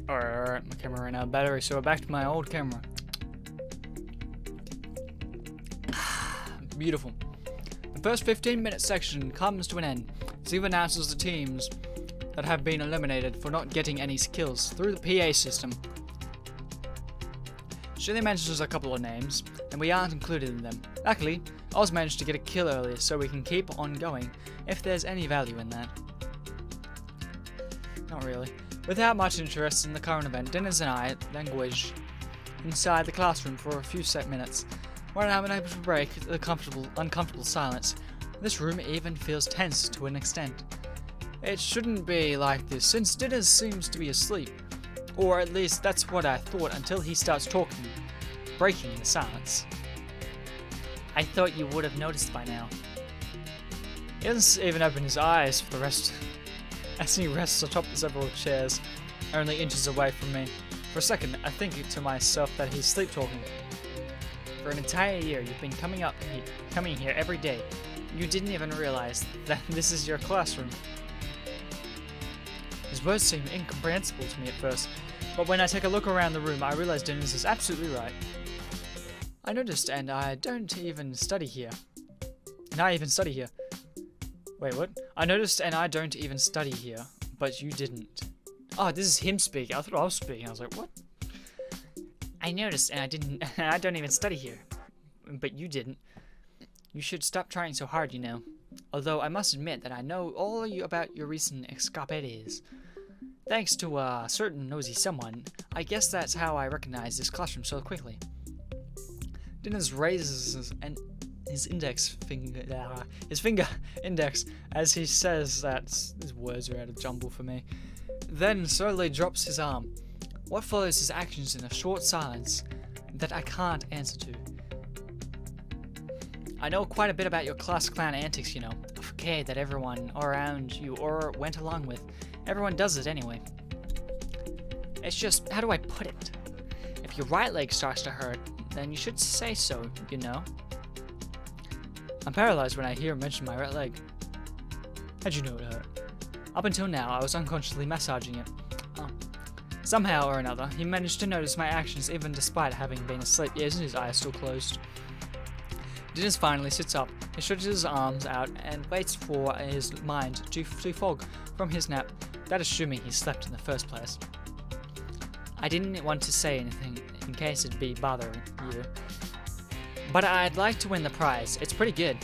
S1: Alright, my camera ran out of battery, so we're back to my old camera. Beautiful. The first 15-minute section comes to an end. Steve announces the teams that have been eliminated for not getting any skills through the PA system. Shirley mentions a couple of names, and we aren't included in them. Luckily, Oz managed to get a kill earlier, so we can keep on going if there's any value in that. Not really. Without much interest in the current event, Dinners and I languish inside the classroom for a few minutes, when I'm unable to break the uncomfortable silence. This room even feels tense to an extent. It shouldn't be like this, since Dinners seems to be asleep. Or at least that's what I thought until he starts talking, breaking the silence. I thought you would have noticed by now. He doesn't even open his eyes for the rest, as he rests atop several chairs, only inches away from me. For a second, I think to myself that he's sleep-talking. For an entire year, you've been coming here every day. You didn't even realize that this is your classroom. His words seem incomprehensible to me at first, but when I take a look around the room, I realize Dinners is absolutely right. I noticed, and I don't even study here. Wait, what? I noticed, and I don't even study here, but you didn't. Oh, this is him speaking. I thought I was speaking. I was like, what? I noticed, and I don't even study here, but you didn't. You should stop trying so hard, you know. Although I must admit that I know all about your recent escapades. Thanks to a certain nosy someone, I guess that's how I recognize this classroom so quickly. Dinners raises his finger index as he says that his words are out of jumble for me. Then slowly drops his arm. What follows his actions in a short silence that I can't answer to. I know quite a bit about your class clown antics, you know. A facade that everyone around you or went along with. Everyone does it anyway. It's just, how do I put it? If your right leg starts to hurt, then you should say so, you know. I'm paralyzed when I hear him mention my right leg. How'd you know it hurt? Up until now, I was unconsciously massaging it. Oh. Somehow or another, he managed to notice my actions even despite having been asleep, yet his eyes still closed. Dinners finally sits up, he stretches his arms out and waits for his mind to fog from his nap, that assuming he slept in the first place. I didn't want to say anything in case it'd be bothering you, but I'd like to win the prize. It's pretty good.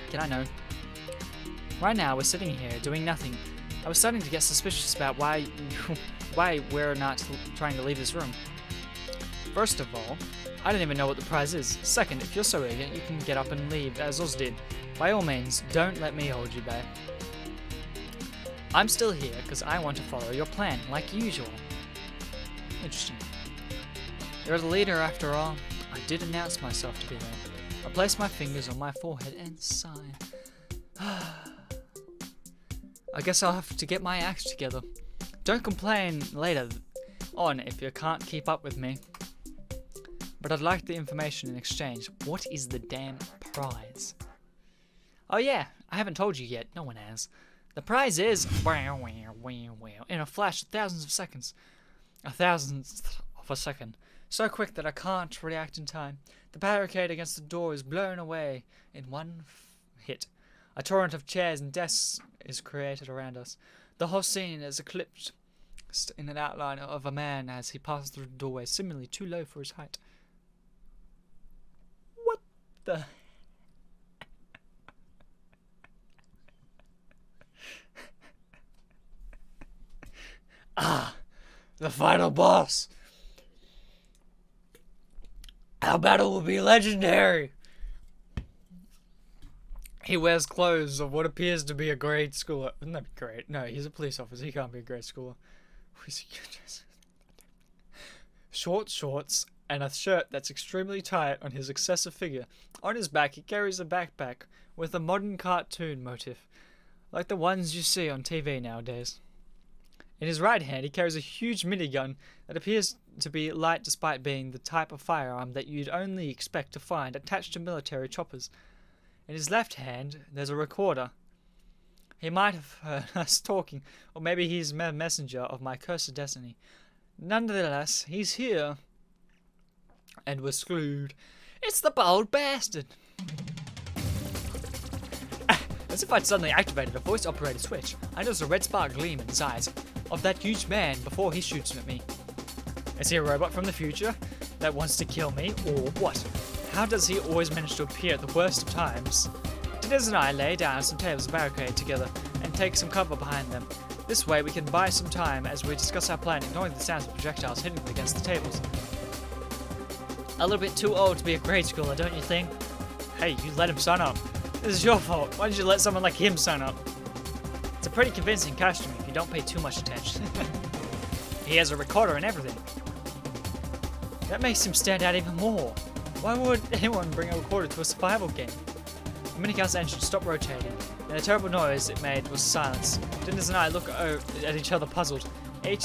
S1: Can I know? Right now we're sitting here doing nothing. I was starting to get suspicious about why we're not trying to leave this room. First of all, I don't even know what the prize is. Second, if you're so eager, you can get up and leave, as Oz did. By all means, don't let me hold you back. I'm still here because I want to follow your plan, like usual. Interesting. You're the leader after all. I did announce myself to be there. I place my fingers on my forehead and sigh. I guess I'll have to get my act together. Don't complain later on if you can't keep up with me. But I'd like the information in exchange. What is the damn prize? Oh yeah, I haven't told you yet. No one has. The prize is... in a flash, thousands of seconds. A thousandth of a second. So quick that I can't react in time. The barricade against the door is blown away in one hit. A torrent of chairs and desks is created around us. The whole scene is eclipsed in an outline of a man as he passes through the doorway, seemingly too low for his height. What the... Ah! The final boss! Our battle will be legendary! He wears clothes of what appears to be a grade schooler. Wouldn't that be great? No, he's a police officer. He can't be a grade schooler. Short shorts and a shirt that's extremely tight on his excessive figure. On his back, he carries a backpack with a modern cartoon motif, like the ones you see on TV nowadays. In his right hand, he carries a huge minigun that appears to be light despite being the type of firearm that you'd only expect to find attached to military choppers. In his left hand, there's a recorder. He might have heard us talking, or maybe he's a messenger of my cursed destiny. Nonetheless, he's here. And we're screwed. It's the bold bastard! As if I'd suddenly activated a voice-operated switch, I noticed a red spark gleam in his eyes of that huge man before he shoots at me. Is he a robot from the future that wants to kill me, or what? How does he always manage to appear at the worst of times? Dinners and I lay down some tables barricade together and take some cover behind them. This way we can buy some time as we discuss our plan, ignoring the sounds of projectiles hitting against the tables. A little bit too old to be a grade schooler, don't you think? Hey, you let him sign up. This is your fault. Why did you let someone like him sign up? It's a pretty convincing costume if you don't pay too much attention. He has a recorder and everything. That makes him stand out even more. Why would anyone bring a recorder to a survival game? The minigun's engine stopped rotating, and the terrible noise it made was silence. Dinners and I look at each other puzzled, each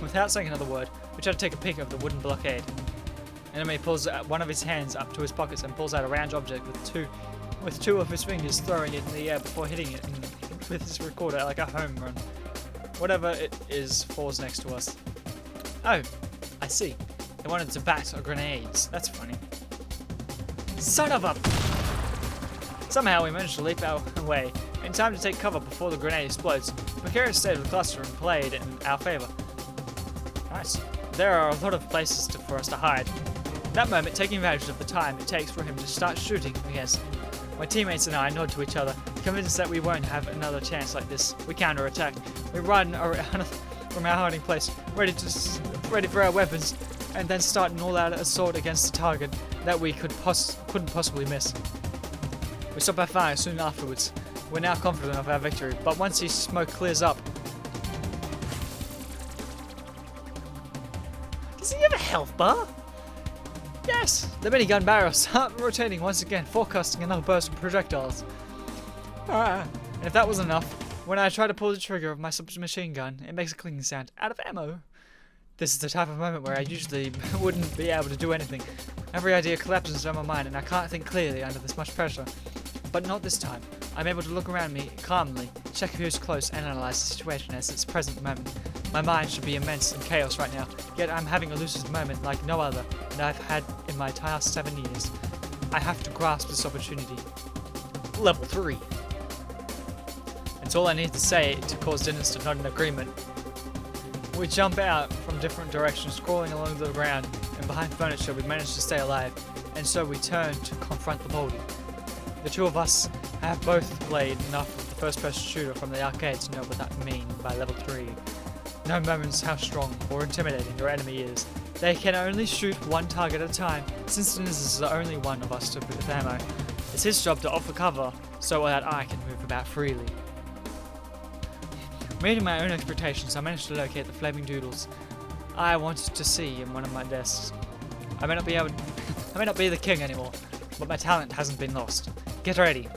S1: without saying another word. We try to take a peek of the wooden blockade. Enemy pulls one of his hands up to his pockets and pulls out a round object with two of his fingers, throwing it in the air before hitting it with his recorder like a home run. Whatever it is falls next to us. Oh, I see. They wanted to bat grenades. That's funny. Son of a... Somehow we managed to leap our way in time to take cover before the grenade explodes. The precarious state of the cluster and played in our favor. Nice. There are a lot of places for us to hide. At that moment, taking advantage of the time it takes for him to start shooting against. My teammates and I nod to each other, convinced that we won't have another chance like this. We counterattack. We run around from our hiding place, ready for our weapons, and then start an all-out assault against the target that we couldn't possibly miss. We stop our fire soon afterwards. We're now confident of our victory, but once the smoke clears up... Does he have a health bar? Yes! The minigun barrels start rotating once again, forecasting another burst of projectiles. And if that wasn't enough, when I try to pull the trigger of my submachine gun, it makes a clicking sound. Out of ammo! This is the type of moment where I usually wouldn't be able to do anything. Every idea collapses in my mind and I can't think clearly under this much pressure. But not this time. I'm able to look around me calmly, check who's close, and analyze the situation as its present moment. My mind should be immense in chaos right now, yet I'm having a lucid moment like no other that I've had in my entire 7 years. I have to grasp this opportunity. Level 3. It's all I need to say to cause Dennis to nod in agreement. We jump out from different directions, crawling along the ground, and behind furniture we manage to stay alive, and so we turn to confront the Baldy. The two of us have both played enough of the first-person shooter from the arcade to know what that means by level 3. No moments how strong or intimidating your enemy is. They can only shoot one target at a time, since Dennis is the only one of us with ammo. It's his job to offer cover, so that I can move about freely. Meeting my own expectations, I managed to locate the flaming doodles I wanted to see in one of my desks. I may not be the king anymore, but my talent hasn't been lost. Get ready.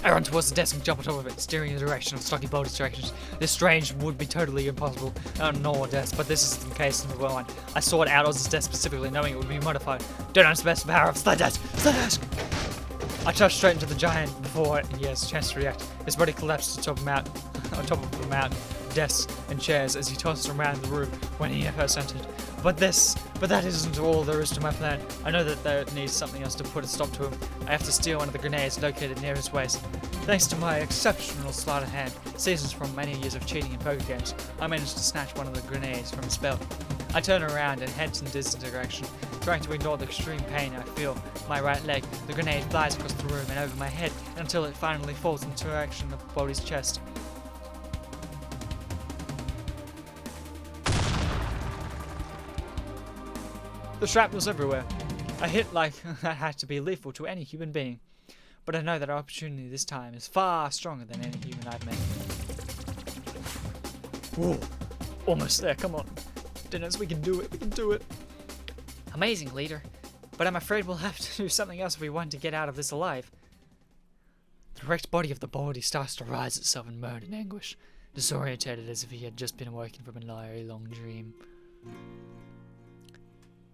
S1: I run towards the desk and jump on top of it, steering in the direction of Stocky Boulder's directions. This strange would be totally impossible on a normal desk, but this is the case in the one. I sought out Oz's desk specifically, knowing it would be modified. Don't underestimate the power of Sled Desk! Sled Desk! I charged straight into the giant before he has a chance to react. His body collapsed on top of the mountain, desks and chairs as he tossed around the room when he first entered. But that isn't all there is to my plan. I know that there needs something else to put a stop to him. I have to steal one of the grenades located near his waist. Thanks to my exceptional sleight of hand, seasons from many years of cheating in poker games, I managed to snatch one of the grenades from his belt. I turn around and head in this direction, trying to ignore the extreme pain I feel in my right leg. The grenade flies across the room and over my head until it finally falls into the direction of Bodhi's chest. The shrapnel's everywhere. A hit like that had to be lethal to any human being. But I know that our opportunity this time is far stronger than any human I've met. Whoa. Almost there, come on. Dennis, we can do it, we can do it. Amazing, leader. But I'm afraid we'll have to do something else if we want to get out of this alive. The wrecked body of the Baldy starts to rise itself in moan and anguish, disorientated as if he had just been awakened from a very long dream.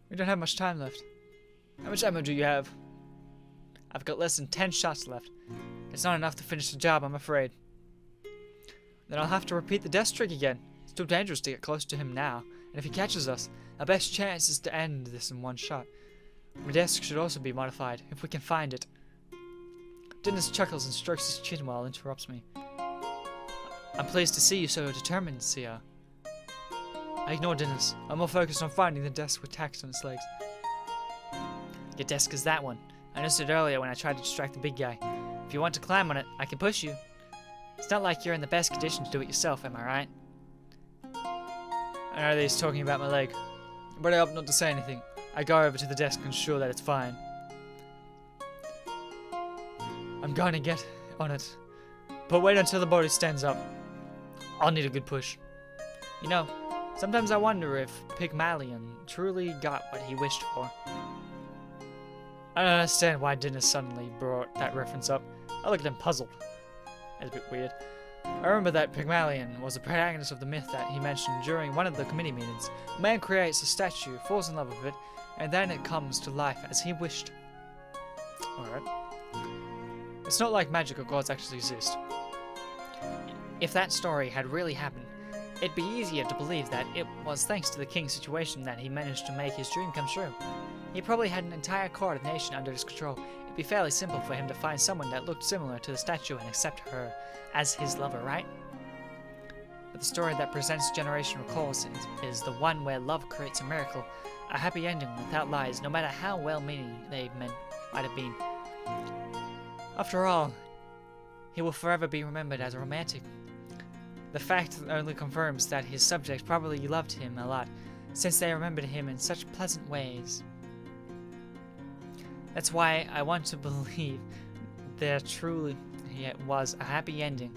S1: We don't have much time left. How much ammo do you have? I've got less than 10 shots left. It's not enough to finish the job, I'm afraid. Then I'll have to repeat the death trick again. It's too dangerous to get close to him now, and if he catches us, our best chance is to end this in one shot. My desk should also be modified, if we can find it. Dennis chuckles and strokes his chin while interrupts me. I'm pleased to see you so determined, Sia. I ignore Dennis. I'm more focused on finding the desk with tacks on its legs. Your desk is that one. I noticed it earlier when I tried to distract the big guy. If you want to climb on it, I can push you. It's not like you're in the best condition to do it yourself, am I right? I know that he's talking about my leg, but I opt not to say anything. I go over to the desk and ensure that it's fine. I'm going to get on it, but wait until the body stands up. I'll need a good push. You know, sometimes I wonder if Pygmalion truly got what he wished for. I don't understand why Dennis suddenly brought that reference up. I look at him puzzled. That's a bit weird. I remember that Pygmalion was the protagonist of the myth that he mentioned during one of the committee meetings. A man creates a statue, falls in love with it, and then it comes to life as he wished. Alright. It's not like magic or gods actually exist. If that story had really happened, it'd be easier to believe that it was thanks to the king's situation that he managed to make his dream come true. He probably had an entire court of nation under his control. It'd be fairly simple for him to find someone that looked similar to the statue and accept her as his lover, right? But the story that presents generational recalls is the one where love creates a miracle, a happy ending without lies, no matter how well-meaning they might have been. After all, he will forever be remembered as a romantic. The fact only confirms that his subjects probably loved him a lot, since they remembered him in such pleasant ways. That's why I want to believe there truly was a happy ending,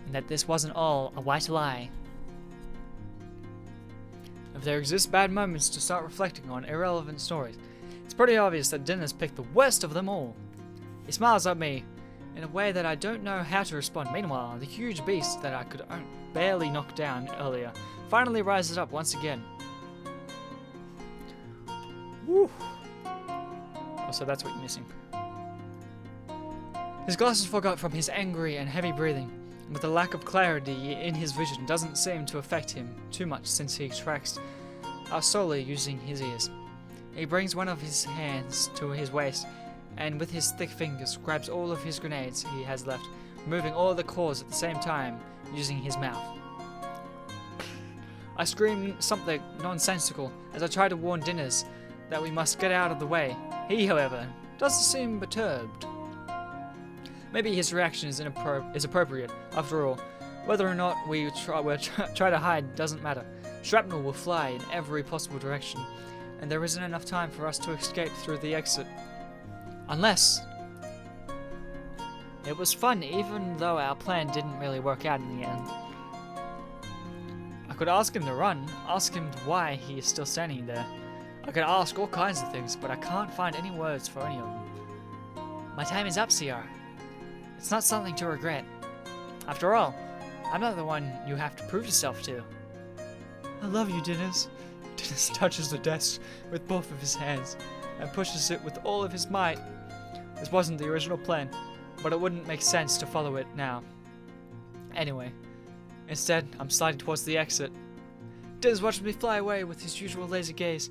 S1: and that this wasn't all a white lie. If there exist bad moments to start reflecting on irrelevant stories, it's pretty obvious that Dennis picked the worst of them all. He smiles at me in a way that I don't know how to respond. Meanwhile, the huge beast that I could barely knock down earlier finally rises up once again. Woo! Oh, so that's what you're missing. His glasses fog up from his angry and heavy breathing, but the lack of clarity in his vision doesn't seem to affect him too much since he tracks us solely using his ears. He brings one of his hands to his waist and with his thick fingers grabs all of his grenades he has left, removing all the cores at the same time using his mouth. I scream something nonsensical as I try to warn Dennis that we must get out of the way. He, however, doesn't seem perturbed. Maybe his reaction is appropriate. After all, whether or not we try to hide doesn't matter. Shrapnel will fly in every possible direction, and there isn't enough time for us to escape through the exit. Unless... It was fun, even though our plan didn't really work out in the end. I could ask him to run, ask him why he is still standing there. I could ask all kinds of things, but I can't find any words for any of them. My time is up, CR. It's not something to regret. After all, I'm not the one you have to prove yourself to. I love you, Dennis. Dennis touches the desk with both of his hands and pushes it with all of his might. This wasn't the original plan, but it wouldn't make sense to follow it now. Anyway, Instead, I'm sliding towards the exit. Dinner's watching me fly away with his usual lazy gaze.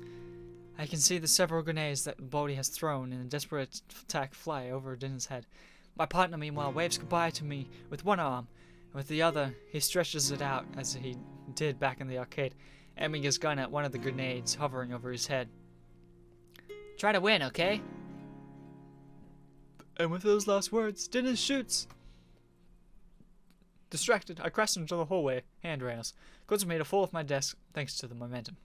S1: I can see the several grenades that Baldy has thrown in a desperate attack fly over Dinner's head. My partner, meanwhile, waves goodbye to me with one arm, and with the other, he stretches it out as he did back in the arcade, aiming his gun at one of the grenades hovering over his head. Try to win, okay? And with those last words, Dinner shoots. Distracted, I crash into the hallway, handrails, causing me to fall off my desk thanks to the momentum.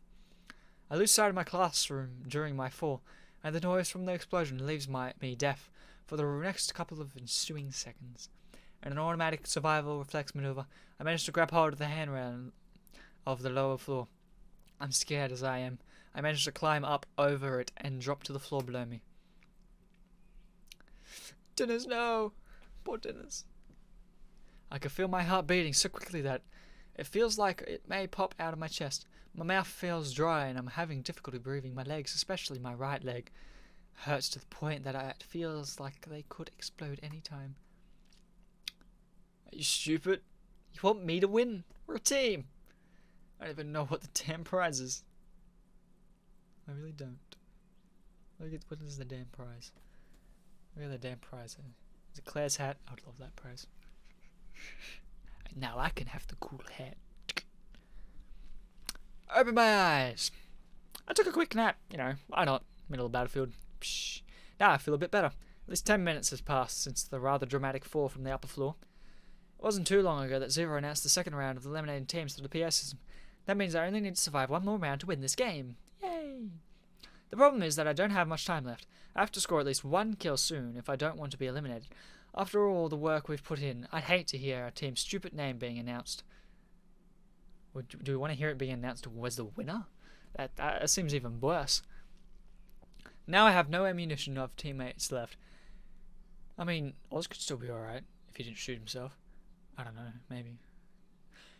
S1: I lose sight of my classroom during my fall, and the noise from the explosion leaves me deaf for the next couple of ensuing seconds. In an automatic survival reflex maneuver, I manage to grab hold of the handrail of the lower floor. I'm scared as I am. I manage to climb up over it and drop to the floor below me. Dinners, no! Poor Dinners. I can feel my heart beating so quickly that it feels like it may pop out of my chest. My mouth feels dry and I'm having difficulty breathing. My legs, especially my right leg, hurts to the point that it feels like they could explode any time. Are you stupid? You want me to win? We're a team. I don't even know what the damn prize is. I really don't. Look at what is the damn prize? Look at the damn prize. Is it Claire's hat? I would love that prize. Now I can have the cool hat. Open my eyes. I took a quick nap. You know, why not? Middle of the battlefield. Psh. Now I feel a bit better. At least 10 minutes has passed since the rather dramatic fall from the upper floor. It wasn't too long ago that Zero announced the second round of the eliminating teams through the PS system. That means I only need to survive one more round to win this game. Yay! The problem is that I don't have much time left. I have to score at least one kill soon if I don't want to be eliminated. After all the work we've put in, I'd hate to hear our team's stupid name being announced. Do we want to hear it being announced as the winner? That seems even worse. Now I have no ammunition of teammates left. I mean, Oz could still be alright if he didn't shoot himself. I don't know, maybe.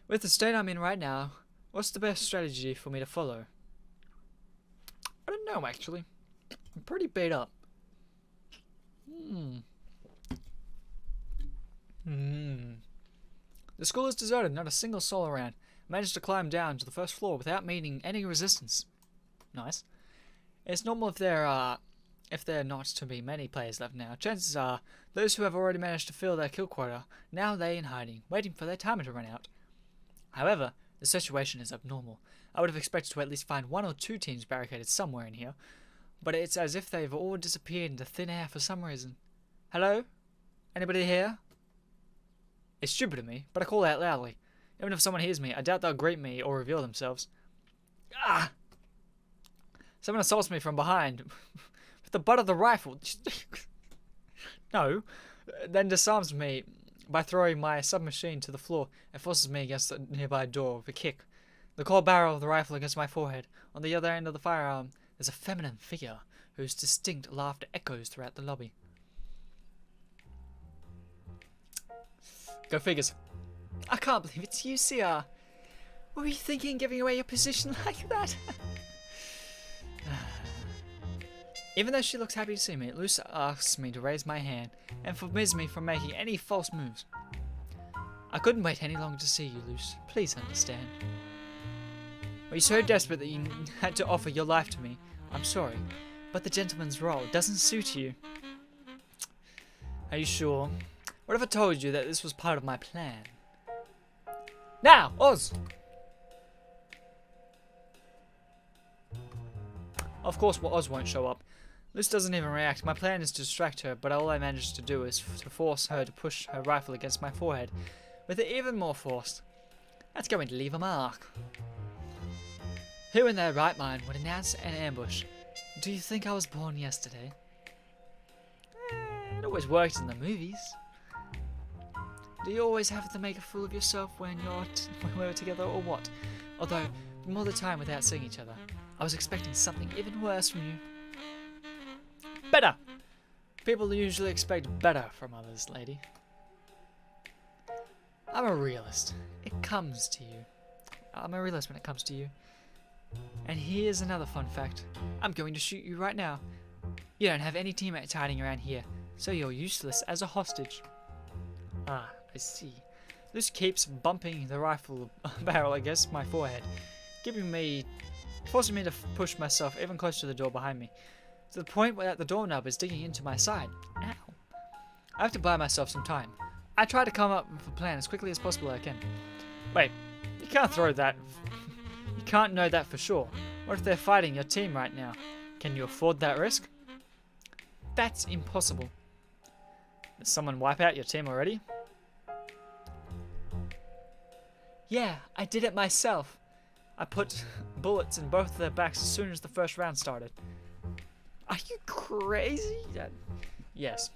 S1: With the state I'm in right now, what's the best strategy for me to follow? I don't know, actually. I'm pretty beat up. The school is deserted, not a single soul around. I managed to climb down to the first floor without meeting any resistance. Nice. It's normal if there are not to be many players left now. Chances are, those who have already managed to fill their kill quota now lay in hiding, waiting for their timer to run out. However, the situation is abnormal. I would have expected to at least find one or two teams barricaded somewhere in here, but it's as if they've all disappeared into thin air for some reason. Hello? Anybody here? It's stupid of me, but I call out loudly. Even if someone hears me, I doubt they'll greet me or reveal themselves. Ah! Someone assaults me from behind with the butt of the rifle. No. Then disarms me by throwing my submachine to the floor and forces me against the nearby door with a kick. The cold barrel of the rifle against my forehead. On the other end of the firearm, there's a feminine figure whose distinct laughter echoes throughout the lobby. Go figures. I can't believe it's you, CR. What were you thinking, giving away your position like that? Even though she looks happy to see me, Luce asks me to raise my hand and forbids me from making any false moves. I couldn't wait any longer to see you, Luce. Please understand. Were you so desperate that you had to offer your life to me? I'm sorry, but the gentleman's role doesn't suit you. Are you sure? What if I told you that this was part of my plan? Now, Oz! Of course, Oz won't show up. Luce doesn't even react. My plan is to distract her, but all I manage to do is to force her to push her rifle against my forehead, with it even more force. That's going to leave a mark. Who in their right mind would announce an ambush? Do you think I was born yesterday? It always worked in the movies. Do you always have to make a fool of yourself when we're together, or what? Although, from all the time without seeing each other, I was expecting something even worse from you. Better! People usually expect better from others, lady. I'm a realist. It comes to you. I'm a realist when it comes to you. And here's another fun fact. I'm going to shoot you right now. You don't have any teammates hiding around here, so you're useless as a hostage. Ah, I see. Luce keeps bumping the rifle barrel against my forehead, forcing me to push myself even closer to the door behind me, to the point where the doorknob is digging into my side. Ow. I have to buy myself some time. I try to come up with a plan as quickly as possible I can. Wait, you can't throw that. You can't know that for sure. What if they're fighting your team right now? Can you afford that risk? That's impossible. Did someone wipe out your team already? Yeah, I did it myself. I put bullets in both of their backs as soon as the first round started. Are you crazy? Yes.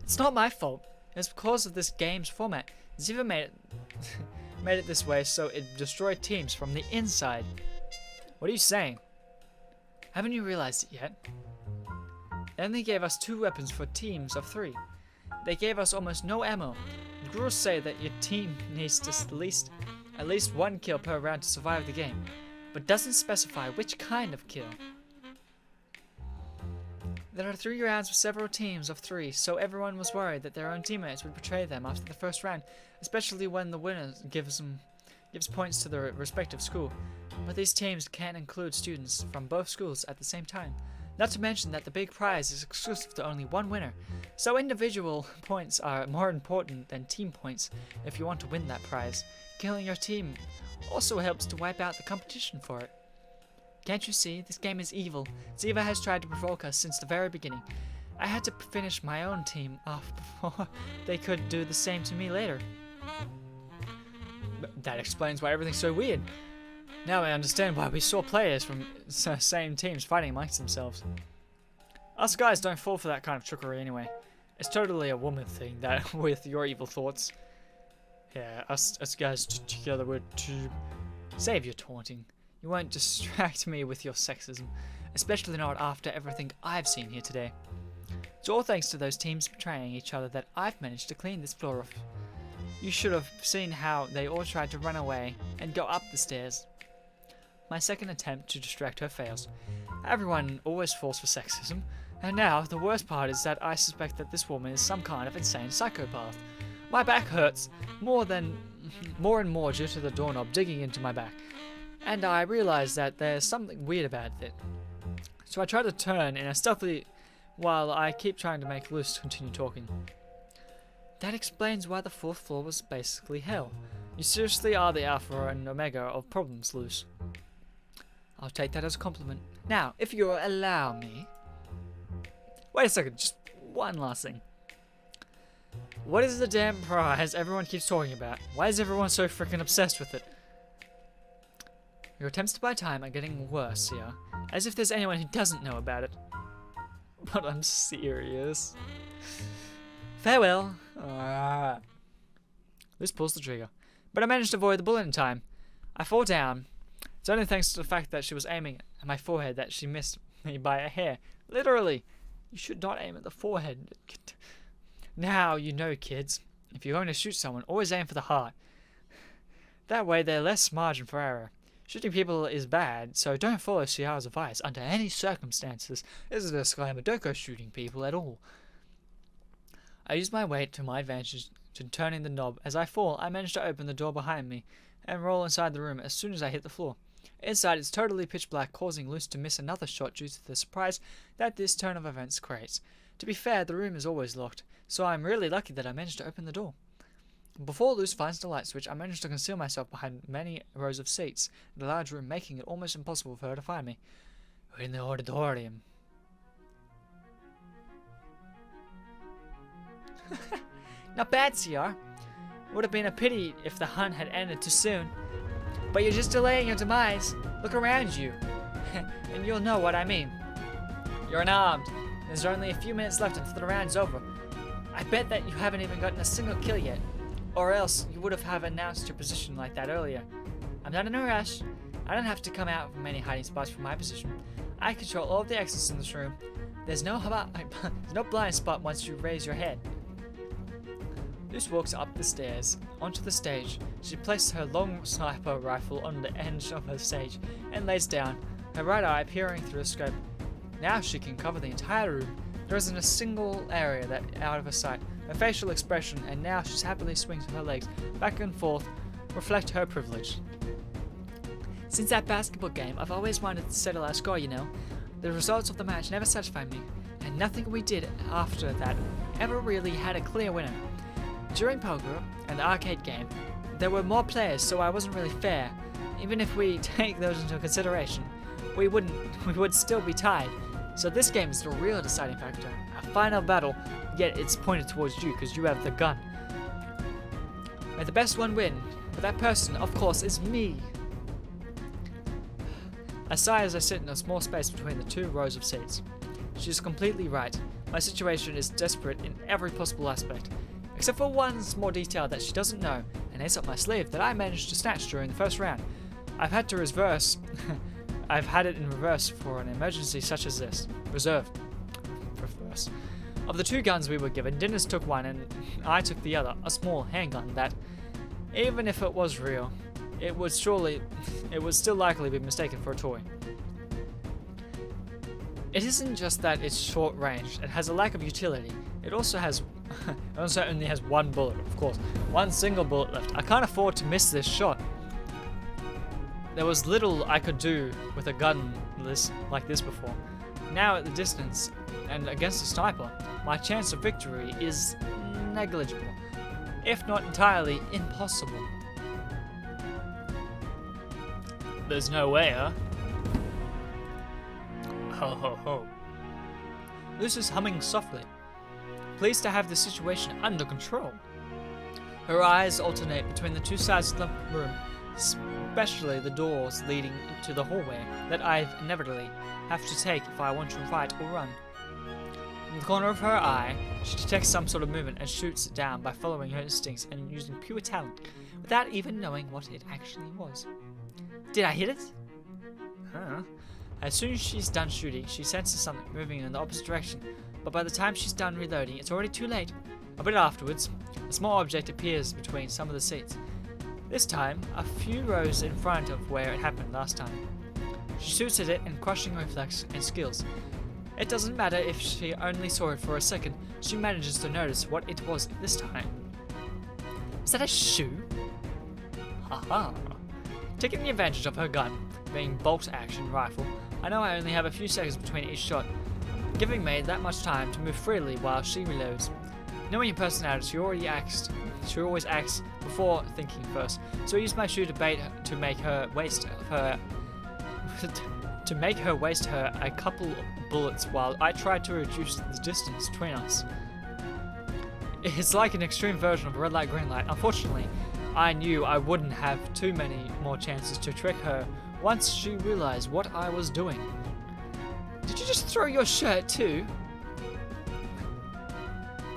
S1: It's not my fault. It's because of this game's format. Ziva made it this way so it destroyed teams from the inside. What are you saying? Haven't you realized it yet? They only gave us 2 weapons for teams of 3. They gave us almost no ammo. The rules say that your team needs to at least 1 kill per round to survive the game, but doesn't specify which kind of kill. There are 3 rounds with several teams of 3, so everyone was worried that their own teammates would betray them after the first round, especially when the winner gives points to their respective school. But these teams can't include students from both schools at the same time. Not to mention that the big prize is exclusive to only 1 winner, so individual points are more important than team points if you want to win that prize. Killing your team also helps to wipe out the competition for it. Can't you see? This game is evil. Ziva has tried to provoke us since the very beginning. I had to finish my own team off before they could do the same to me later. That explains why everything's so weird. Now I understand why we saw players from same teams fighting amongst themselves. Us guys don't fall for that kind of trickery anyway. It's totally a woman thing, that with your evil thoughts. Yeah, us guys together were to save your taunting. You won't distract me with your sexism, especially not after everything I've seen here today. It's all thanks to those teams betraying each other that I've managed to clean this floor off. You should have seen how they all tried to run away and go up the stairs. My second attempt to distract her fails. Everyone always falls for sexism, and now the worst part is that I suspect that this woman is some kind of insane psychopath. My back hurts more and more due to the doorknob digging into my back, and I realize that there's something weird about it. So I try to turn in a stealthy while I keep trying to make Luce continue talking. That explains why the 4th floor was basically hell. You seriously are the alpha and omega of problems, Luce. I'll take that as a compliment. Now, if you'll allow me... Wait a second, just one last thing. What is the damn prize everyone keeps talking about? Why is everyone so freaking obsessed with it? Your attempts to buy time are getting worse here, as if there's anyone who doesn't know about it. But I'm serious. Farewell. This pulls the trigger. But I managed to avoid the bullet in time. I fall down. It's only thanks to the fact that she was aiming at my forehead that she missed me by a hair. Literally. You should not aim at the forehead. Now you know, kids. If you're going to shoot someone, always aim for the heart. That way there's less margin for error. Shooting people is bad, so don't follow Ciara's advice under any circumstances. This is a disclaimer. Don't go shooting people at all. I used my weight to my advantage to turning the knob. As I fall, I managed to open the door behind me and roll inside the room as soon as I hit the floor. Inside, it's totally pitch black, causing Luce to miss another shot due to the surprise that this turn of events creates. To be fair, the room is always locked, so I'm really lucky that I managed to open the door. Before Luce finds the light switch, I managed to conceal myself behind many rows of seats in a large room, making it almost impossible for her to find me. We're in the auditorium. Not bad, CR. Would have been a pity if the hunt had ended too soon. But you're just delaying your demise. Look around you, and you'll know what I mean. You're unarmed. There's only a few minutes left until the round's over. I bet that you haven't even gotten a single kill yet, or else you would have announced your position like that earlier. I'm not in a rush. I don't have to come out from any hiding spots from my position. I control all of the exits in this room. There's no blind spot once you raise your head. Luce walks up the stairs, onto the stage. She places her long sniper rifle on the edge of her stage and lays down, her right eye peering through the scope. Now she can cover the entire room. There isn't a single area that out of her sight. Her facial expression, and now she's happily swings her legs back and forth, reflect her privilege. Since that basketball game, I've always wanted to settle our score, you know. The results of the match never satisfied me, and nothing we did after that ever really had a clear winner. During poker and the arcade game, there were more players, so I wasn't really fair. Even if we take those into consideration, we would still be tied. So this game is the real deciding factor. A final battle, yet it's pointed towards you because you have the gun. May the best one win, but that person, of course, is me. I sigh as I sit in a small space between the 2 rows of seats. She's completely right. My situation is desperate in every possible aspect, except for one small detail that she doesn't know, an ace up my sleeve that I managed to snatch during the first round. I've had it in reverse for an emergency such as this. Reverse. Of the 2 guns we were given, Dennis took one and I took the other, a small handgun that, even if it was real, it would still likely be mistaken for a toy. It isn't just that it's short range, it has a lack of utility. It also only has 1 bullet, of course. 1 single bullet left. I can't afford to miss this shot. There was little I could do with a gun like this before. Now at the distance, and against a sniper, my chance of victory is negligible, if not entirely impossible. There's no way, huh? Ho ho ho. Luce is humming softly, pleased to have the situation under control. Her eyes alternate between the 2 sides of the room, especially the doors leading to the hallway that I inevitably have to take if I want to fight or run. In the corner of her eye, she detects some sort of movement and shoots it down by following her instincts and using pure talent, without even knowing what it actually was. Did I hit it? Huh. As soon as she's done shooting, she senses something moving in the opposite direction, but by the time she's done reloading, it's already too late. A bit afterwards, a small object appears between some of the seats. This time, a few rows in front of where it happened last time. She shoots at it in crushing reflex and skills. It doesn't matter if she only saw it for a second, she manages to notice what it was this time. Is that a shoe? Haha. Taking the advantage of her gun, being bolt-action rifle, I know I only have a few seconds between each shot, giving me that much time to move freely while she reloads. Knowing her personality, she always acts before thinking first, so I used my shoe to bait her, to make her waste her a couple of bullets while I tried to reduce the distance between us. It's like an extreme version of a red light, green light. Unfortunately, I knew I wouldn't have too many more chances to trick her once she realized what I was doing. Did you just throw your shirt too?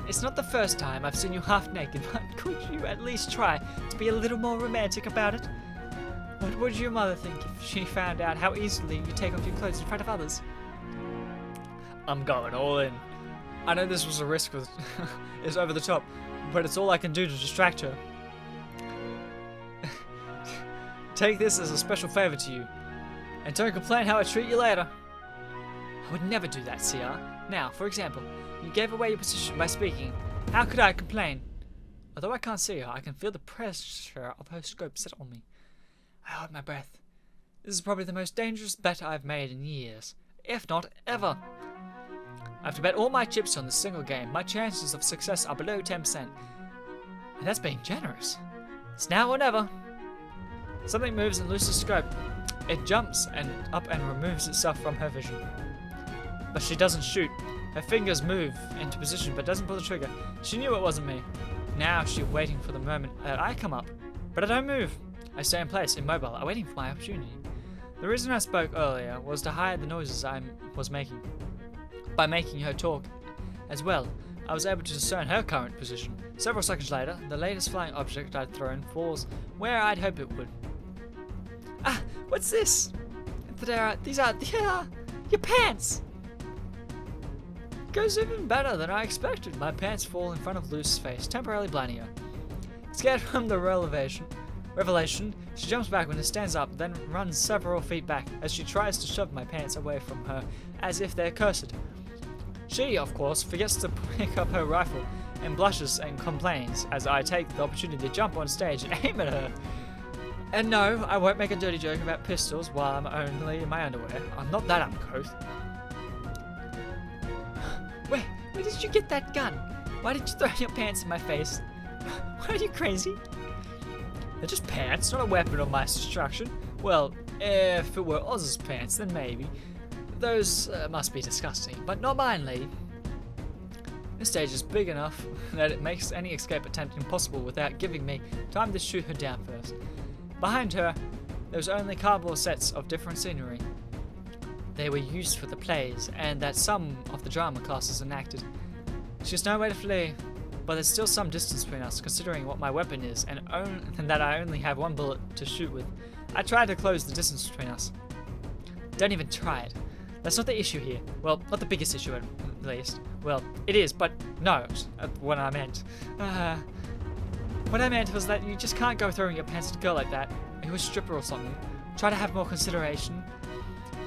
S1: It's not the first time I've seen you half naked, but could you at least try to be a little more romantic about it? What would your mother think if she found out how easily you take off your clothes in front of others? I'm going all in. I know this was a risk with is over the top, but it's all I can do to distract her. Take this as a special favor to you, and don't complain how I treat you later. I would never do that, CR. Now, for example, you gave away your position by speaking. How could I complain? Although I can't see her, I can feel the pressure of her scope set on me. I hold my breath. This is probably the most dangerous bet I've made in years, if not ever. I have to bet all my chips on this single game. My chances of success are below 10%. And that's being generous. It's now or never. Something moves in Luce's scope. It jumps up and removes itself from her vision. But she doesn't shoot. Her fingers move into position but doesn't pull the trigger. She knew it wasn't me. Now she's waiting for the moment that I come up. But I don't move. I stay in place, immobile, awaiting for my opportunity. The reason I spoke earlier was to hide the noises I was making. By making her talk as well, I was able to discern her current position. Several seconds later, the latest flying object I'd thrown falls where I'd hoped it would. Ah, what's this? These are your pants! Goes even better than I expected. My pants fall in front of Luce's face, temporarily blinding her. Scared from the revelation, she jumps back when it stands up, then runs several feet back as she tries to shove my pants away from her as if they're cursed. She, of course, forgets to pick up her rifle and blushes and complains as I take the opportunity to jump on stage and aim at her. And no, I won't make a dirty joke about pistols while I'm only in my underwear. I'm not that uncouth. Where did you get that gun? Why did you throw your pants in my face? Are you crazy? They're just pants, not a weapon of my destruction. Well, if it were Oz's pants, then maybe. Those must be disgusting, but not mine, lady. This stage is big enough that it makes any escape attempt impossible without giving me time to shoot her down first. Behind her, there was only cardboard sets of different scenery. They were used for the plays, and that some of the drama classes enacted. She has nowhere to flee, but there's still some distance between us, considering what my weapon is, and that I only have one bullet to shoot with. I tried to close the distance between us. Don't even try it. That's not the issue here. Well, not the biggest issue at least. Well, it is, but no, what I meant. What I meant was that you just can't go throwing your pants at a girl like that. Who was a stripper or something. Try to have more consideration.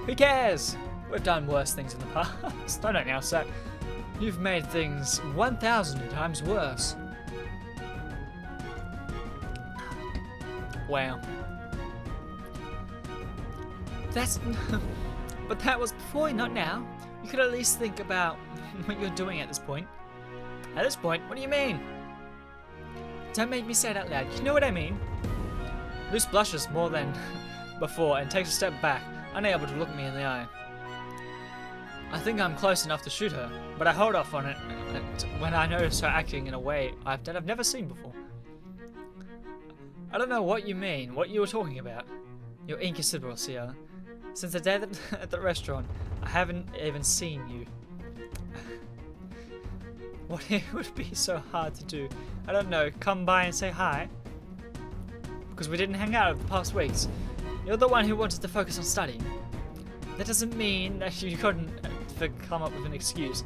S1: Who cares? We've done worse things in the past. I don't know, so you've made things 1,000 times worse. Wow. But that was before, not now. You could at least think about what you're doing at this point. At this point? What do you mean? Don't make me say it out loud. You know what I mean? Luce blushes more than before and takes a step back, unable to look me in the eye. I think I'm close enough to shoot her, but I hold off on it when I notice her acting in a way that I've never seen before. I don't know what you mean, what you were talking about. You're inconsiderate, Sia. Since the day at the restaurant, I haven't even seen you. What would be so hard to do? I don't know, come by and say hi? Because we didn't hang out over the past weeks. You're the one who wanted to focus on studying. That doesn't mean that you couldn't come up with an excuse.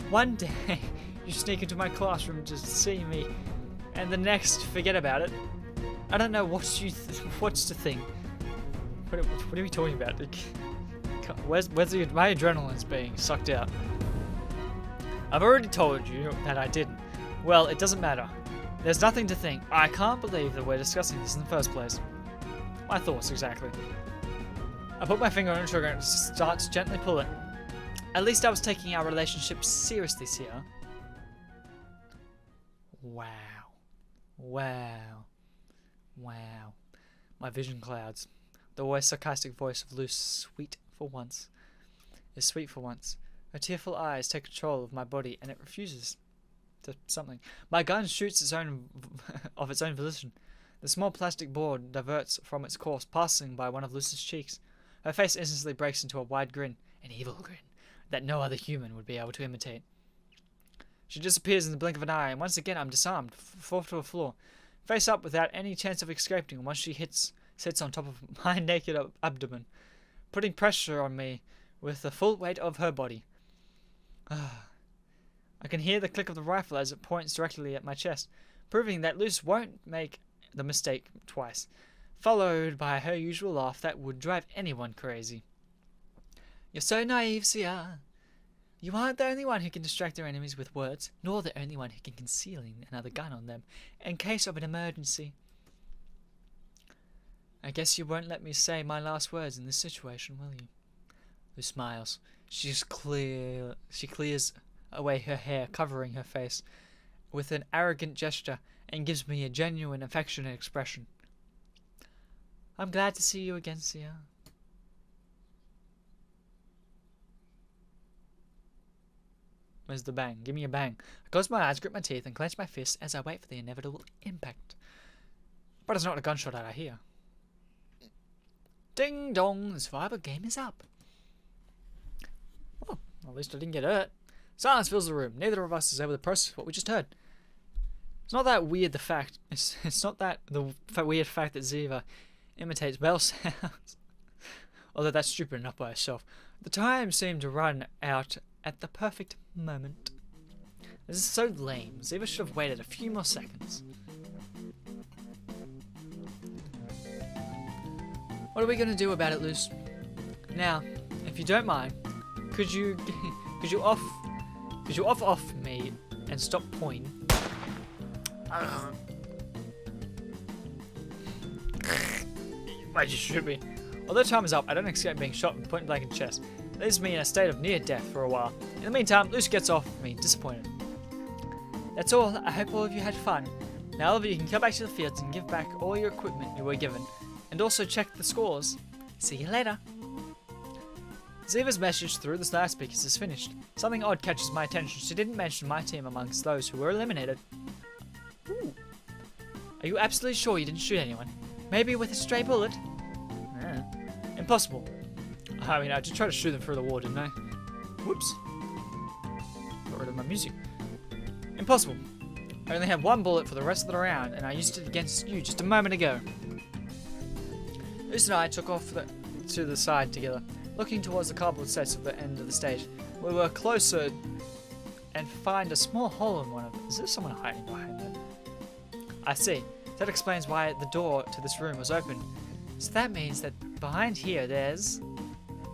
S1: One day, you sneak into my classroom to see me, and the next, forget about it. I don't know what's to think. What are we talking about? Where's my adrenaline's being sucked out? I've already told you that I didn't. Well, it doesn't matter. There's nothing to think. I can't believe that we're discussing this in the first place. My thoughts, exactly. I put my finger on the trigger and start to gently pull it. At least I was taking our relationship seriously, Sia. Wow. Wow. Wow. My vision clouds. The always sarcastic voice of Luce is sweet for once. Her tearful eyes take control of my body, and it refuses to something. My gun shoots its own volition. The small plastic board diverts from its course, passing by one of Luce's cheeks. Her face instantly breaks into a wide grin, an evil grin, that no other human would be able to imitate. She disappears in the blink of an eye, and once again I'm disarmed, fall to the floor, face up without any chance of escaping once she sits on top of my naked abdomen, putting pressure on me with the full weight of her body. I can hear the click of the rifle as it points directly at my chest, proving that Luce won't make the mistake twice, followed by her usual laugh that would drive anyone crazy. You're so naive, Sia. You aren't the only one who can distract their enemies with words, nor the only one who can conceal another gun on them in case of an emergency. I guess you won't let me say my last words in this situation, will you? Who smiles. She clears away her hair, covering her face with an arrogant gesture, and gives me a genuine, affectionate expression. I'm glad to see you again, Sia. Where's the bang? Give me a bang. I close my eyes, grip my teeth, and clench my fists as I wait for the inevitable impact. But it's not a gunshot that I hear. Ding dong, the survivor game is up. Well, at least I didn't get hurt. Silence fills the room. Neither of us is able to process what we just heard. It's not that weird it's not that the weird fact that Ziva imitates bell sounds. Although that's stupid enough by itself. The time seemed to run out at the perfect moment. This is so lame. Ziva should have waited a few more seconds. What are we gonna do about it, Luce? Now, if you don't mind, could you off me and stop pointing? Why'd you shoot me? Although time is up, I don't escape being shot point blank in the chest. It leaves me in a state of near death for a while. In the meantime, Lucy gets off me, disappointed. That's all. I hope all of you had fun. Now all of you can come back to the fields and give back all your equipment you were given. And also check the scores. See you later. Ziva's message through the loudspeakers is finished. Something odd catches my attention. She didn't mention my team amongst those who were eliminated. Ooh. Are you absolutely sure you didn't shoot anyone? Maybe with a stray bullet? Impossible. I mean, I did try to shoot them through the wall, didn't I? Whoops. Got rid of my music. Impossible. I only have one bullet for the rest of the round, and I used it against you just a moment ago. Lucy and I took off to the side together, looking towards the cardboard sets at the end of the stage. We were closer and find a small hole in one of them. Is there someone hiding behind that? I see. That explains why the door to this room was open. So that means that behind here there's...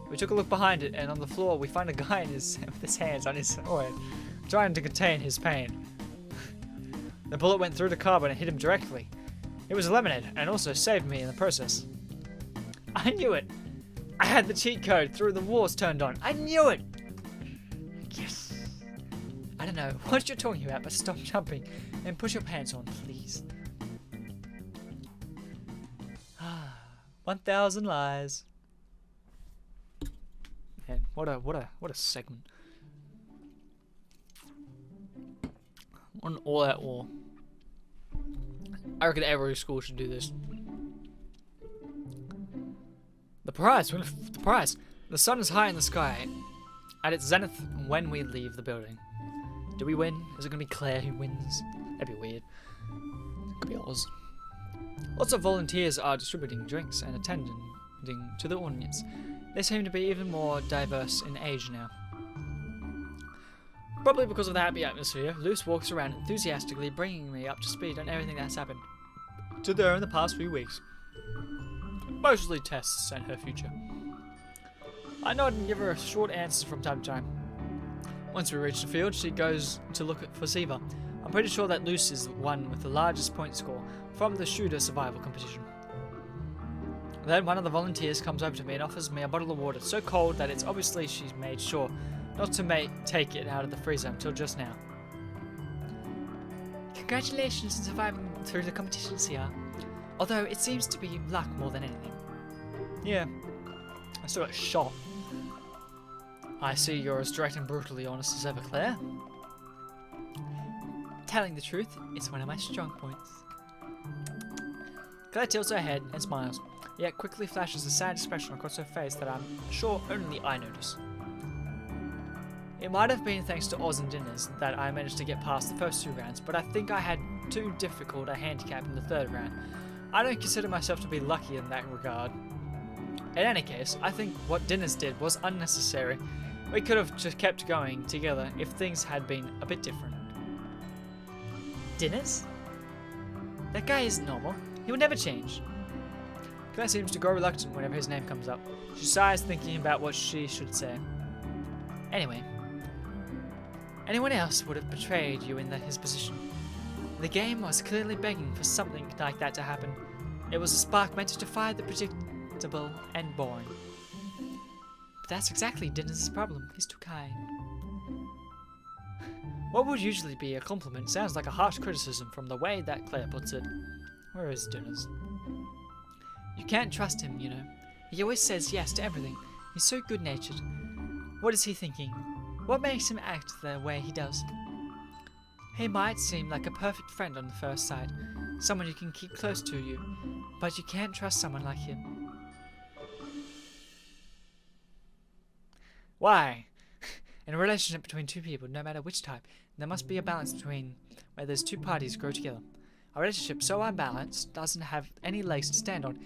S1: We took a look behind it, and on the floor we find a guy with his hands on his forehead, trying to contain his pain. The bullet went through the cardboard and hit him directly. It was eliminated, and also saved me in the process. I knew it! I had the cheat code through the walls turned on. I knew it! Yes! I don't know what you're talking about, but stop jumping and put your pants on, please. 1,000 lies. Man, what a segment. What an all-out war. I reckon every school should do this. The prize. The prize. The sun is high in the sky, at its zenith when we leave the building. Do we win? Is it going to be Claire who wins? That'd be weird. Could be Oz. Lots of volunteers are distributing drinks and attending to the audience. They seem to be even more diverse in age now. Probably because of the happy atmosphere, Luce walks around enthusiastically, bringing me up to speed on everything that's happened to her in the past few weeks. Mostly tests and her future. I nod and give her short answers from time to time. Once we reach the field, she goes to look for Ziva. I'm pretty sure that Luce is the one with the largest point score from the shooter survival competition. Then one of the volunteers comes over to me and offers me a bottle of water so cold that it's obviously she's made sure not to take it out of the freezer until just now. Congratulations on surviving through the competition, Sia. Although it seems to be luck more than anything. Yeah, I still got shot. I see you're as direct and brutally honest as ever, Claire. Telling the truth is one of my strong points. Claire tilts her head and smiles, yet quickly flashes a sad expression across her face that I'm sure only I notice. It might have been thanks to Oz and dinners that I managed to get past the first 2 rounds, but I think I had too difficult a handicap in the 3rd round. I don't consider myself to be lucky in that regard. In any case, I think what Dinners did was unnecessary. We could have just kept going together if things had been a bit different. Dinners? That guy isn't normal. He will never change. Claire seems to grow reluctant whenever his name comes up. She sighs, thinking about what she should say. Anyway, anyone else would have betrayed you in his position. The game was clearly begging for something like that to happen. It was a spark meant to defy the predictable and boring. But that's exactly Dennis's problem. He's too kind. What would usually be a compliment sounds like a harsh criticism from the way that Claire puts it. Where is Dennis? You can't trust him, you know. He always says yes to everything. He's so good-natured. What is he thinking? What makes him act the way he does? He might seem like a perfect friend on the first sight, someone you can keep close to you, but you can't trust someone like him. Why? In a relationship between 2 people, no matter which type, there must be a balance between where those 2 parties grow together. A relationship so unbalanced doesn't have any legs to stand on,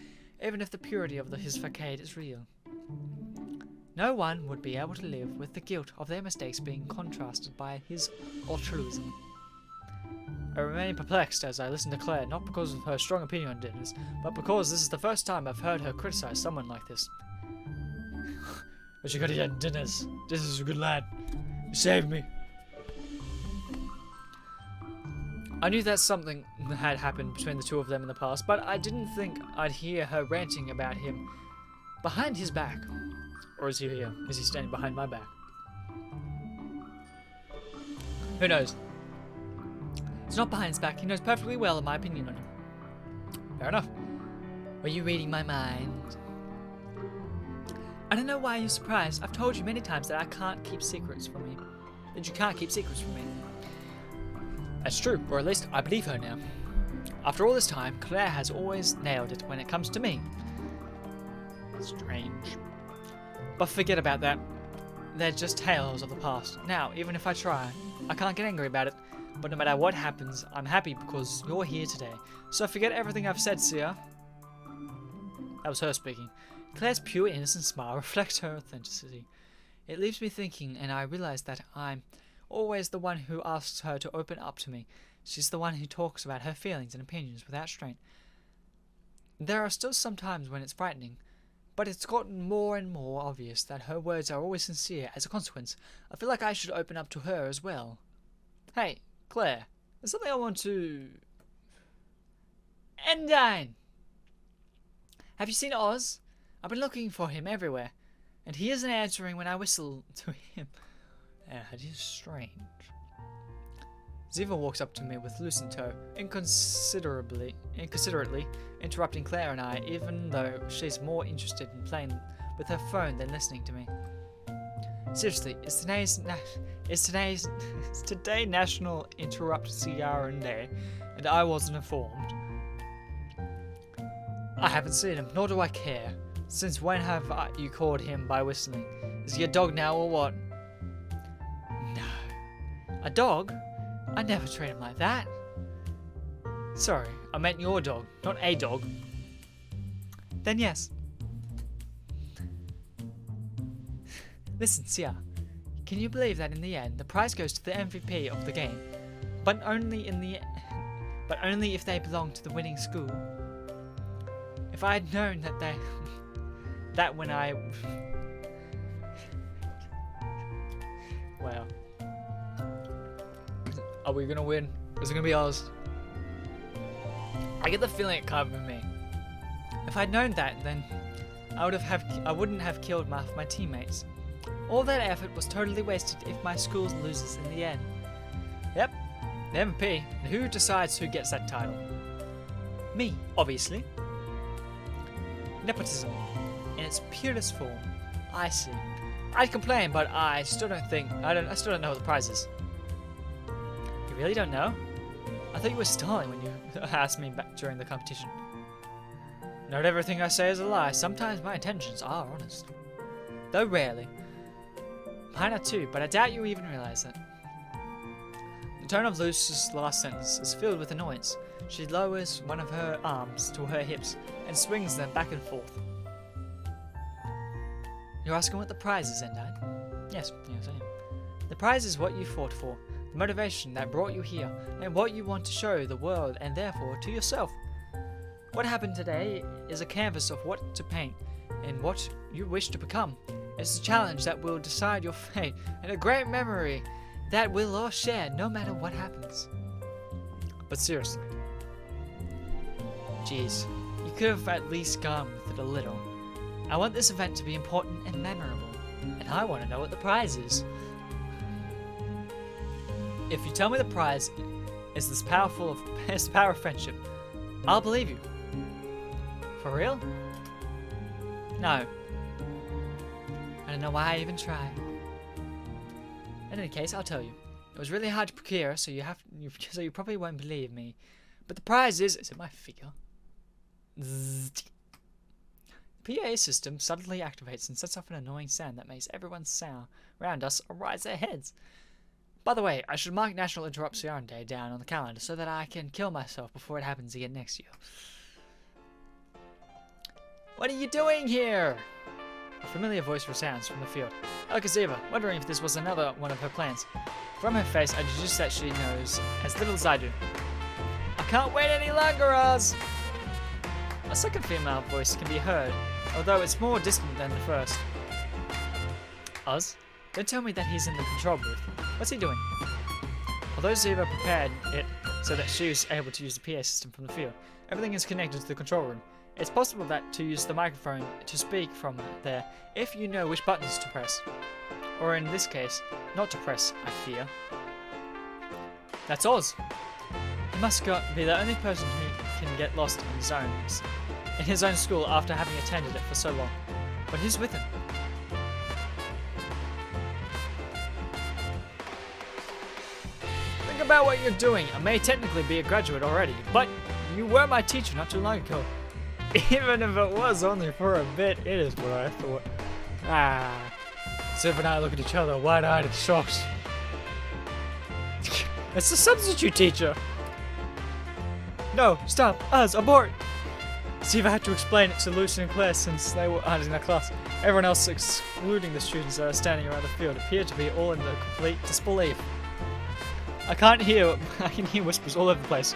S1: even if the purity of his facade is real. No one would be able to live with the guilt of their mistakes being contrasted by his altruism. I remain perplexed as I listen to Claire, not because of her strong opinion on Dinners, but because this is the first time I've heard her criticize someone like this. What you gotta get, Dinners? Dinners is a good lad. You saved me. I knew that something had happened between the two of them in the past, but I didn't think I'd hear her ranting about him behind his back. Or is he here? Is he standing behind my back? Who knows? It's not behind his back. He knows perfectly well my opinion on him. Fair enough. Were you reading my mind? I don't know why you're surprised. I've told you many times that I can't keep secrets from you. That you can't keep secrets from me. That's true, or at least I believe her now. After all this time, Claire has always nailed it when it comes to me. Strange. But forget about that. They're just tales of the past. Now, even if I try, I can't get angry about it. But no matter what happens, I'm happy because you're here today. So forget everything I've said, Sia. That was her speaking. Claire's pure innocent smile reflects her authenticity. It leaves me thinking, and I realize that I'm always the one who asks her to open up to me. She's the one who talks about her feelings and opinions without restraint. There are still some times when it's frightening, but it's gotten more and more obvious that her words are always sincere. As a consequence, I feel like I should open up to her as well. Hey, Claire, there's something I want to... Endine! Have you seen Oz? I've been looking for him everywhere, and he isn't answering when I whistle to him. It is strange. Ziva walks up to me with Luce in tow, inconsiderately interrupting Claire and I, even though she's more interested in playing with her phone than listening to me. Seriously, is today National Interrupt Ciaran Day, and I wasn't informed? I haven't seen him, nor do I care. Since when have you called him by whistling? Is he a dog now or what? No. A dog? I never treat him like that. Sorry, I meant your dog, not a dog. Then yes. Listen, Sia, can you believe that in the end the prize goes to the MVP of the game, but only if they belong to the winning school? If I had known that when I wow. Are we gonna win? Is it gonna be ours? I get the feeling it can't be me. If I'd known that, then I wouldn't have killed my teammates. All that effort was totally wasted if my school loses in the end. Yep, the MVP. And who decides who gets that title? Me, obviously. Nepotism, in its purest form. I see. I'd complain, but I still don't know what the prize is. You really don't know? I thought you were stalling when you asked me back during the competition. Not everything I say is a lie. Sometimes my intentions are honest. Though rarely. Mine are too, but I doubt you even realize it. The tone of Luce's last sentence is filled with annoyance. She lowers one of her arms to her hips and swings them back and forth. You're asking what the prize is, Endine? Yes, I am. The prize is what you fought for, the motivation that brought you here, and what you want to show the world and therefore to yourself. What happened today is a canvas of what to paint and what you wish to become. It's a challenge that will decide your fate and a great memory that we'll all share no matter what happens. But seriously, jeez, you could have at least gone with it a little. I want this event to be important and memorable, and I want to know what the prize is. If you tell me the prize is this power of friendship, I'll believe you. For real? No. I don't know why I even tried. In any case, I'll tell you. It was really hard to procure, so you probably won't believe me. But the prize is it my figure? The PA system suddenly activates and sets off an annoying sound that makes everyone around us raise their heads. By the way, I should mark National Interrupt Ciaran Day down on the calendar so that I can kill myself before it happens again next year. What are you doing here? A familiar voice resounds from the field. Alkaziva, wondering if this was another one of her plans. From her face, I deduce that she knows as little as I do. I can't wait any longer, Oz! A second female voice can be heard, although it's more distant than the first. Oz, don't tell me that he's in the control booth. What's he doing? Although Ziva prepared it so that she was able to use the PA system from the field. Everything is connected to the control room. It's possible to use the microphone to speak from there if you know which buttons to press. Or in this case, not to press, I fear. That's Oz. He must be the only person who can get lost in his own school after having attended it for so long. But who's with him? Think about what you're doing. I may technically be a graduate already, but you were my teacher not too long ago. Even if it was only for a bit, it is what I thought. Ziv and I look at each other, wide-eyed and shocked. It's the substitute teacher! No, stop! Us, abort! Ziv had to explain it to Lucy and Claire since they were in their class. Everyone else, excluding the students that are standing around the field, appeared to be all in the complete disbelief. I can hear whispers all over the place.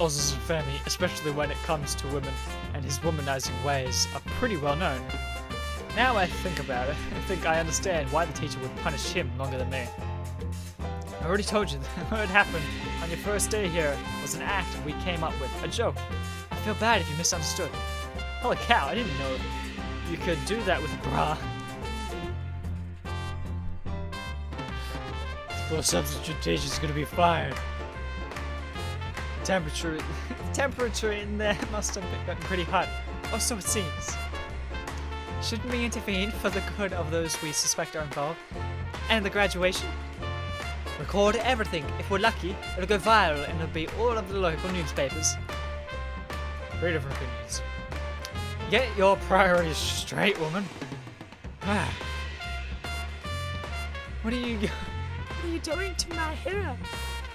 S1: Oz's family, especially when it comes to women, and his womanizing ways are pretty well known. Now I think about it, I think I understand why the teacher would punish him longer than me. I already told you that what happened on your first day here was an act we came up with, a joke. I feel bad if you misunderstood. Holy cow, I didn't know you could do that with a bra. The substitute teacher's gonna be fired. The temperature in there must have gotten pretty hot, or so it seems. Shouldn't we intervene for the good of those we suspect are involved? And the graduation? Record everything. If we're lucky, it'll go viral and it'll be all of the local newspapers. 3 different opinions. Get your priorities straight, woman. What are you doing to my hair?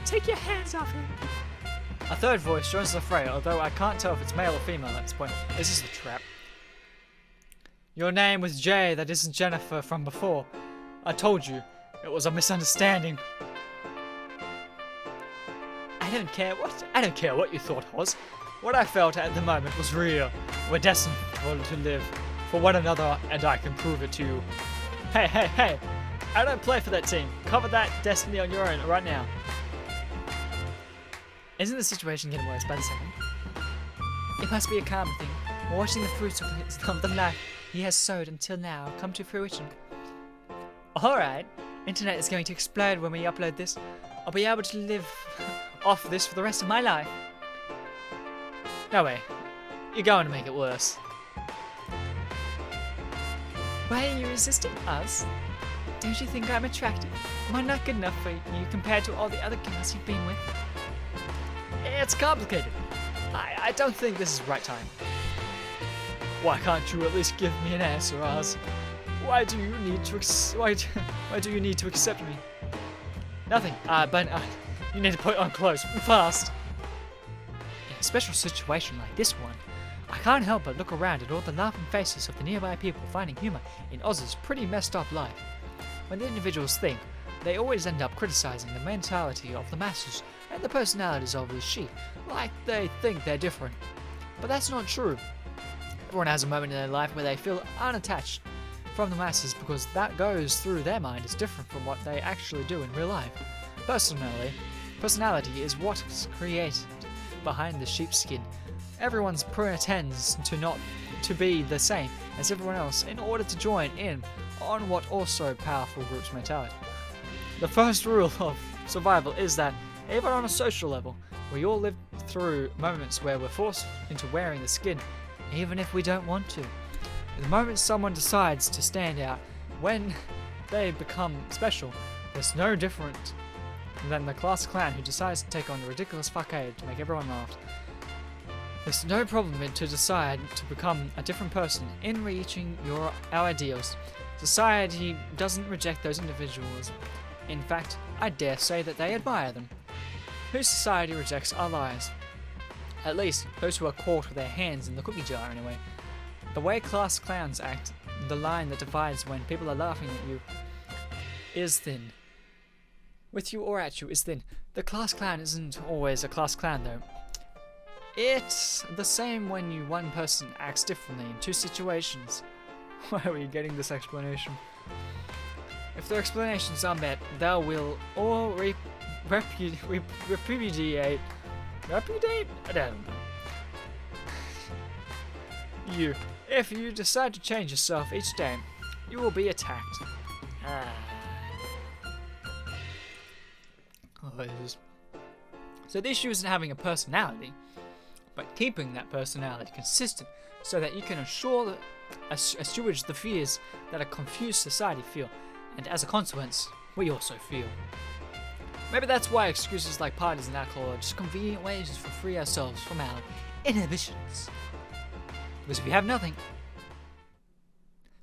S1: Take your hands off him. A third voice joins the fray, although I can't tell if it's male or female at this point. This is a trap. Your name was Jay, that isn't Jennifer from before. I told you, it was a misunderstanding. I don't care what you thought was. What I felt at the moment was real. We're destined to live for one another, and I can prove it to you. Hey! I don't play for that team. Cover that destiny on your own right now. Isn't the situation getting worse by the second? It must be a karma thing. We're watching the fruits of the life he has sowed until now come to fruition. Alright, internet is going to explode when we upload this. I'll be able to live off this for the rest of my life. No way. You're going to make it worse. Why are you resisting us? Don't you think I'm attractive? Am I not good enough for you compared to all the other girls you've been with? It's complicated. I don't think this is the right time. Why can't you at least give me an answer, Oz? Why do you need to accept me? Nothing. But you need to put on clothes fast. In a special situation like this one, I can't help but look around at all the laughing faces of the nearby people finding humor in Oz's pretty messed up life. When the individuals think, they always end up criticizing the mentality of the masses and the personalities of the sheep, like they think they're different. But that's not true. Everyone has a moment in their life where they feel unattached from the masses because that goes through their mind is different from what they actually do in real life. Personality is what's created behind the sheepskin. Everyone's pretends to be the same as everyone else in order to join in on what also powerful groups mentality. The first rule of survival is that even on a social level, we all live through moments where we're forced into wearing the skin, even if we don't want to. The moment someone decides to stand out, when they become special, there's no different than the class clown who decides to take on the ridiculous facade to make everyone laugh. There's no problem to decide to become a different person in reaching our ideals. Society doesn't reject those individuals. In fact, I dare say that they admire them. Whose society rejects our lies? At least, those who are caught with their hands in the cookie jar anyway. The way class clowns act, the line that divides when people are laughing at you, is thin. With you or at you is thin. The class clown isn't always a class clown though. It's the same when one person acts differently in 2 situations. Why are we getting this explanation? If their explanations are met, they will all repudiate? Repudiate? I don't know. You. If you decide to change yourself each day, you will be attacked. So the issue isn't having a personality, but keeping that personality consistent so that you can assuage the fears that a confused society feel, and as a consequence, we also feel. Maybe that's why excuses like parties and alcohol are just convenient ways to free ourselves from our inhibitions. Because if you have nothing...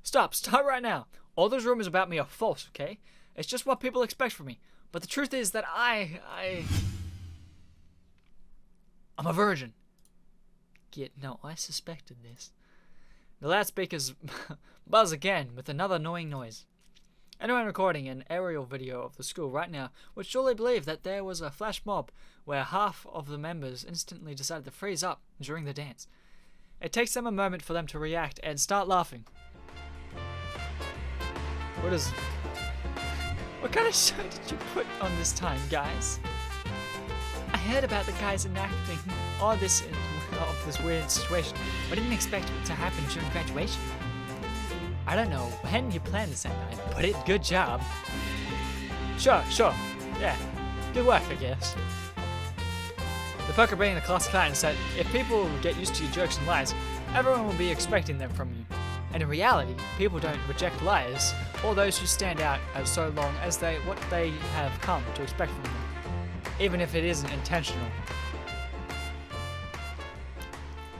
S1: Stop right now. All those rumors about me are false, okay? It's just what people expect from me. But the truth is that I'm a virgin. No, I suspected this. The loudspeakers buzz again with another annoying noise. Anyone recording an aerial video of the school right now would surely believe that there was a flash mob where half of the members instantly decided to freeze up during the dance. It takes them a moment for them to react and start laughing. What kind of show did you put on this time, guys? I heard about the guys enacting all this weird situation, but didn't expect it to happen during graduation. I don't know when you planned this that night, but good job. Sure. Yeah, good work, I guess. The perk of being the class clown is that if people get used to your jokes and lies, everyone will be expecting them from you. And in reality, people don't reject liars or those who stand out as so long as what they have come to expect from them, even if it isn't intentional.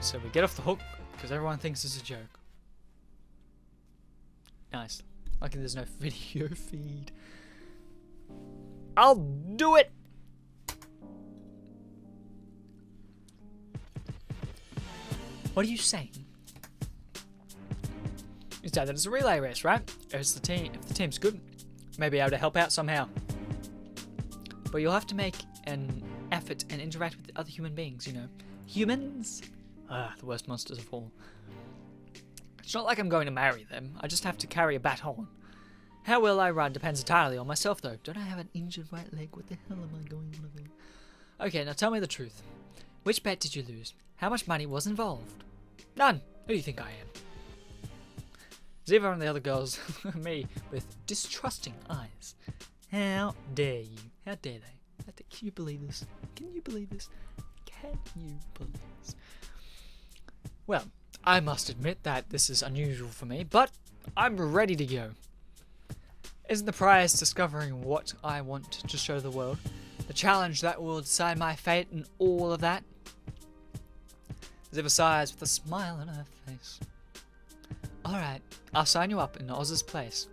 S1: So we get off the hook because everyone thinks it's a joke. Nice. Lucky there's no video feed. I'll do it! What are you saying? You said that it's a relay race, right? If the team's good, maybe able to help out somehow. But you'll have to make an effort and interact with other human beings, you know. Humans? The worst monsters of all. It's not like I'm going to marry them. I just have to carry a baton. How well I run depends entirely on myself, though. Don't I have an injured right leg? What the hell am I going on about? Okay, now tell me the truth. Which bet did you lose? How much money was involved? None. Who do you think I am? Ziva and the other girls look at me with distrusting eyes. How dare you? How dare they? Can you believe this? Can you believe this? Can you believe this? Well, I must admit that this is unusual for me, but I'm ready to go. Isn't the prize discovering what I want to show the world? The challenge that will decide my fate and all of that? Ziva sighs with a smile on her face. Alright, I'll sign you up in Oz's place.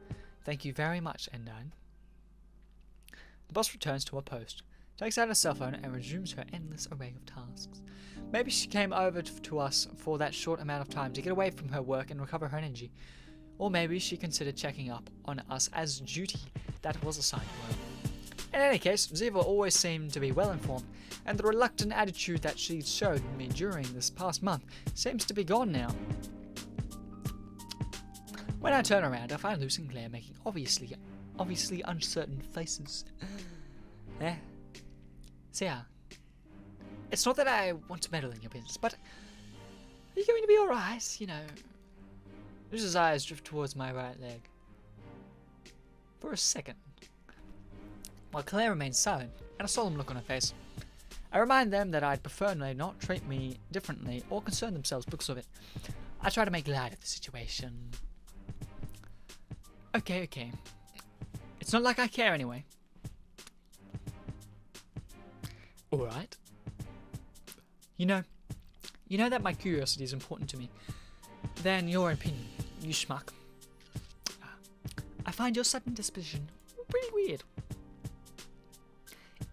S1: Thank you very much, Endine. The boss returns to her post, takes out her cell phone and resumes her endless array of tasks. Maybe she came over to us for that short amount of time to get away from her work and recover her energy. Or maybe she considered checking up on us as duty that was assigned to her. In any case, Ziva always seemed to be well informed, and the reluctant attitude that she'd showed me during this past month seems to be gone now. When I turn around, I find Luce and Claire making obviously uncertain faces. So yeah, it's not that I want to meddle in your business, but are you going to be alright? You know, Luce's eyes drift towards my right leg. For a second, while Claire remains silent and a solemn look on her face. I remind them that I'd prefer they not treat me differently or concern themselves because of it. I try to make light of the situation. Okay. It's not like I care anyway. Alright. You know that my curiosity is important to me. Then your opinion, you schmuck. I find your sudden disposition pretty weird.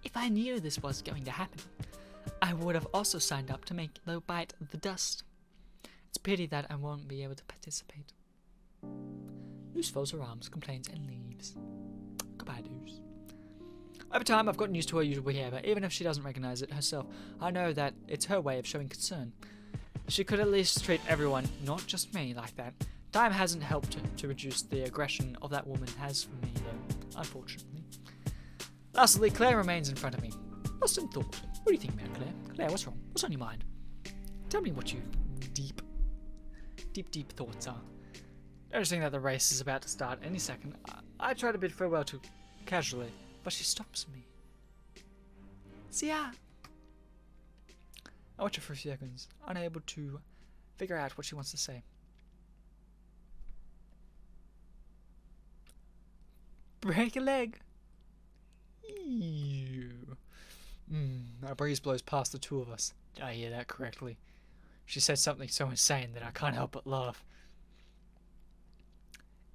S1: If I knew this was going to happen, I would have also signed up to make the bite the dust. It's a pity that I won't be able to participate. Luce folds her arms, complains, and leaves. Goodbye, Luce. Over time, I've gotten used to her usual behaviour. Even if she doesn't recognise it herself, I know that it's her way of showing concern. She could at least treat everyone, not just me, like that. Time hasn't helped to reduce the aggression of that woman has for me, though, unfortunately. Lastly, Claire remains in front of me. Lost in thought. What do you think, man, Claire? Claire, what's wrong? What's on your mind? Tell me what your deep thoughts are. Noticing that the race is about to start any second, I try to bid farewell to casually, but she stops me. See ya! I watch her for a few seconds, unable to figure out what she wants to say. Break a leg! Ew. A breeze blows past the two of us. Did I hear that correctly? She said something so insane that I can't help but laugh.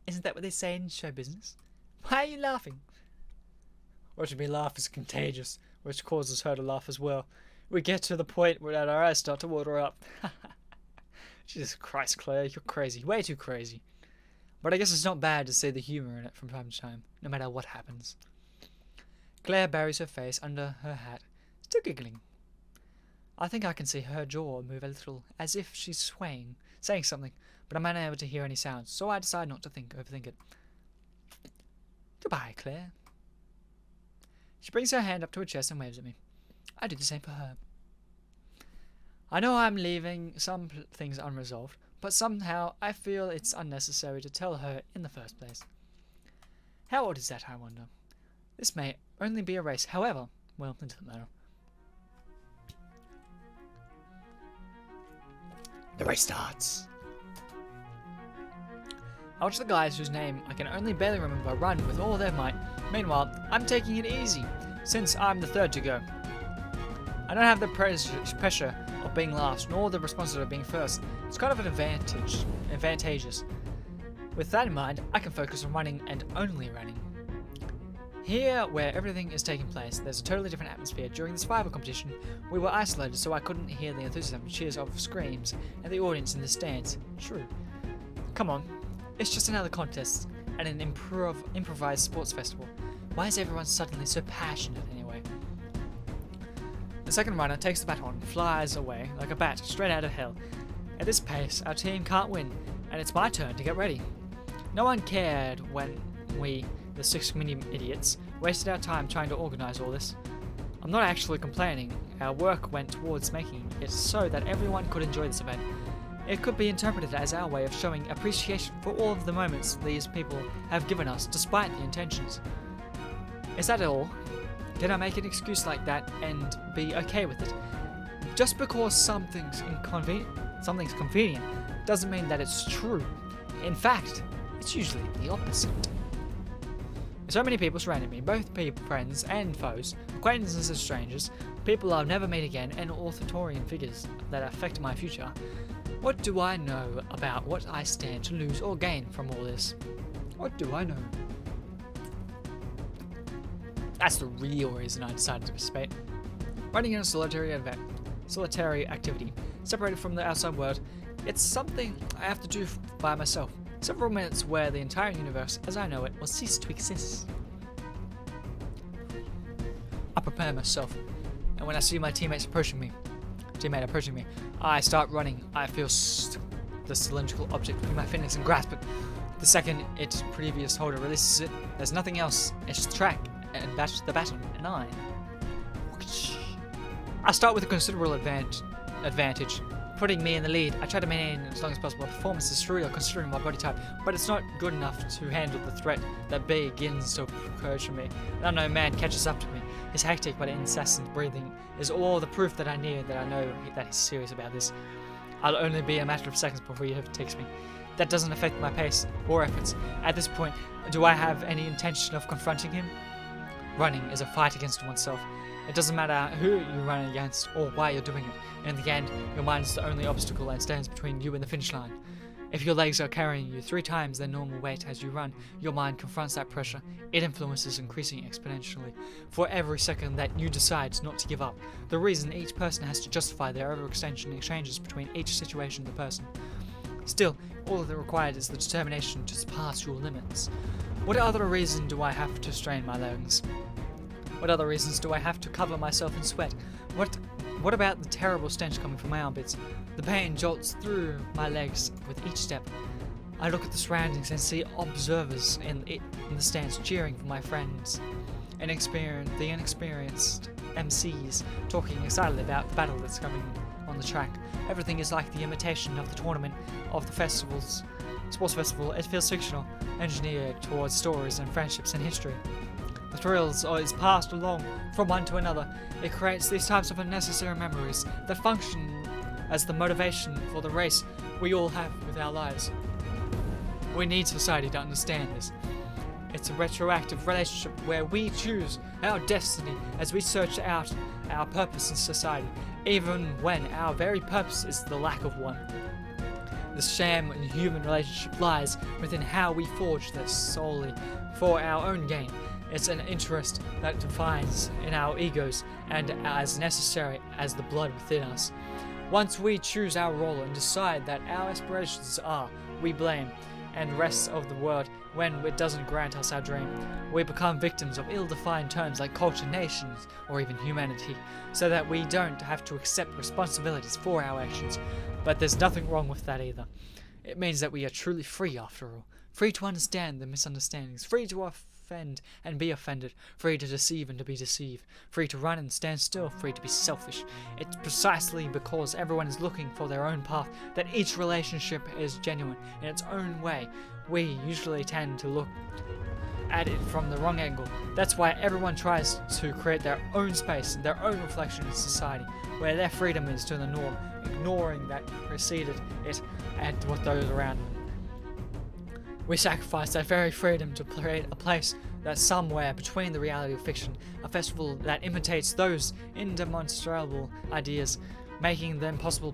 S1: Isn't that what they say in show business? Why are you laughing? Watching me laugh is contagious, which causes her to laugh as well. We get to the point where our eyes start to water up. Jesus Christ, Claire, you're crazy. Way too crazy. But I guess it's not bad to see the humour in it from time to time, no matter what happens. Claire buries her face under her hat, still giggling. I think I can see her jaw move a little, as if she's swaying, saying something, but I'm unable to hear any sounds, so I decide not to overthink it. Goodbye, Claire. She brings her hand up to her chest and waves at me. I do the same for her. I know I'm leaving some things unresolved, but somehow I feel it's unnecessary to tell her in the first place. How odd is that, I wonder? This may only be a race, however, well, it doesn't matter. The race starts. I watch the guys whose name I can only barely remember run with all their might. Meanwhile, I'm taking it easy, since I'm the third to go. I don't have the pressure of being last, nor the responsibility of being first. It's kind of an advantageous. With that in mind, I can focus on running and only running. Here, where everything is taking place, there's a totally different atmosphere. During the survival competition, we were isolated, so I couldn't hear the enthusiasm, cheers of screams, and the audience in the stands. True. Come on, it's just another contest and an improvised sports festival. Why is everyone suddenly so passionate anyway? The second runner takes the baton and flies away like a bat straight out of hell. At this pace, our team can't win, and it's my turn to get ready. No one cared when we, the 6 mini idiots, wasted our time trying to organise all this. I'm not actually complaining. Our work went towards making it so that everyone could enjoy this event. It could be interpreted as our way of showing appreciation for all of the moments these people have given us, despite the intentions. Is that all? Can I make an excuse like that and be okay with it? Just because something's convenient doesn't mean that it's true. In fact, it's usually the opposite. So many people surrounding me, both friends and foes, acquaintances and strangers, people I'll never meet again, and authoritarian figures that affect my future. What do I know about what I stand to lose or gain from all this? What do I know? That's the real reason I decided to participate. Running in a solitary activity, separated from the outside world, it's something I have to do by myself. Several minutes where the entire universe, as I know it, will cease to exist. I prepare myself, and when I see my teammate approaching me, I start running. I feel the cylindrical object between my fingers and grasp it. The second its previous holder releases it, there's nothing else. It's just the track and the baton, and I start with a considerable advantage. Putting me in the lead, I try to maintain as long as possible. My performance is surreal considering my body type, but it's not good enough to handle the threat that begins to approach from me. An unknown man catches up to me. His hectic but incessant breathing is all the proof that I need that I know that he's serious about this. I'll only be a matter of seconds before he overtakes me. That doesn't affect my pace or efforts. At this point, do I have any intention of confronting him? Running is a fight against oneself. It doesn't matter who you run against or why you're doing it. In the end, your mind is the only obstacle that stands between you and the finish line. If your legs are carrying you 3 times their normal weight as you run, your mind confronts that pressure. It influences increasing exponentially. For every second that you decide not to give up, the reason each person has to justify their overextension exchanges between each situation of the person. Still, all that required is the determination to surpass your limits. What other reason do I have to strain my legs? What other reasons do I have to cover myself in sweat? What about the terrible stench coming from my armpits? The pain jolts through my legs with each step. I look at the surroundings and see observers in the stands cheering for my friends. the inexperienced MCs talking excitedly about the battle that's coming on the track. Everything is like the imitation of the tournament of the sports festival. It feels fictional, engineered towards stories and friendships and history. The thrills is passed along from one to another. It creates these types of unnecessary memories that function as the motivation for the race we all have with our lives. We need society to understand this. It's a retroactive relationship where we choose our destiny as we search out our purpose in society, even when our very purpose is the lack of one. The sham in human relationship lies within how we forge this solely for our own gain. It's an interest that defines in our egos and as necessary as the blood within us. Once we choose our role and decide that our aspirations are, we blame, and the rest of the world when it doesn't grant us our dream. We become victims of ill-defined terms like culture, nations, or even humanity, so that we don't have to accept responsibilities for our actions. But there's nothing wrong with that either. It means that we are truly free after all. Free to understand the misunderstandings, free to offend and be offended, free to deceive and to be deceived, free to run and stand still, free to be selfish. It's precisely because everyone is looking for their own path that each relationship is genuine in its own way. We usually tend to look at it from the wrong angle. That's why everyone tries to create their own space, their own reflection in society, where their freedom is to the norm, ignoring that preceded it and what those around them. We sacrifice that very freedom to create a place that's somewhere between the reality of fiction, a festival that imitates those indemonstrable ideas, making them possible,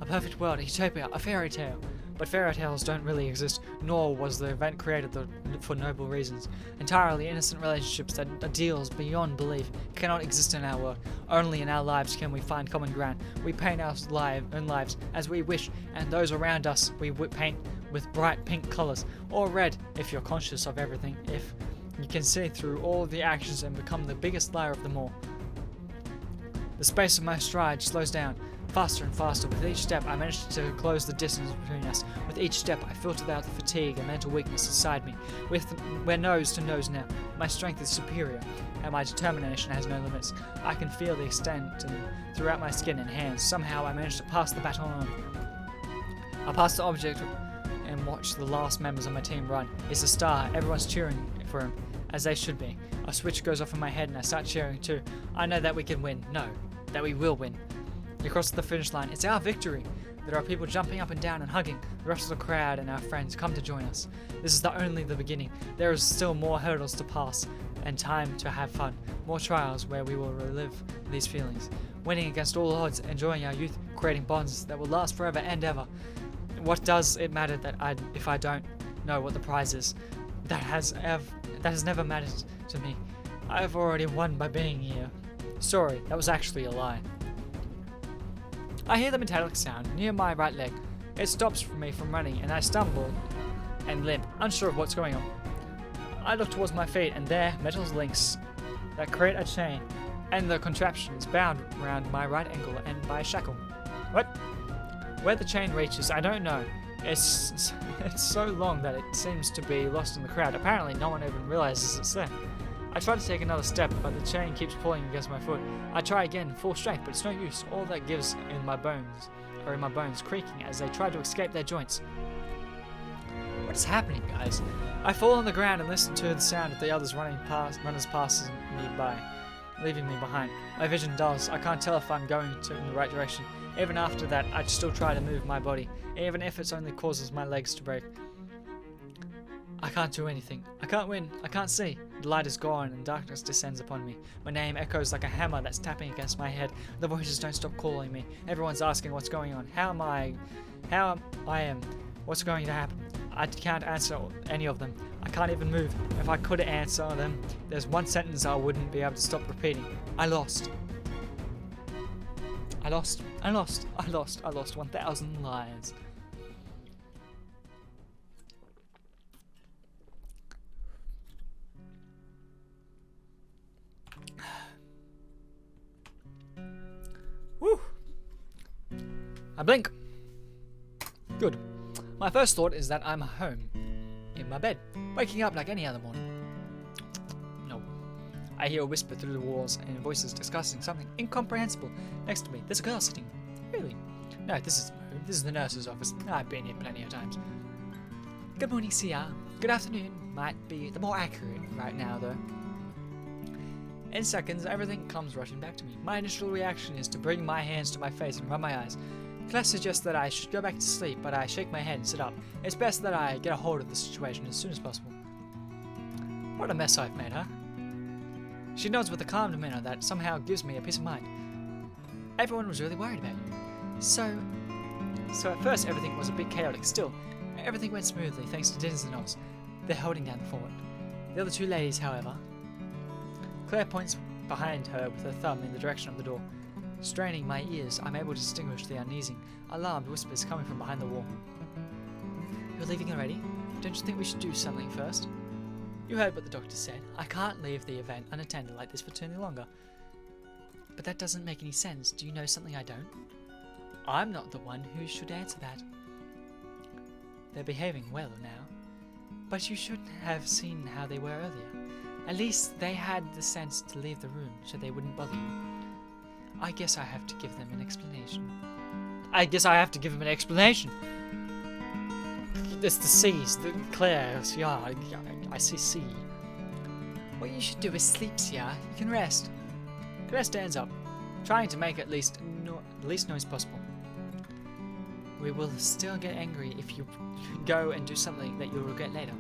S1: a perfect world, a utopia, a fairy tale. But fairy tales don't really exist, nor was the event created for noble reasons. Entirely innocent relationships that are deals beyond belief cannot exist in our world. Only in our lives can we find common ground. We paint our own lives as we wish, and those around us we paint with bright pink colors, or red if you're conscious of everything, if you can see through all the actions and become the biggest liar of them all. The space of my stride slows down, faster and faster. With each step, I manage to close the distance between us. With each step, I filter out the fatigue and mental weakness inside me. We're nose to nose now. My strength is superior, and my determination has no limits. I can feel the extent throughout my skin and hands. Somehow, I manage to pass the baton on. I pass the object and watch the last members of my team run. It's a star. Everyone's cheering for him, as they should be. A switch goes off in my head and I start cheering too. I know that we can win. No, that we will win. Across the finish line, it's our victory. There are people jumping up and down and hugging. The rest of the crowd and our friends come to join us. This is only the beginning. There is still more hurdles to pass and time to have fun. More trials where we will relive these feelings. Winning against all odds, enjoying our youth, creating bonds that will last forever and ever. What does it matter if I don't know what the prize is? That has never mattered to me. I have already won by being here. Sorry, that was actually a lie. I hear the metallic sound near my right leg. It stops me from running and I stumble and limp, unsure of what's going on. I look towards my feet and there, metal links that create a chain and the contraption is bound around my right ankle and by a shackle. What? Where the chain reaches, I don't know. It's so long that it seems to be lost in the crowd. Apparently no one even realizes it's there. I try to take another step, but the chain keeps pulling against my foot. I try again, full strength, but it's no use. All that gives in my bones, creaking as they try to escape their joints. What is happening, guys? I fall on the ground and listen to the sound of the others runners passing me by, leaving me behind. My vision dulls. I can't tell if I'm going in the right direction. Even after that, I still try to move my body, even if it only causes my legs to break. I can't do anything. I can't win. I can't see. The light is gone and darkness descends upon me. My name echoes like a hammer that's tapping against my head. The voices don't stop calling me. Everyone's asking what's going on. How I am. What's going to happen? I can't answer any of them. I can't even move. If I could answer them, there's one sentence I wouldn't be able to stop repeating. I lost. I lost. I lost. I lost. I lost 1,000 lives. Woo! I blink. Good. My first thought is that I'm home, in my bed, waking up like any other morning. No. I hear a whisper through the walls and voices discussing something incomprehensible. Next to me, there's a girl sitting. Really? No, this is the nurse's office. I've been here plenty of times. Good morning, CR. Good afternoon. Might be the more accurate right now, though. In seconds, everything comes rushing back to me. My initial reaction is to bring my hands to my face and rub my eyes. Class suggests that I should go back to sleep, but I shake my head and sit up. It's best that I get a hold of the situation as soon as possible. What a mess I've made, huh? She nods with a calm demeanor that somehow gives me a peace of mind. Everyone was really worried about you. So at first everything was a bit chaotic. Still, everything went smoothly thanks to Dennis and Oz. They're holding down the fort. The other two ladies, however... Claire points behind her with her thumb in the direction of the door. Straining my ears, I'm able to distinguish the uneasy, alarmed whispers coming from behind the wall. You're leaving already? Don't you think we should do something first? You heard what the doctor said. I can't leave the event unattended like this for too longer. But that doesn't make any sense. Do you know something I don't? I'm not the one who should answer that. They're behaving well now. But you should have seen how they were earlier. At least they had the sense to leave the room so they wouldn't bother you. I guess I have to give them an explanation. It's the C's, the Claire's, yeah, I see C. What you should do is sleep, Sia. You can rest. Claire stands up, trying to make at least noise possible. We will still get angry if you go and do something that you'll regret later.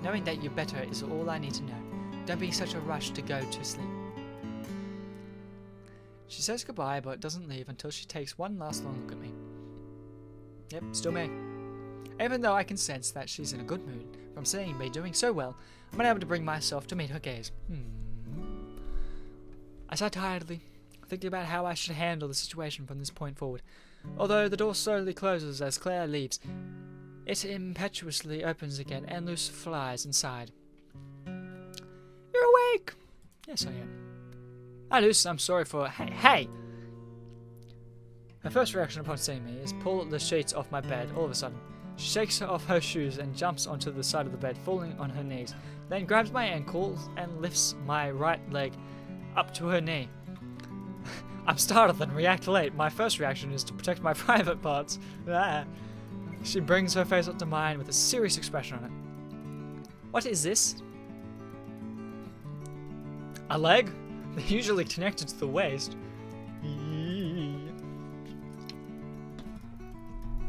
S1: Knowing that you're better is all I need to know. Don't be in such a rush to go to sleep. She says goodbye, but doesn't leave until she takes one last long look at me. Yep, still me. Even though I can sense that she's in a good mood from seeing me doing so well, I'm unable to bring myself to meet her gaze. I sigh tiredly, thinking about how I should handle the situation from this point forward. Although the door slowly closes as Claire leaves, it impetuously opens again and Luce flies inside. You're awake! Yes, I am. Hi, Luce, I'm sorry for... Hey! Her first reaction upon seeing me is pull the sheets off my bed all of a sudden. She shakes off her shoes and jumps onto the side of the bed, falling on her knees, then grabs my ankle and lifts my right leg up to her knee. I'm startled and react late. My first reaction is to protect my private parts. She brings her face up to mine with a serious expression on it. What is this? A leg? They're usually connected to the waist.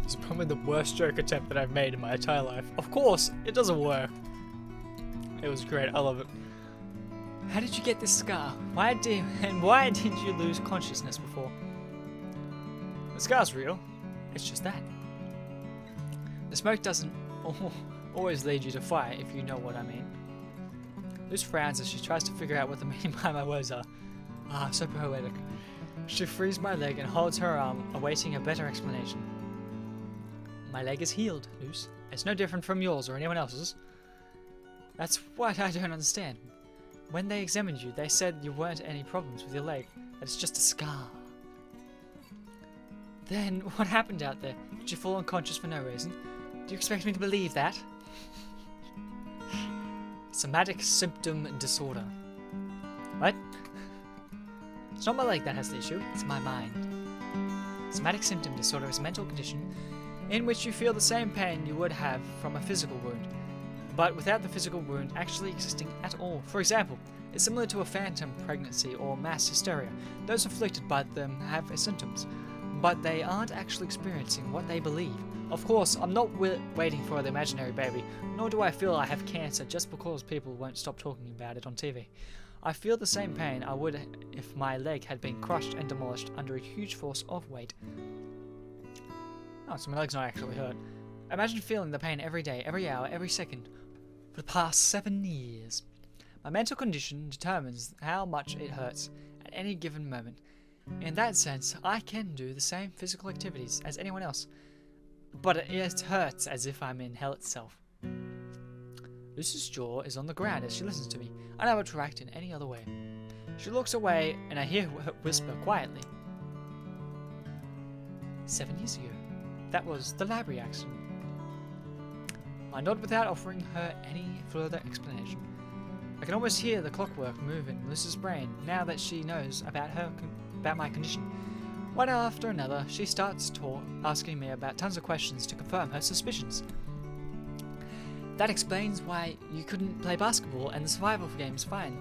S1: It's probably the worst joke attempt that I've made in my entire life. Of course, it doesn't work. It was great. I love it. How did you get this scar? Why did you lose consciousness before? The scar's real. It's just that. The smoke doesn't always lead you to fire, if you know what I mean. Luce frowns as she tries to figure out what the meaning behind my words are. So poetic. She frees my leg and holds her arm, awaiting a better explanation. My leg is healed, Luce. It's no different from yours or anyone else's. That's what I don't understand. When they examined you, they said you weren't any problems with your leg, that it's just a scar. Then, what happened out there? Did you fall unconscious for no reason? Do you expect me to believe that? Somatic symptom disorder. What? It's not my leg that has the issue, it's my mind. Somatic symptom disorder is a mental condition in which you feel the same pain you would have from a physical wound, but without the physical wound actually existing at all. For example, it's similar to a phantom pregnancy or mass hysteria. Those afflicted by them have symptoms, but they aren't actually experiencing what they believe. Of course, I'm not waiting for the imaginary baby, nor do I feel I have cancer just because people won't stop talking about it on TV. I feel the same pain I would if my leg had been crushed and demolished under a huge force of weight. Oh, so my leg's not actually hurt. Imagine feeling the pain every day, every hour, every second, for the past 7 years. My mental condition determines how much it hurts at any given moment. In that sense, I can do the same physical activities as anyone else, but it hurts as if I'm in hell itself. Lucy's jaw is on the ground as she listens to me, unable to act in any other way. She looks away, and I hear her whisper quietly. 7 years ago. That was the library accident. I nod without offering her any further explanation. I can almost hear the clockwork move in Luce's brain now that she knows about my condition. One after another, she starts asking me about tons of questions to confirm her suspicions. That explains why you couldn't play basketball and the survival game's fine.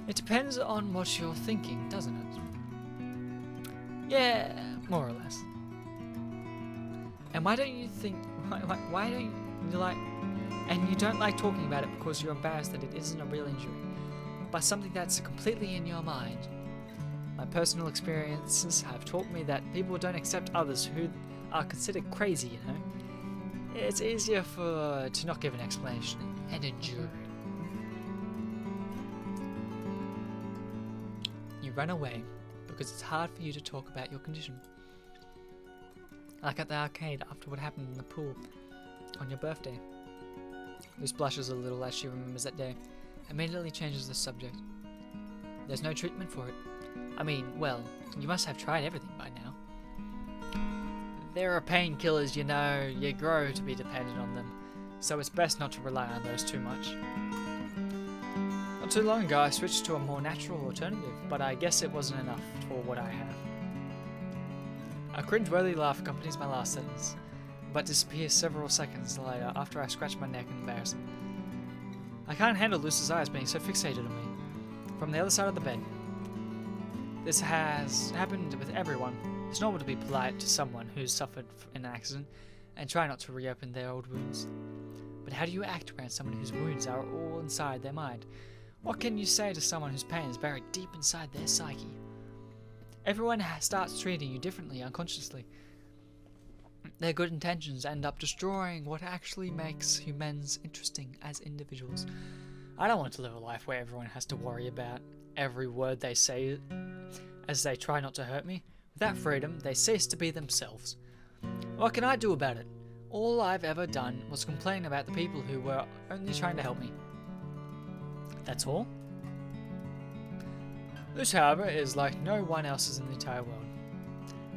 S1: It depends on what you're thinking, doesn't it? Yeah, more or less. And why don't you think... Why don't you like... And you don't like talking about it because you're embarrassed that it isn't a real injury, but something that's completely in your mind. My personal experiences have taught me that people don't accept others who are considered crazy, you know? It's easier to not give an explanation and endure. You run away because it's hard for you to talk about your condition. Like at the arcade after what happened in the pool on your birthday. Luce blushes a little as she remembers that day, immediately changes the subject. There's no treatment for it. I mean, well, you must have tried everything by now. There are painkillers, you know, you grow to be dependent on them, so it's best not to rely on those too much. Not too long ago I switched to a more natural alternative, but I guess it wasn't enough for what I have. A cringe-worthy laugh accompanies my last sentence, but disappears several seconds later after I scratch my neck in embarrassment. I can't handle Luce's eyes being so fixated on me. From the other side of the bed. This has happened with everyone. It's normal to be polite to someone who's suffered an accident and try not to reopen their old wounds. But how do you act around someone whose wounds are all inside their mind? What can you say to someone whose pain is buried deep inside their psyche? Everyone starts treating you differently unconsciously. Their good intentions end up destroying what actually makes humans interesting as individuals. I don't want to live a life where everyone has to worry about every word they say as they try not to hurt me. Without freedom, they cease to be themselves. What can I do about it? All I've ever done was complain about the people who were only trying to help me. That's all? Luce, however, is like no one else's in the entire world.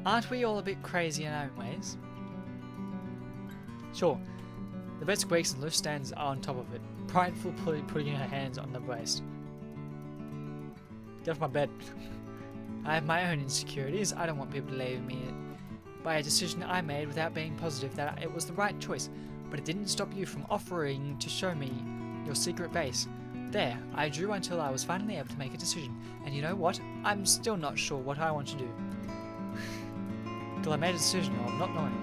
S1: Aren't we all a bit crazy in our own ways? Sure. The bed squeaks and Luce stands on top of it, pridefully putting her hands on the waist. Get off my bed. I have my own insecurities. I don't want people to label me by a decision I made without being positive that it was the right choice, but it didn't stop you from offering to show me your secret base. There, I drew until I was finally able to make a decision, and you know what? I'm still not sure what I want to do. Till I made a decision of not knowing.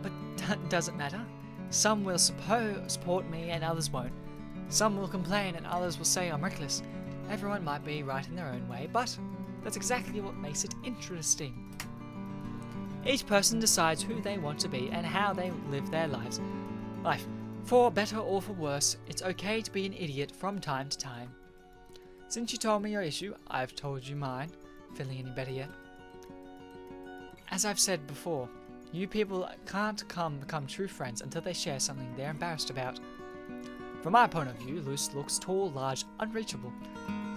S1: But that doesn't matter. Some will support me and others won't. Some will complain and others will say I'm reckless. Everyone might be right in their own way, but that's exactly what makes it interesting. Each person decides who they want to be and how they live their life. For better or for worse, it's okay to be an idiot from time to time. Since you told me your issue, I've told you mine. Feeling any better yet? As I've said before, you people can't become true friends until they share something they're embarrassed about. From my point of view, Luce looks tall, large, unreachable.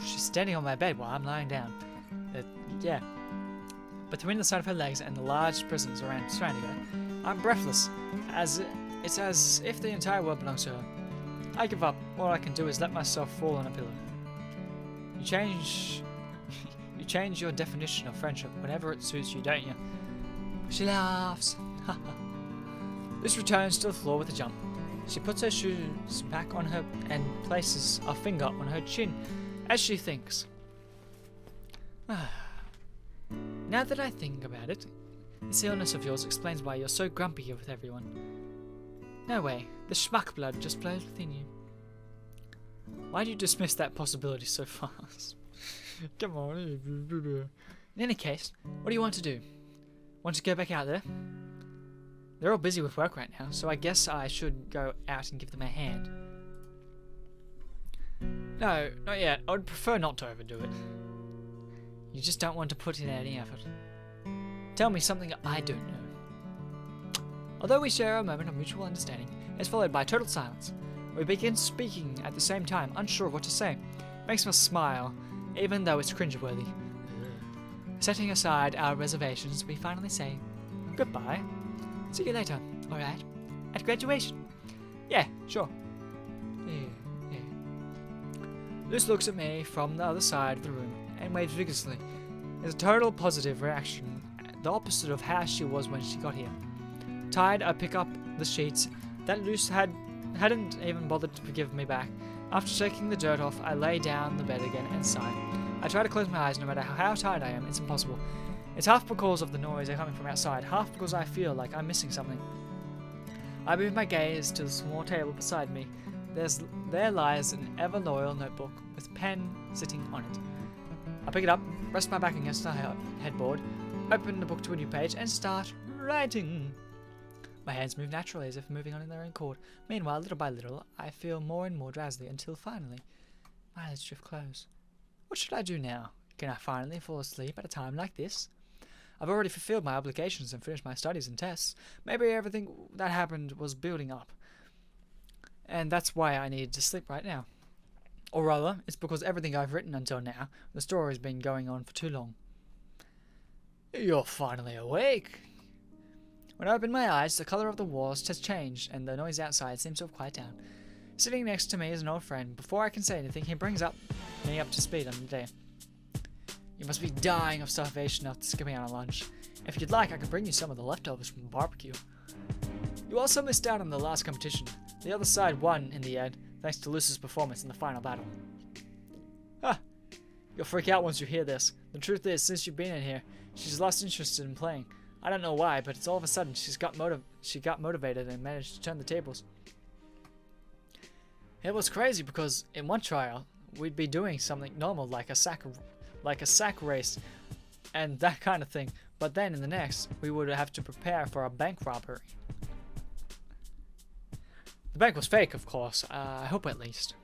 S1: She's standing on my bed while I'm lying down. Yeah. Between the side of her legs and the large prisons surrounding her, I'm breathless, it's as if the entire world belongs to her. I give up. All I can do is let myself fall on a pillow. You change your definition of friendship whenever it suits you, don't you? She laughs. Luce returns to the floor with a jump. She puts her shoes back on her and places a finger on her chin as she thinks. Now that I think about it, this illness of yours explains why you're so grumpy with everyone. No way, the schmuck blood just flows within you. Why do you dismiss that possibility so fast? Come on. In any case, what do you want to do? Want to go back out there? They're all busy with work right now, so I guess I should go out and give them a hand. No, not yet. I would prefer not to overdo it. You just don't want to put in any effort. Tell me something I don't know. Although we share a moment of mutual understanding, it's followed by total silence. We begin speaking at the same time, unsure of what to say. Makes us smile, even though it's cringeworthy. Setting aside our reservations, we finally say, goodbye. See you later, alright? At graduation? Yeah, sure. Yeah. Luce looks at me from the other side of the room and waves vigorously. It's a total positive reaction, the opposite of how she was when she got here. Tired, I pick up the sheets that Luce hadn't even bothered to give me back. After shaking the dirt off, I lay down the bed again and sigh. I try to close my eyes no matter how tired I am. It's impossible. It's half because of the noise coming from outside, half because I feel like I'm missing something. I move my gaze to the small table beside me. There lies an ever-loyal notebook with pen sitting on it. I pick it up, rest my back against the headboard, open the book to a new page, and start writing. My hands move naturally as if moving on in their own accord. Meanwhile, little by little, I feel more and more drowsy until finally, my eyelids drift close. What should I do now? Can I finally fall asleep at a time like this? I've already fulfilled my obligations and finished my studies and tests. Maybe everything that happened was building up, and that's why I needed to sleep right now. Or rather, it's because everything I've written until now, the story's been going on for too long. You're finally awake. When I open my eyes, the colour of the walls has changed, and the noise outside seems to have quieted down. Sitting next to me is an old friend. Before I can say anything, he brings me up to speed on the day. You must be dying of starvation after skipping out on lunch. If you'd like, I could bring you some of the leftovers from the barbecue. You also missed out on the last competition. The other side won in the end, thanks to Luce's performance in the final battle. You'll freak out once you hear this. The truth is, since you've been in here, she's lost interest in playing. I don't know why, but it's all of a sudden she got motivated and managed to turn the tables. It was crazy because in one trial, we'd be doing something normal like a sack race and that kind of thing, but then in the next, we would have to prepare for a bank robbery. The bank was fake, of course. I hope at least.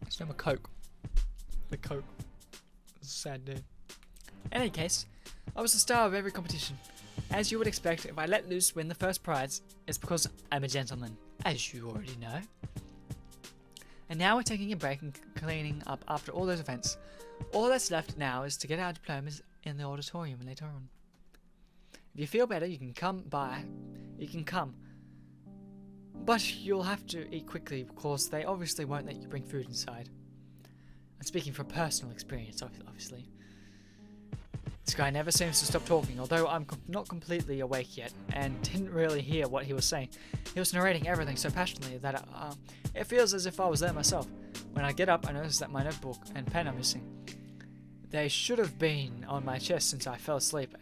S1: It's no Coke. The Coke. It's a sad day. In any case, I was the star of every competition. As you would expect, if I let Luce win the first prize, it's because I'm a gentleman, as you already know. And now we're taking a break and cleaning up after all those events. All that's left now is to get our diplomas in the auditorium later on. If you feel better, you can come by. You can come. But you'll have to eat quickly because they obviously won't let you bring food inside. I'm speaking from personal experience, obviously. This guy never seems to stop talking, although I'm not completely awake yet and didn't really hear what he was saying. He was narrating everything so passionately that it feels as if I was there myself. When I get up, I notice that my notebook and pen are missing. They should have been on my chest since I fell asleep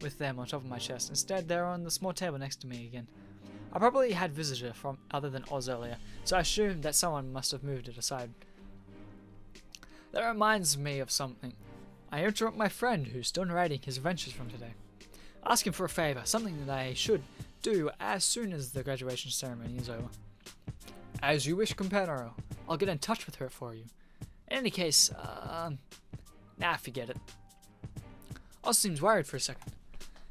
S1: with them on top of my chest. Instead, they're on the small table next to me again. I probably had visitor from other than Oz earlier, so I assumed that someone must have moved it aside. That reminds me of something. I interrupt my friend who's still narrating his adventures from today. Ask him for a favour, something that I should do as soon as the graduation ceremony is over. As you wish, companion. I'll get in touch with her for you. In any case, forget it. Oz seems worried for a second.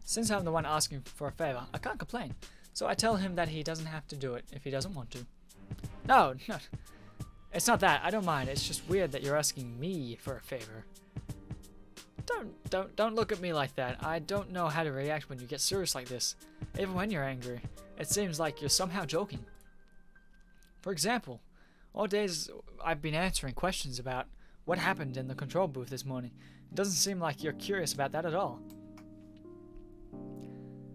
S1: Since I'm the one asking for a favour, I can't complain, so I tell him that he doesn't have to do it if he doesn't want to. No, it's not that. I don't mind. It's just weird that you're asking me for a favour. Don't look at me like that. I don't know how to react when you get serious like this. Even when you're angry, it seems like you're somehow joking. For example, all days I've been answering questions about what happened in the control booth this morning. It doesn't seem like you're curious about that at all.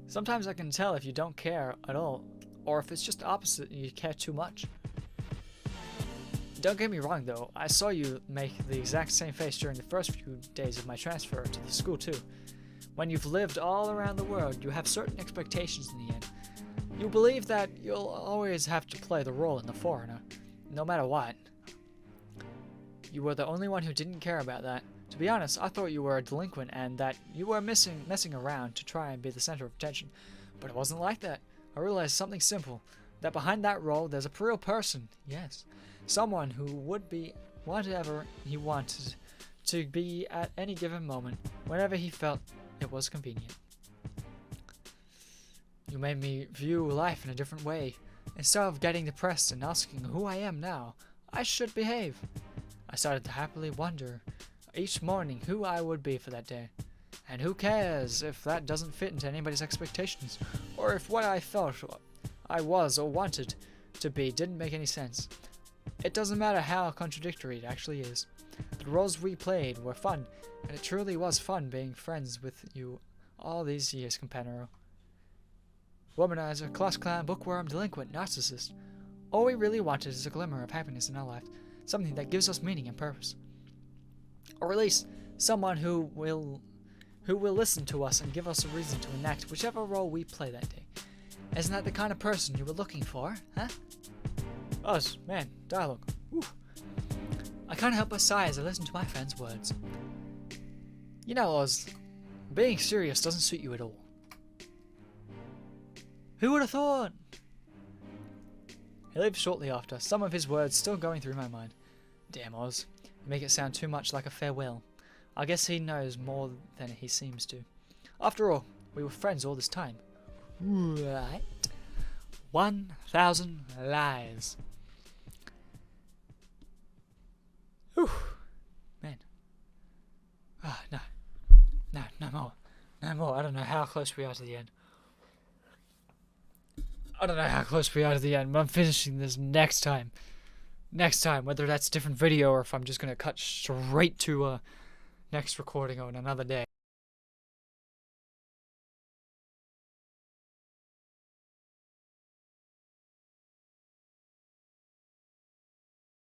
S1: Sometimes I can tell if you don't care at all, or if it's just the opposite and you care too much. Don't get me wrong though, I saw you make the exact same face during the first few days of my transfer to the school too. When you've lived all around the world, you have certain expectations in the end. You believe that you'll always have to play the role in the foreigner, no matter what. You were the only one who didn't care about that. To be honest, I thought you were a delinquent and that you were messing around to try and be the center of attention. But it wasn't like that. I realized something simple, that behind that role there's a real person, yes. Someone who would be whatever he wanted to be at any given moment, whenever he felt it was convenient. You made me view life in a different way. Instead of getting depressed and asking who I am now, I should behave. I started to happily wonder each morning who I would be for that day. And who cares if that doesn't fit into anybody's expectations, or if what I felt I was or wanted to be didn't make any sense. It doesn't matter how contradictory it actually is. The roles we played were fun, and it truly was fun being friends with you all these years, Companero. Womanizer, class clown, bookworm, delinquent, narcissist. All we really wanted is a glimmer of happiness in our life, something that gives us meaning and purpose. Or at least someone who will listen to us and give us a reason to enact whichever role we play that day. Isn't that the kind of person you were looking for, huh? Oz, man, dialogue. Oof. I can't help but sigh as I listen to my friend's words. You know, Oz, being serious doesn't suit you at all. Who would have thought? He leaves shortly after, some of his words still going through my mind. Damn, Oz, you make it sound too much like a farewell. I guess he knows more than he seems to. After all, we were friends all this time. Right. 1,000 lies. Whew. Man. Ah, no. No more. No more. I don't know how close we are to the end. But I'm finishing this next time. Whether that's a different video or if I'm just going to cut straight to next recording on another day.